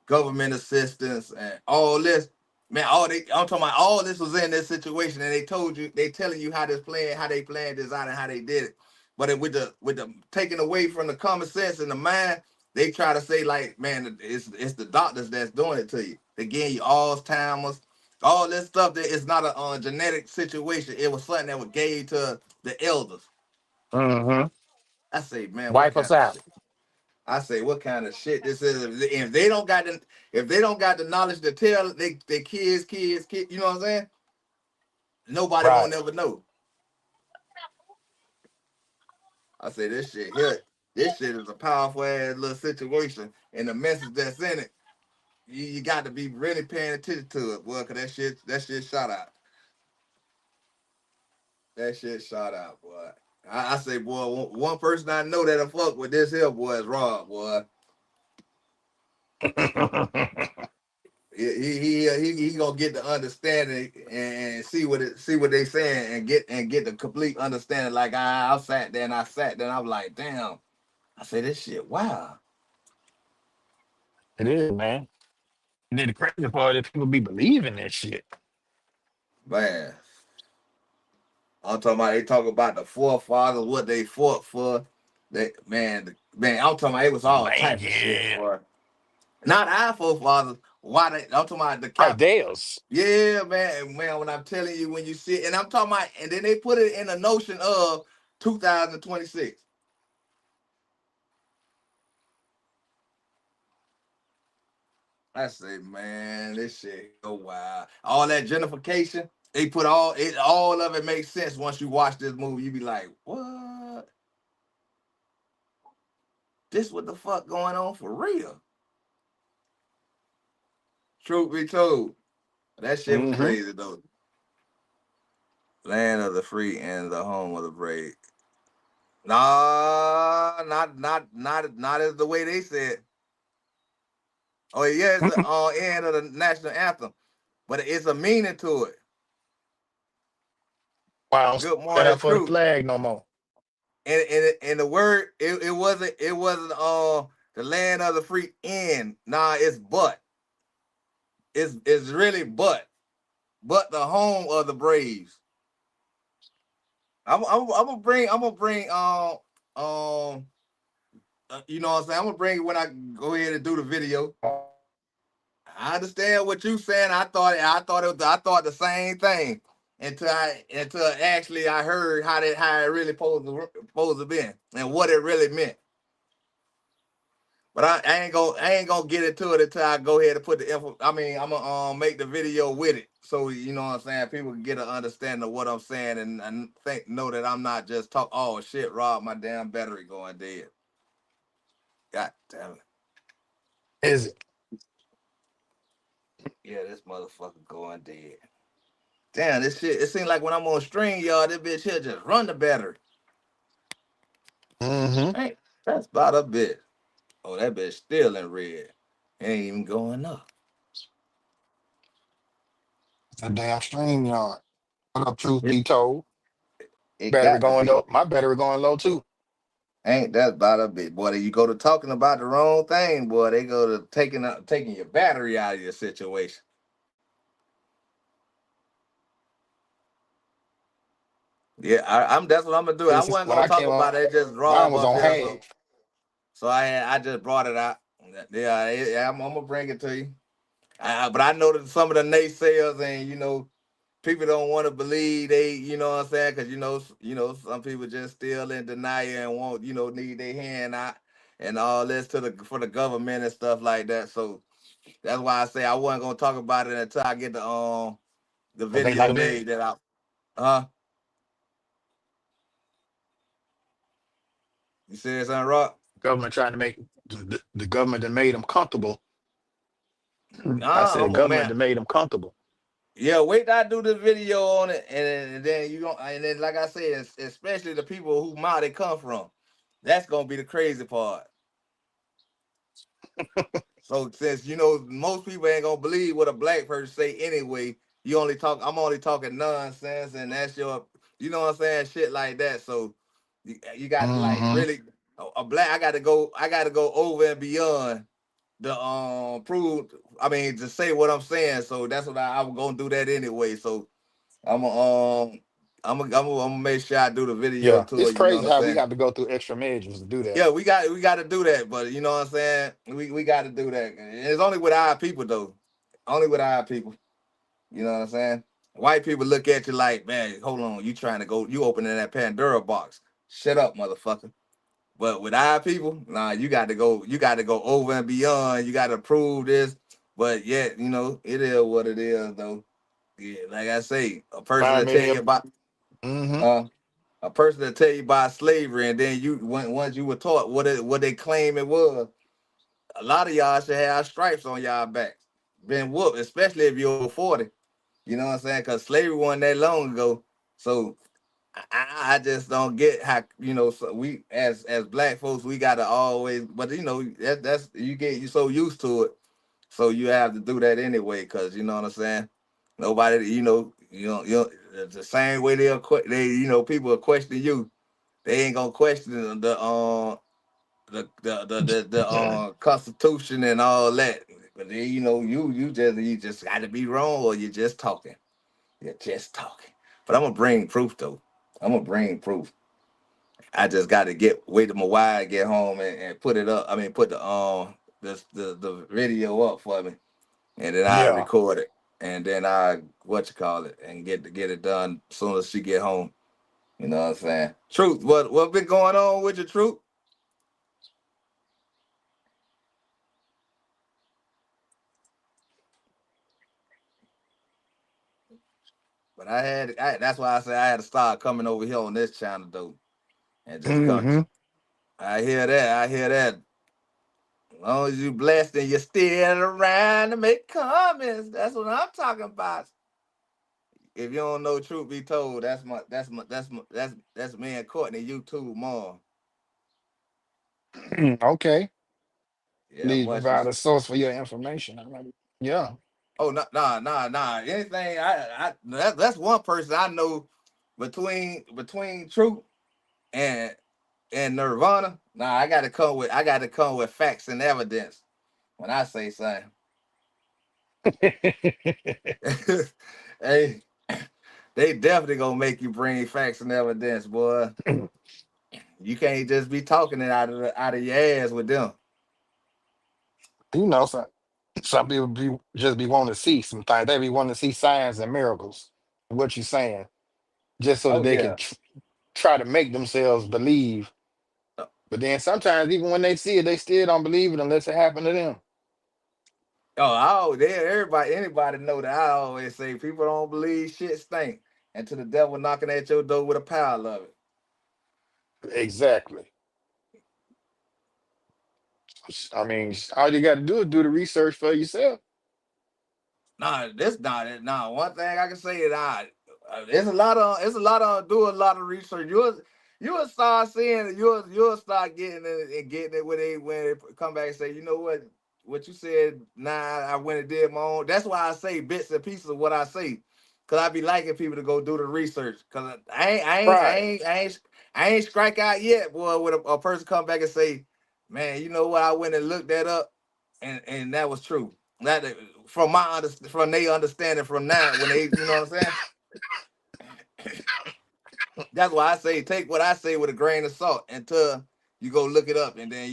[SPEAKER 1] government assistance, and all this. Man, I'm talking about all this was in this situation, and they telling you how they planned this out and how they did it. But with the taking away from the common sense and the mind, they try to say like, man, it's the doctors that's doing it to you. They getting you Alzheimer's, all this stuff that it's not a genetic situation. It was something that was gave to the elders.
[SPEAKER 7] Mm-hmm.
[SPEAKER 1] I say, man, what
[SPEAKER 7] Wipe
[SPEAKER 1] kind
[SPEAKER 7] us
[SPEAKER 1] of
[SPEAKER 7] out.
[SPEAKER 1] shit? I say, what kind of shit this is? If they don't got the knowledge to tell they kids, you know what I'm saying? Nobody
[SPEAKER 7] Right.
[SPEAKER 1] won't ever know. I say this shit here, this shit is a powerful ass little situation, and the message that's in it, you got to be really paying attention to it, boy, cause that shit shot out. That shit shot out, boy. I say, boy, one person I know that'll fuck with this here, boy, is Rob, boy. he gonna get the understanding and see what they saying and get the complete understanding. Like I sat there and I'm like, damn. I say this shit. Wow,
[SPEAKER 7] It is, man. And then the crazy part is people be believing that shit.
[SPEAKER 1] man. I'm talking about they talk about the forefathers, what they fought for. They man. I'm talking about it was all
[SPEAKER 7] Man,
[SPEAKER 1] type of shit
[SPEAKER 7] yeah.
[SPEAKER 1] for. Not our forefathers. Why they? I'm talking about the
[SPEAKER 7] Right,
[SPEAKER 1] cap.
[SPEAKER 7] theirs.
[SPEAKER 1] Yeah, man. When I'm telling you, when you see it, and I'm talking about, and then they put it in the notion of 2026. I say, man, this shit go wild. All that gentrification, they put all of it makes sense once you watch this movie. You be like, what? This what the fuck going on for real? Truth be told, that shit was
[SPEAKER 7] Mm-hmm.
[SPEAKER 1] crazy though. Land of the free and the home of the brave. Nah, not as the way they said. Oh yeah, it's the end of the national anthem, but it's a meaning to it.
[SPEAKER 7] Why I don't
[SPEAKER 1] Good
[SPEAKER 7] stand
[SPEAKER 1] morning,
[SPEAKER 7] up for the
[SPEAKER 1] truth.
[SPEAKER 7] flag no more.
[SPEAKER 1] And the word it wasn't the land of the free end. Nah, it's but. It's really but the home of the Braves. I'm gonna bring you know what I'm saying, I'm gonna bring it when I go ahead and do the video. I understand what you saying. I thought the same thing until actually I heard how it really supposed to be and what it really meant. But I ain't gonna get into it until I go ahead and put the info. I mean, I'm gonna make the video with it, so you know what I'm saying. People can get an understanding of what I'm saying and know that I'm not just talk. Oh shit, Rob, my damn battery going dead. God damn it.
[SPEAKER 7] Is it?
[SPEAKER 1] Yeah, this motherfucker going dead. Damn, this shit. It seems like when I'm on string, y'all, this bitch here just run the battery.
[SPEAKER 7] Mm-hmm.
[SPEAKER 1] Ain't that's about a bit. Oh, that bitch still in red. Ain't even going up.
[SPEAKER 7] It's a damn stream yard. What up, truth
[SPEAKER 1] It
[SPEAKER 7] be told?
[SPEAKER 1] it
[SPEAKER 7] Battery
[SPEAKER 1] got to
[SPEAKER 7] going
[SPEAKER 1] be.
[SPEAKER 7] low. My battery going low too.
[SPEAKER 1] Ain't that about a bit, boy? You go to talking about the wrong thing, boy. They go to taking your battery out of your situation. Yeah, I'm. That's what I'm gonna do. I
[SPEAKER 7] Listen,
[SPEAKER 1] wasn't
[SPEAKER 7] when
[SPEAKER 1] gonna
[SPEAKER 7] I
[SPEAKER 1] talk
[SPEAKER 7] came on,
[SPEAKER 1] about it. It just
[SPEAKER 7] mine
[SPEAKER 1] Rob
[SPEAKER 7] was
[SPEAKER 1] up
[SPEAKER 7] on
[SPEAKER 1] here, so
[SPEAKER 7] half.
[SPEAKER 1] I just brought it out. Yeah, I'm gonna bring it to you. But I know that some of the naysayers and people don't want to believe they, you know what I'm saying, because some people just still in denial and won't, need their hand out and all this for the government and stuff like that. So that's why I say I wasn't gonna talk about it until I get the
[SPEAKER 7] But they
[SPEAKER 1] video
[SPEAKER 7] like me.
[SPEAKER 1] made that I huh. You said something, Rock?
[SPEAKER 7] Government trying to make the government that made them comfortable. I
[SPEAKER 1] Nah,
[SPEAKER 7] said government
[SPEAKER 1] man.
[SPEAKER 7] that made them comfortable.
[SPEAKER 1] Yeah, wait till I do the video on it, and then and then like I said, especially the people who might they come from. That's gonna be the crazy part. So since most people ain't gonna believe what a black person say anyway, I'm only talking nonsense, and that's your, you know what I'm saying, shit like that. So you got to like
[SPEAKER 7] Mm-hmm.
[SPEAKER 1] really a black. I gotta go over and beyond the prove. I mean to say what I'm saying. So that's what I'm gonna do that anyway. So I'm gonna make sure I do the video
[SPEAKER 7] Yeah,
[SPEAKER 1] to
[SPEAKER 7] it's
[SPEAKER 1] it. You know what
[SPEAKER 7] crazy
[SPEAKER 1] I'm
[SPEAKER 7] how we
[SPEAKER 1] saying?
[SPEAKER 7] got to go through extra measures to do that.
[SPEAKER 1] Yeah, we got to do that, but you know what I'm saying. We got to do that. It's only with our people though. Only with our people. You know what I'm saying. White people look at you like, man, hold on, you trying to go? You opening that Pandora box? Shut up, motherfucker. But with our people, nah, you got to go. You got to go over and beyond. You got to prove this. But yet, it is what it is, though. Yeah, like I say, a person
[SPEAKER 7] Remind
[SPEAKER 1] that
[SPEAKER 7] me of
[SPEAKER 1] tell you
[SPEAKER 7] them.
[SPEAKER 1] about
[SPEAKER 7] Mm-hmm.
[SPEAKER 1] uh, a person that tell you about slavery, and then once you were taught what they claim it was, a lot of y'all should have stripes on y'all backs, been whooped, especially if you're over 40. You know what I'm saying? Because slavery wasn't that long ago. So I just don't get how so we as black folks we gotta always, but that's you so used to it, So you have to do that anyway, cause you know what I'm saying. Nobody, it's the same way people will question you. They ain't gonna question the Constitution and all that. But then, you just got to be wrong, or you're just talking. You're just talking. But I'm gonna bring proof though. I'm gonna bring proof. I just got to wait till my wife get home and put it up. I mean, put the video up for me, and then I
[SPEAKER 7] Yeah.
[SPEAKER 1] record it, and then I and get it done as soon as she get home. You know what I'm saying? Truth. What been going on with your truth? But that's why I say I had to start coming over here on this channel though, and just come.
[SPEAKER 7] Hmm.
[SPEAKER 1] I hear that. I hear that. As long as you blessed and you're still around to make comments, that's what I'm talking about. If you don't know, truth be told, that's me and Courtney YouTube mom.
[SPEAKER 7] Okay.
[SPEAKER 1] Yeah,
[SPEAKER 7] Need to
[SPEAKER 1] but she.
[SPEAKER 7] provide a source for your information. Yeah.
[SPEAKER 1] Oh no, nah. Anything that's one person I know between truth and Nirvana. Nah, I gotta come with facts and evidence when I say something. Hey, they definitely gonna make you bring facts and evidence, boy. You can't just be talking it out of your ass with them.
[SPEAKER 7] You know, some people just be wanting to see some things. They be wanting to see signs and miracles. What you saying, just so that
[SPEAKER 1] Oh
[SPEAKER 7] they can
[SPEAKER 1] yeah.
[SPEAKER 7] try to make themselves believe. But then sometimes, even when they see it, they still don't believe it unless it happened to them.
[SPEAKER 1] Anybody know that I always say people don't believe shit stink until the devil knocking at your door with a pile of it.
[SPEAKER 7] Exactly. I mean, all you got to do is do the research for yourself.
[SPEAKER 1] Nah, this not it. Nah, one thing I can say is it's a lot of do a lot of research. You'll start seeing it. You'll start getting it and getting it when they come back and say, you know what you said. Nah, I went and did my own. That's why I say bits and pieces of what I say, cause I be liking people to go do the research. Cause
[SPEAKER 7] Right.
[SPEAKER 1] I ain't strike out yet, boy. When a person come back and say, man, you know what? I went and looked that up, and that was true. That from their understanding from now when they, you know what I'm saying. That's why I say take what I say with a grain of salt until you go look it up, and then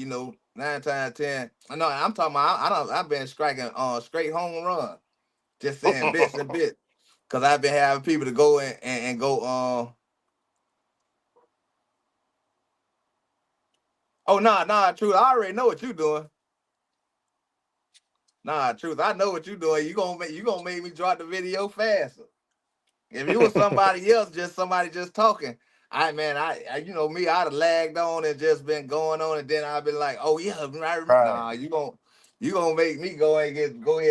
[SPEAKER 1] 9 times 10. No, I'm talking about I've been striking straight home run, just saying bits and bits, because I've been having people to go and go oh nah truth, I already know what you're doing. Nah, truth, I know what you're doing. You gonna make me drop the video faster. If it was somebody else, just somebody just talking, me, I'd have lagged on and just been going on, and then I'd be like, oh yeah, I remember.
[SPEAKER 7] Right.
[SPEAKER 1] Nah, you gonna make me go ahead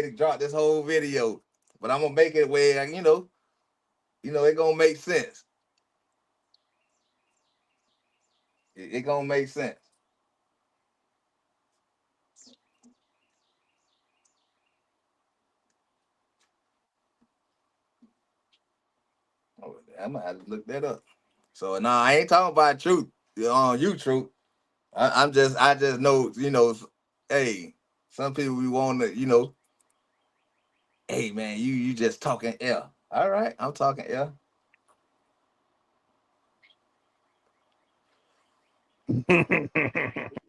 [SPEAKER 1] and drop this whole video, but I'm gonna make it where it gonna make sense. It gonna make sense. Oh, I'm gonna have to look that up. So nah, I ain't talking about truth on you, truth. I just know, hey, some people we want to, hey man, you just talking L. All right, I'm talking L.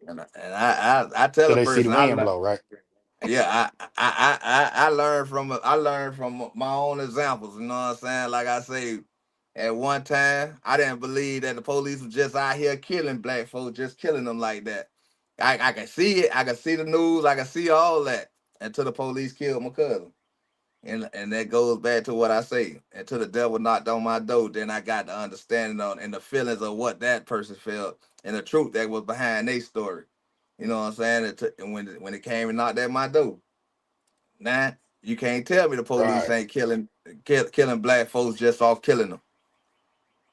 [SPEAKER 1] And I tell
[SPEAKER 7] So
[SPEAKER 1] a
[SPEAKER 7] they see the
[SPEAKER 1] person
[SPEAKER 7] wind blow, right?
[SPEAKER 1] yeah, I learned from my own examples. You know what I'm saying? Like I say, at one time I didn't believe that the police was just out here killing black folks, just killing them like that. I can see it. I can see the news. I can see all that until the police killed my cousin. And that goes back to what I say. Until the devil knocked on my door, then I got the understanding on and the feelings of what that person felt and the truth that was behind their story. You know what I'm saying? And when it came and knocked at my door, now you can't tell me the police
[SPEAKER 7] Right.
[SPEAKER 1] ain't killing black folks just off killing them.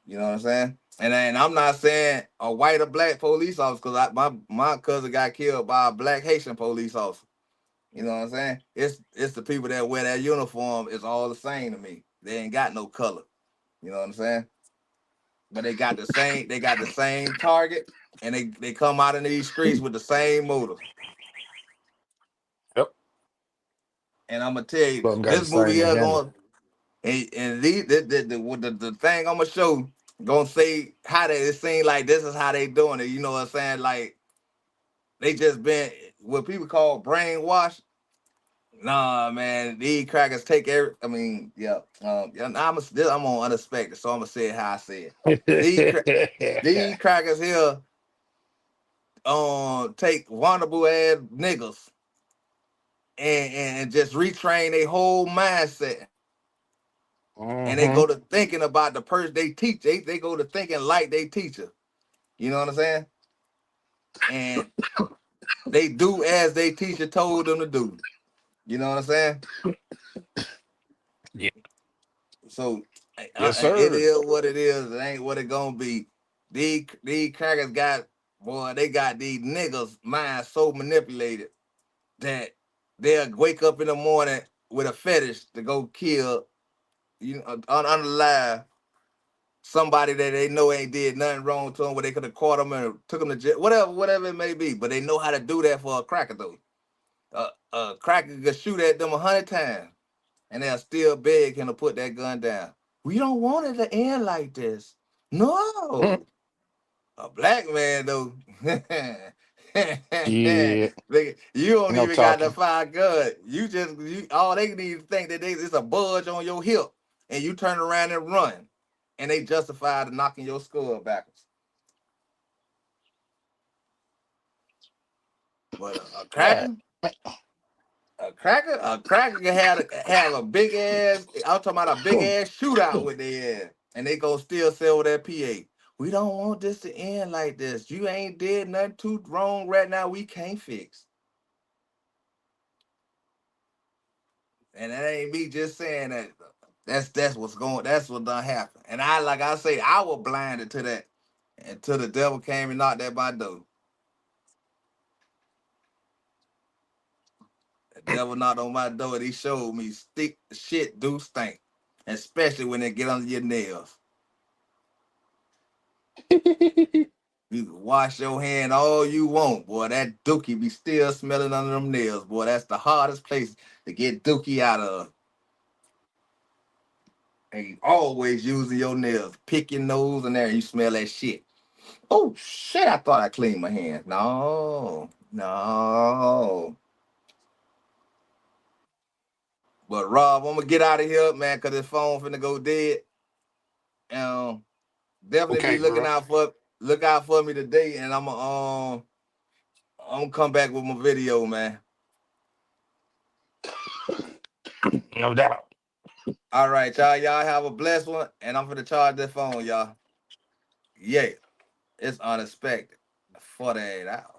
[SPEAKER 1] You know what I'm saying? And I'm not saying a white or black police officer, because my cousin got killed by a black Haitian police officer. You know what I'm saying? It's the people that wear that uniform. It's all the same to me. They ain't got no color. You know what I'm saying? But they got the same. They got the same target, and they come out in these streets with the same motive.
[SPEAKER 7] Yep.
[SPEAKER 1] And I'm gonna tell you,
[SPEAKER 7] Both got the
[SPEAKER 1] this movie
[SPEAKER 7] same
[SPEAKER 1] here
[SPEAKER 7] agenda.
[SPEAKER 1] going and the thing I'm gonna show gonna say how they it seem like this is how they doing it. You know what I'm saying? Like they just been what people call brainwashed. Nah, man, these crackers take every. I mean, yeah, yeah. I'm on unexpected, so I'm gonna say it how I say it. These crackers here, take vulnerable ass niggas and just retrain their whole mindset, and they
[SPEAKER 7] Mm-hmm.
[SPEAKER 1] go to thinking about the person they teach. They go to thinking like they teacher. You know what I'm saying? And they do as they teacher told them to do. You know what I'm saying?
[SPEAKER 7] Yeah.
[SPEAKER 1] So
[SPEAKER 7] Yes,
[SPEAKER 1] it
[SPEAKER 7] sir.
[SPEAKER 1] is what it is. It ain't what it gonna be. These crackers got they got these niggas mind so manipulated that they'll wake up in the morning with a fetish to go kill unalive somebody that they know ain't did nothing wrong to them, where they could have caught them and took them to jail, whatever it may be. But they know how to do that for a cracker though. A cracker could shoot at them 100 times, and they'll still beg him to put that gun down. We don't want it to end like this. No, a black man though.
[SPEAKER 7] Yeah.
[SPEAKER 1] You don't
[SPEAKER 7] No
[SPEAKER 1] even got to
[SPEAKER 7] talking.
[SPEAKER 1] fire gun. You all they need to think that it's a budge on your hip, and you turn around and run, and they justify to knocking your skull backwards. But
[SPEAKER 7] God.
[SPEAKER 1] a cracker can have a big ass. I'm talking about a big ass shootout with their ass, and they go still sell that PA. We don't want this to end like this. You ain't did nothing too wrong right now. We can't fix. And that ain't me just saying that. That's what's going. That's what done happened. And like I say, I was blinded to that until the devil came and knocked at my door. The devil knocked on my door and he showed me shit do stink, especially when they get under your nails. You can wash your hand all you want, boy. That dookie be still smelling under them nails, boy. That's the hardest place to get dookie out of. And you always using your nails, pick your nose in there, and you smell that shit. Oh shit! I thought I cleaned my hands. No, no. But Rob, I'm gonna get out of here, man, cause this phone finna go dead. Um, definitely be
[SPEAKER 7] Okay, bro.
[SPEAKER 1] look out for me today, and I'm gonna come back with my video, man.
[SPEAKER 7] No doubt.
[SPEAKER 1] All right, y'all. Y'all have a blessed one, and I'm finna charge this phone, y'all. Yeah, it's unexpected. 48 hours.